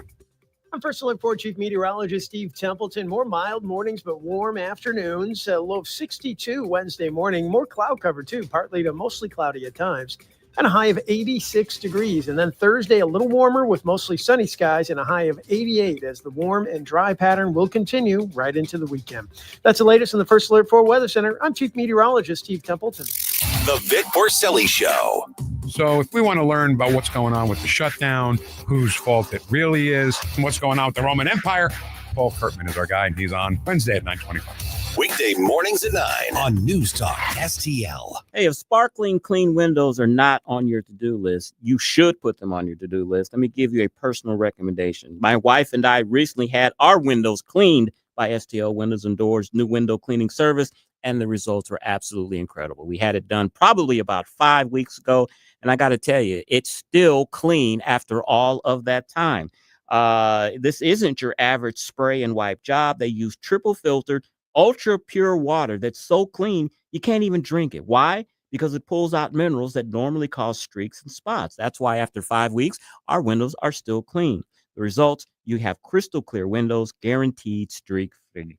I'm First Alert 4 Chief Meteorologist Steve Templeton. More mild mornings, but warm afternoons. A low of 62 Wednesday morning. More cloud cover, too. Partly to mostly cloudy at times. And a high of 86 degrees. And then Thursday, a little warmer with mostly sunny skies and a high of 88 as the warm and dry pattern will continue right into the weekend. That's the latest in the First Alert 4 Weather Center. I'm Chief Meteorologist Steve Templeton. The Vic Porcelli Show. So if we want to learn about what's going on with the shutdown, whose fault it really is, and what's going on with the Roman Empire, Paul Kurtman is our guy, and he's on Wednesday at 9:25. Weekday mornings at 9 on News Talk STL. Hey, if sparkling clean windows are not on your to-do list, you should put them on your to-do list. Let me give you a personal recommendation. My wife and I recently had our windows cleaned by STL Windows and Doors new window cleaning service, and the results were absolutely incredible. We had it done probably about 5 weeks ago, and I got to tell you, it's still clean after all of that time. This isn't your average spray and wipe job. They use triple filtered, ultra pure water that's so clean you can't even drink it. Why? Because it pulls out minerals that normally cause streaks and spots. That's why after 5 weeks, our windows are still clean. The results, you have crystal clear windows, guaranteed streak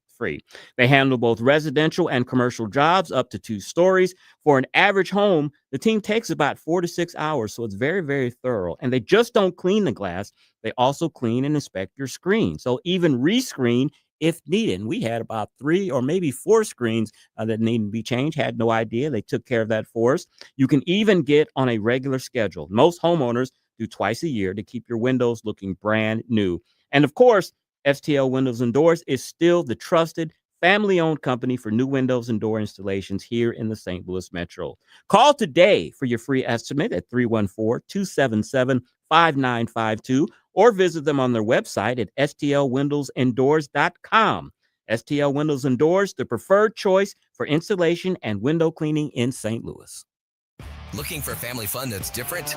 free. They handle both residential and commercial jobs up to 2 stories. For an average home, the team takes about 4 to 6 hours, so it's very, very thorough. And they just don't clean the glass. They also clean and inspect your screen. So even rescreen if needed. And we had about 3 or maybe 4 screens that needed to be changed. Had no idea. They took care of that for us. You can even get on a regular schedule. Most homeowners do twice a year to keep your windows looking brand new. And of course, STL Windows and Doors is still the trusted family-owned company for new windows and door installations here in the St. Louis Metro. Call today for your free estimate at 314-277-5952 or visit them on their website at stlwindowsanddoors.com. STL Windows and Doors, the preferred choice for installation and window cleaning in St. Louis. Looking for family fun that's different?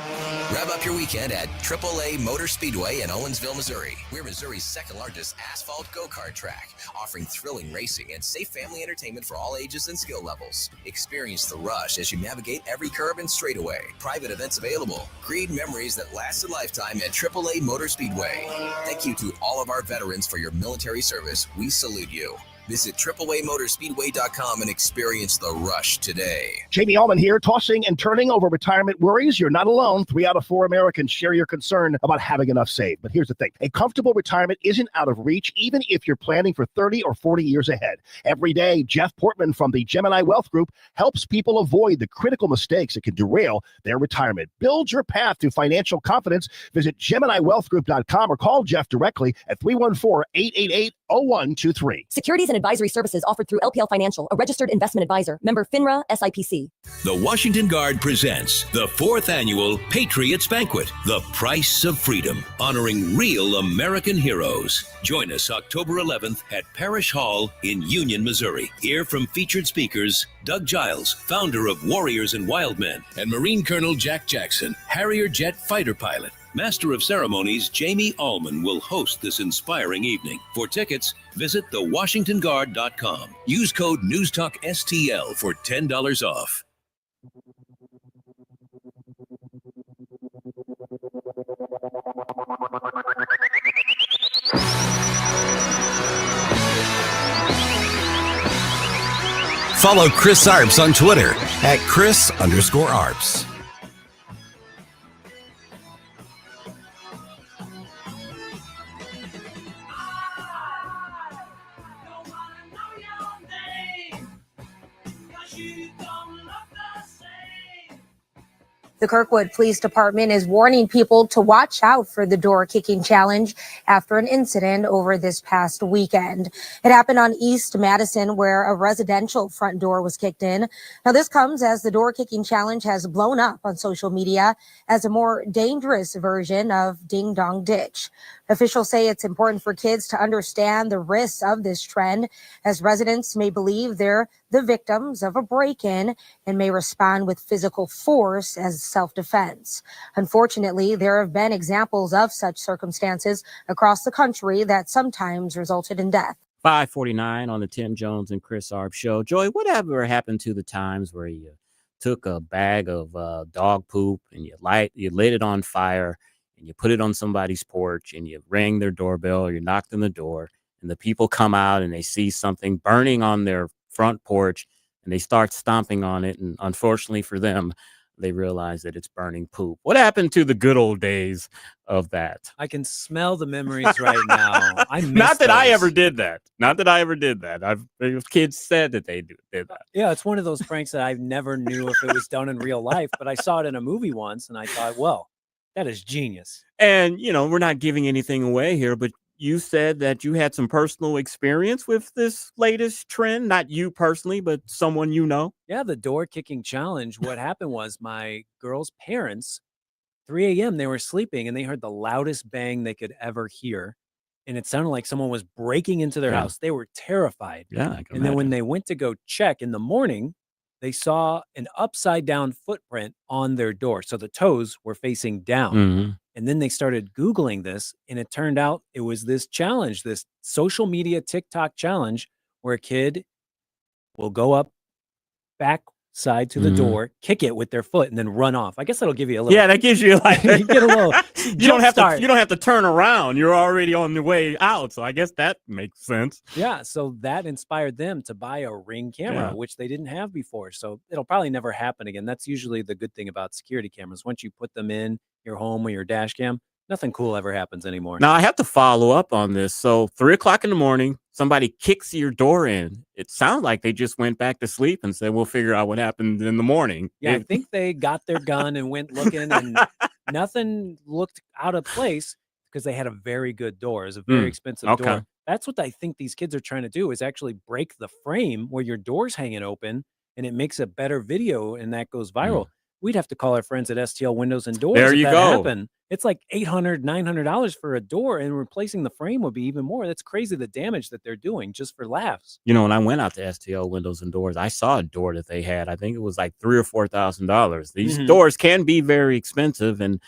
Rev up your weekend at AAA Motor Speedway in Owensville, Missouri. We're Missouri's second largest asphalt go-kart track, offering thrilling racing and safe family entertainment for all ages and skill levels. Experience the rush as you navigate every curve and straightaway. Private events available. Create memories that last a lifetime at AAA Motor Speedway. Thank you to all of our veterans for your military service. We salute you. Visit AAAMotorspeedway.com and experience the rush today. Jamie Allman here, tossing and turning over retirement worries. You're not alone. 3 out of 4 Americans share your concern about having enough saved. But here's the thing. A comfortable retirement isn't out of reach, even if you're planning for 30 or 40 years ahead. Every day, Jeff Portman from the Gemini Wealth Group helps people avoid the critical mistakes that can derail their retirement. Build your path to financial confidence. Visit GeminiWealthGroup.com or call Jeff directly at 314-888-0123. Securities and advisory services offered through LPL Financial, a registered investment advisor. Member FINRA SIPC. The Washington Guard presents the 4th annual Patriots Banquet, The Price of Freedom, honoring real American heroes. Join us October 11th at Parish Hall in Union, Missouri. Hear from featured speakers Doug Giles, founder of Warriors and Wild Men, and Marine Colonel Jack Jackson, Harrier jet fighter pilot. Master of Ceremonies Jamie Allman will host this inspiring evening. For tickets, visit thewashingtonguard.com. Use code NewsTalkSTL for $10 off. Follow Chris Arps on Twitter at Chris_Arps. The Kirkwood Police Department is warning people to watch out for the door kicking challenge after an incident over this past weekend. It happened on East Madison, where a residential front door was kicked in. Now, this comes as the door kicking challenge has blown up on social media as a more dangerous version of Ding Dong Ditch. Officials say it's important for kids to understand the risks of this trend, as residents may believe they're the victims of a break-in and may respond with physical force as self-defense. Unfortunately, there have been examples of such circumstances across the country that sometimes resulted in death. 5:49 on the Tim Jones and Chris Arps show. Joy, whatever happened to the times where you took a bag of dog poop and you lit it on fire and you put it on somebody's porch and you rang their doorbell or you knocked on the door and the people come out and they see something burning on their front porch and they start stomping on it, and unfortunately for them, they realize that it's burning poop. What happened to the good old days of that? I can smell the memories right now. I miss Not that those. I ever did that. Not that I ever did that. Kids said that they did that. Yeah, it's one of those pranks that I never knew if it was done in real life, but I saw it in a movie once and I thought, well, that is genius. And, we're not giving anything away here, but you said that you had some personal experience with this latest trend. Not you personally, but someone you know. Yeah, the door kicking challenge. What happened was my girl's parents, 3 a.m., they were sleeping and they heard the loudest bang they could ever hear. And it sounded like someone was breaking into their house. They were terrified. Yeah. And then when they went to go check in the morning, they saw an upside down footprint on their door. So the toes were facing down. Mm-hmm. And then they started Googling this, and it turned out it was this challenge, this social media TikTok challenge, where a kid will go up backside to the door, kick it with their foot, and then run off. I guess that'll give you a little. Yeah, that gives you like you get a little. you don't have to turn around. You're already on the way out. So I guess that makes sense. Yeah, so that inspired them to buy a Ring camera, which they didn't have before. So it'll probably never happen again. That's usually the good thing about security cameras. Once you put them in your home or your dash cam, nothing cool ever happens anymore. Now I have to follow up on this. So 3 o'clock in the morning, somebody kicks your door in. It sounds like they just went back to sleep and said, we'll figure out what happened in the morning. Yeah, I think they got their gun and went looking, and nothing looked out of place because they had a very good door. It's a very expensive door. That's what I think these kids are trying to do, is actually break the frame where your door's hanging open, and it makes a better video, and that goes viral. We'd have to call our friends at STL Windows and Doors. There if you that go. happened. It's like $800, $900 for a door, and replacing the frame would be even more. That's crazy, the damage that they're doing just for laughs. You know, when I went out to STL Windows and Doors, I saw a door that they had. I think it was like $3,000 or $4,000. These doors can be very expensive, and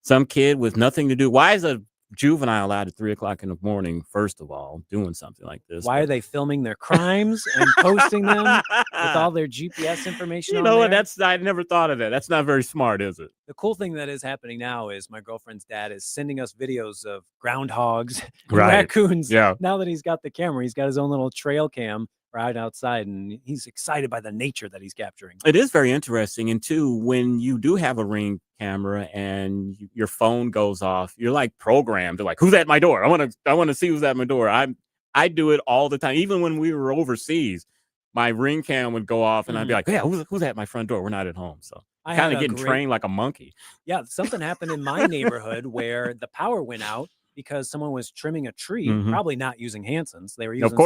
some kid with nothing to do. Why is a juvenile out at 3 o'clock in the morning, first of all, doing something like this? Why are they filming their crimes and posting them with all their GPS information? You know what? I never thought of that. That's not very smart, is it? The cool thing that is happening now is my girlfriend's dad is sending us videos of groundhogs and raccoons. Yeah. Now that he's got the camera, he's got his own little trail cam right outside, and he's excited by the nature that he's capturing. It is very interesting. And two, when you do have a Ring camera and your phone goes off, you're like programmed to like, who's at my door? I want to see who's at my door. I do it all the time. Even when we were overseas, my Ring cam would go off and I'd be like, yeah, who's at my front door? We're not at home. So I kind of getting trained like a monkey. Yeah, something happened in my neighborhood where the power went out because someone was trimming a tree, probably not using Hanson's. They were using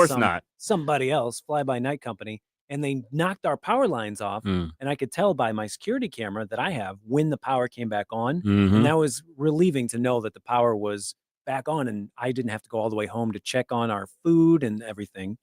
somebody else, fly-by-night company, and they knocked our power lines off. And I could tell by my security camera that I have when the power came back on. And that was relieving to know that the power was back on, and I didn't have to go all the way home to check on our food and everything.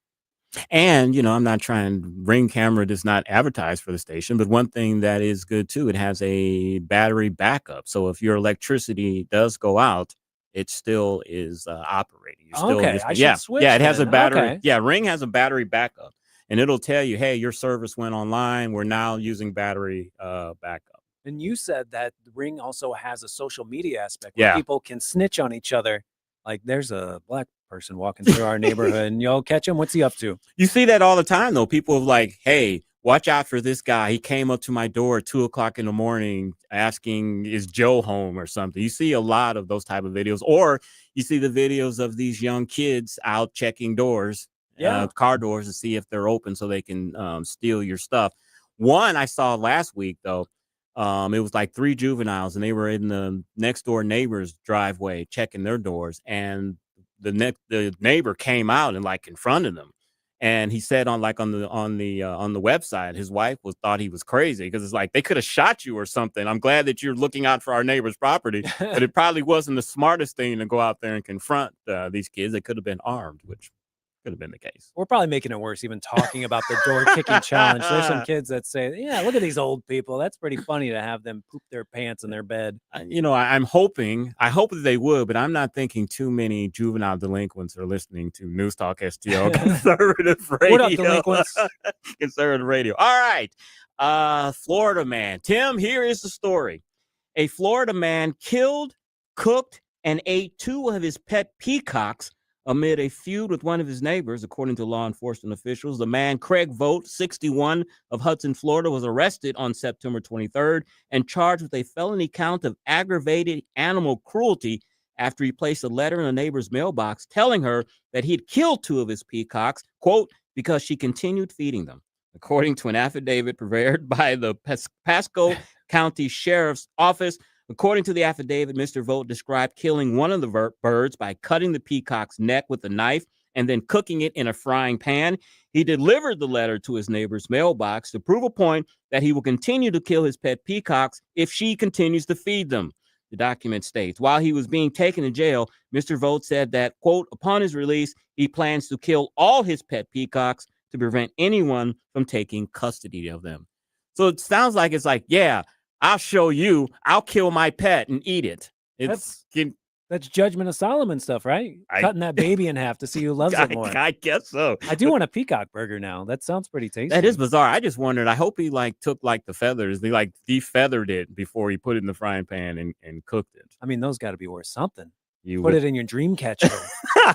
And, I'm not trying, Ring camera does not advertise for the station, but one thing that is good too, it has a battery backup. So if your electricity does go out, it still is operating. I should switch it has a battery. Okay. Yeah, Ring has a battery backup, and it'll tell you, hey, your service went online. We're now using battery backup. And you said that Ring also has a social media aspect where people can snitch on each other. Like there's a black person walking through our neighborhood and y'all catch him. What's he up to? You see that all the time, though. People are like, hey, watch out for this guy. He came up to my door at 2 o'clock in the morning asking, is Joe home or something? You see a lot of those type of videos, or you see the videos of these young kids out checking doors, car doors to see if they're open so they can steal your stuff. One I saw last week, though, it was like 3 juveniles, and they were in the next door neighbor's driveway checking their doors, and the neighbor came out and like confronted them. And he said on the website, his wife thought he was crazy because it's like they could have shot you or something. I'm glad that you're looking out for our neighbor's property, but it probably wasn't the smartest thing to go out there and confront these kids. They could have been armed, which could have been the case. We're probably making it worse, even talking about the door kicking challenge. There's some kids that say, yeah, look at these old people. That's pretty funny to have them poop their pants in their bed. I hope that they would, but I'm not thinking too many juvenile delinquents are listening to News Talk STL conservative radio. What up, delinquents? Conservative radio. All right. Florida man. Tim, here is the story. A Florida man killed, cooked, and ate 2 of his pet peacocks amid a feud with one of his neighbors, according to law enforcement officials. The man, Craig Vogt, 61, of Hudson, Florida, was arrested on September 23rd and charged with a felony count of aggravated animal cruelty after he placed a letter in a neighbor's mailbox telling her that he'd killed 2 of his peacocks, quote, because she continued feeding them. According to an affidavit prepared by the Pasco County Sheriff's Office, according to the affidavit, Mr. Vogt described killing one of the birds by cutting the peacock's neck with a knife and then cooking it in a frying pan. He delivered the letter to his neighbor's mailbox to prove a point that he will continue to kill his pet peacocks if she continues to feed them. The document states, while he was being taken to jail, Mr. Vogt said that, quote, upon his release, he plans to kill all his pet peacocks to prevent anyone from taking custody of them. So it sounds like it's like, yeah, I'll show you. I'll kill my pet and eat it. That's Judgment of Solomon stuff, right? Cutting that baby in half to see who loves it more. I guess so. I do want a peacock burger now. That sounds pretty tasty. That is bizarre. I just wondered. I hope he took the feathers. He defeathered it before he put it in the frying pan and cooked it. I mean, those got to be worth something. You put it in your dream catcher.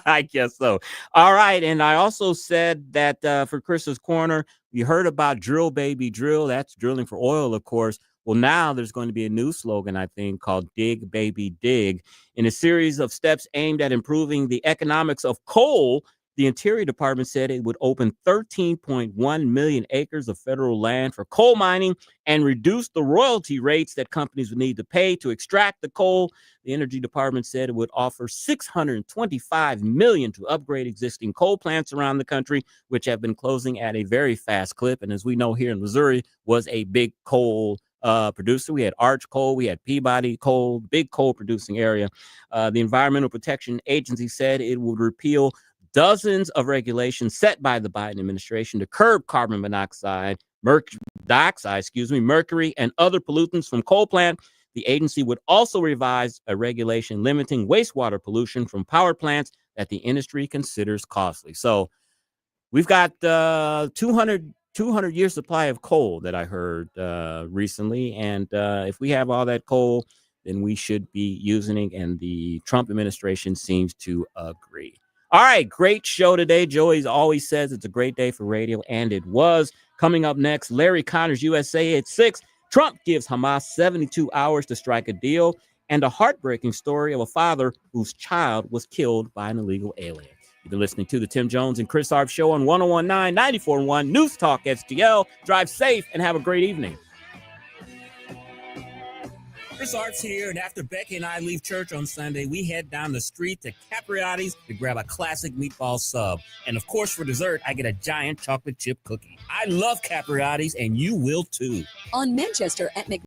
I guess so. All right. And I also said that for Chris's Corner, we heard about Drill Baby Drill. That's drilling for oil, of course. Well, now there's going to be a new slogan, I think, called Dig Baby Dig. In a series of steps aimed at improving the economics of coal, the Interior Department said it would open 13.1 million acres of federal land for coal mining and reduce the royalty rates that companies would need to pay to extract the coal. The Energy Department said it would offer $625 million to upgrade existing coal plants around the country, which have been closing at a very fast clip. And as we know, here in Missouri was a big coal producer. We had Arch Coal, we had Peabody Coal, big coal producing area. The Environmental Protection Agency said it would repeal dozens of regulations set by the Biden administration to curb carbon monoxide, mercury, and other pollutants from coal plant. The agency would also revise a regulation limiting wastewater pollution from power plants that the industry considers costly. So we've got 200-year supply of coal that I heard recently. And if we have all that coal, then we should be using it. And the Trump administration seems to agree. All right, great show today. Joey always says it's a great day for radio, and it was. Coming up next, Larry Connor's USA at 6. Trump gives Hamas 72 hours to strike a deal, and a heartbreaking story of a father whose child was killed by an illegal alien. You've been listening to the Tim Jones and Chris Arps Show on 101.9, 94.1 News Talk STL. Drive safe and have a great evening. Chris Arps here, and after Becky and I leave church on Sunday, we head down the street to Capriotti's to grab a classic meatball sub. And of course, for dessert, I get a giant chocolate chip cookie. I love Capriotti's, and you will too. On Manchester at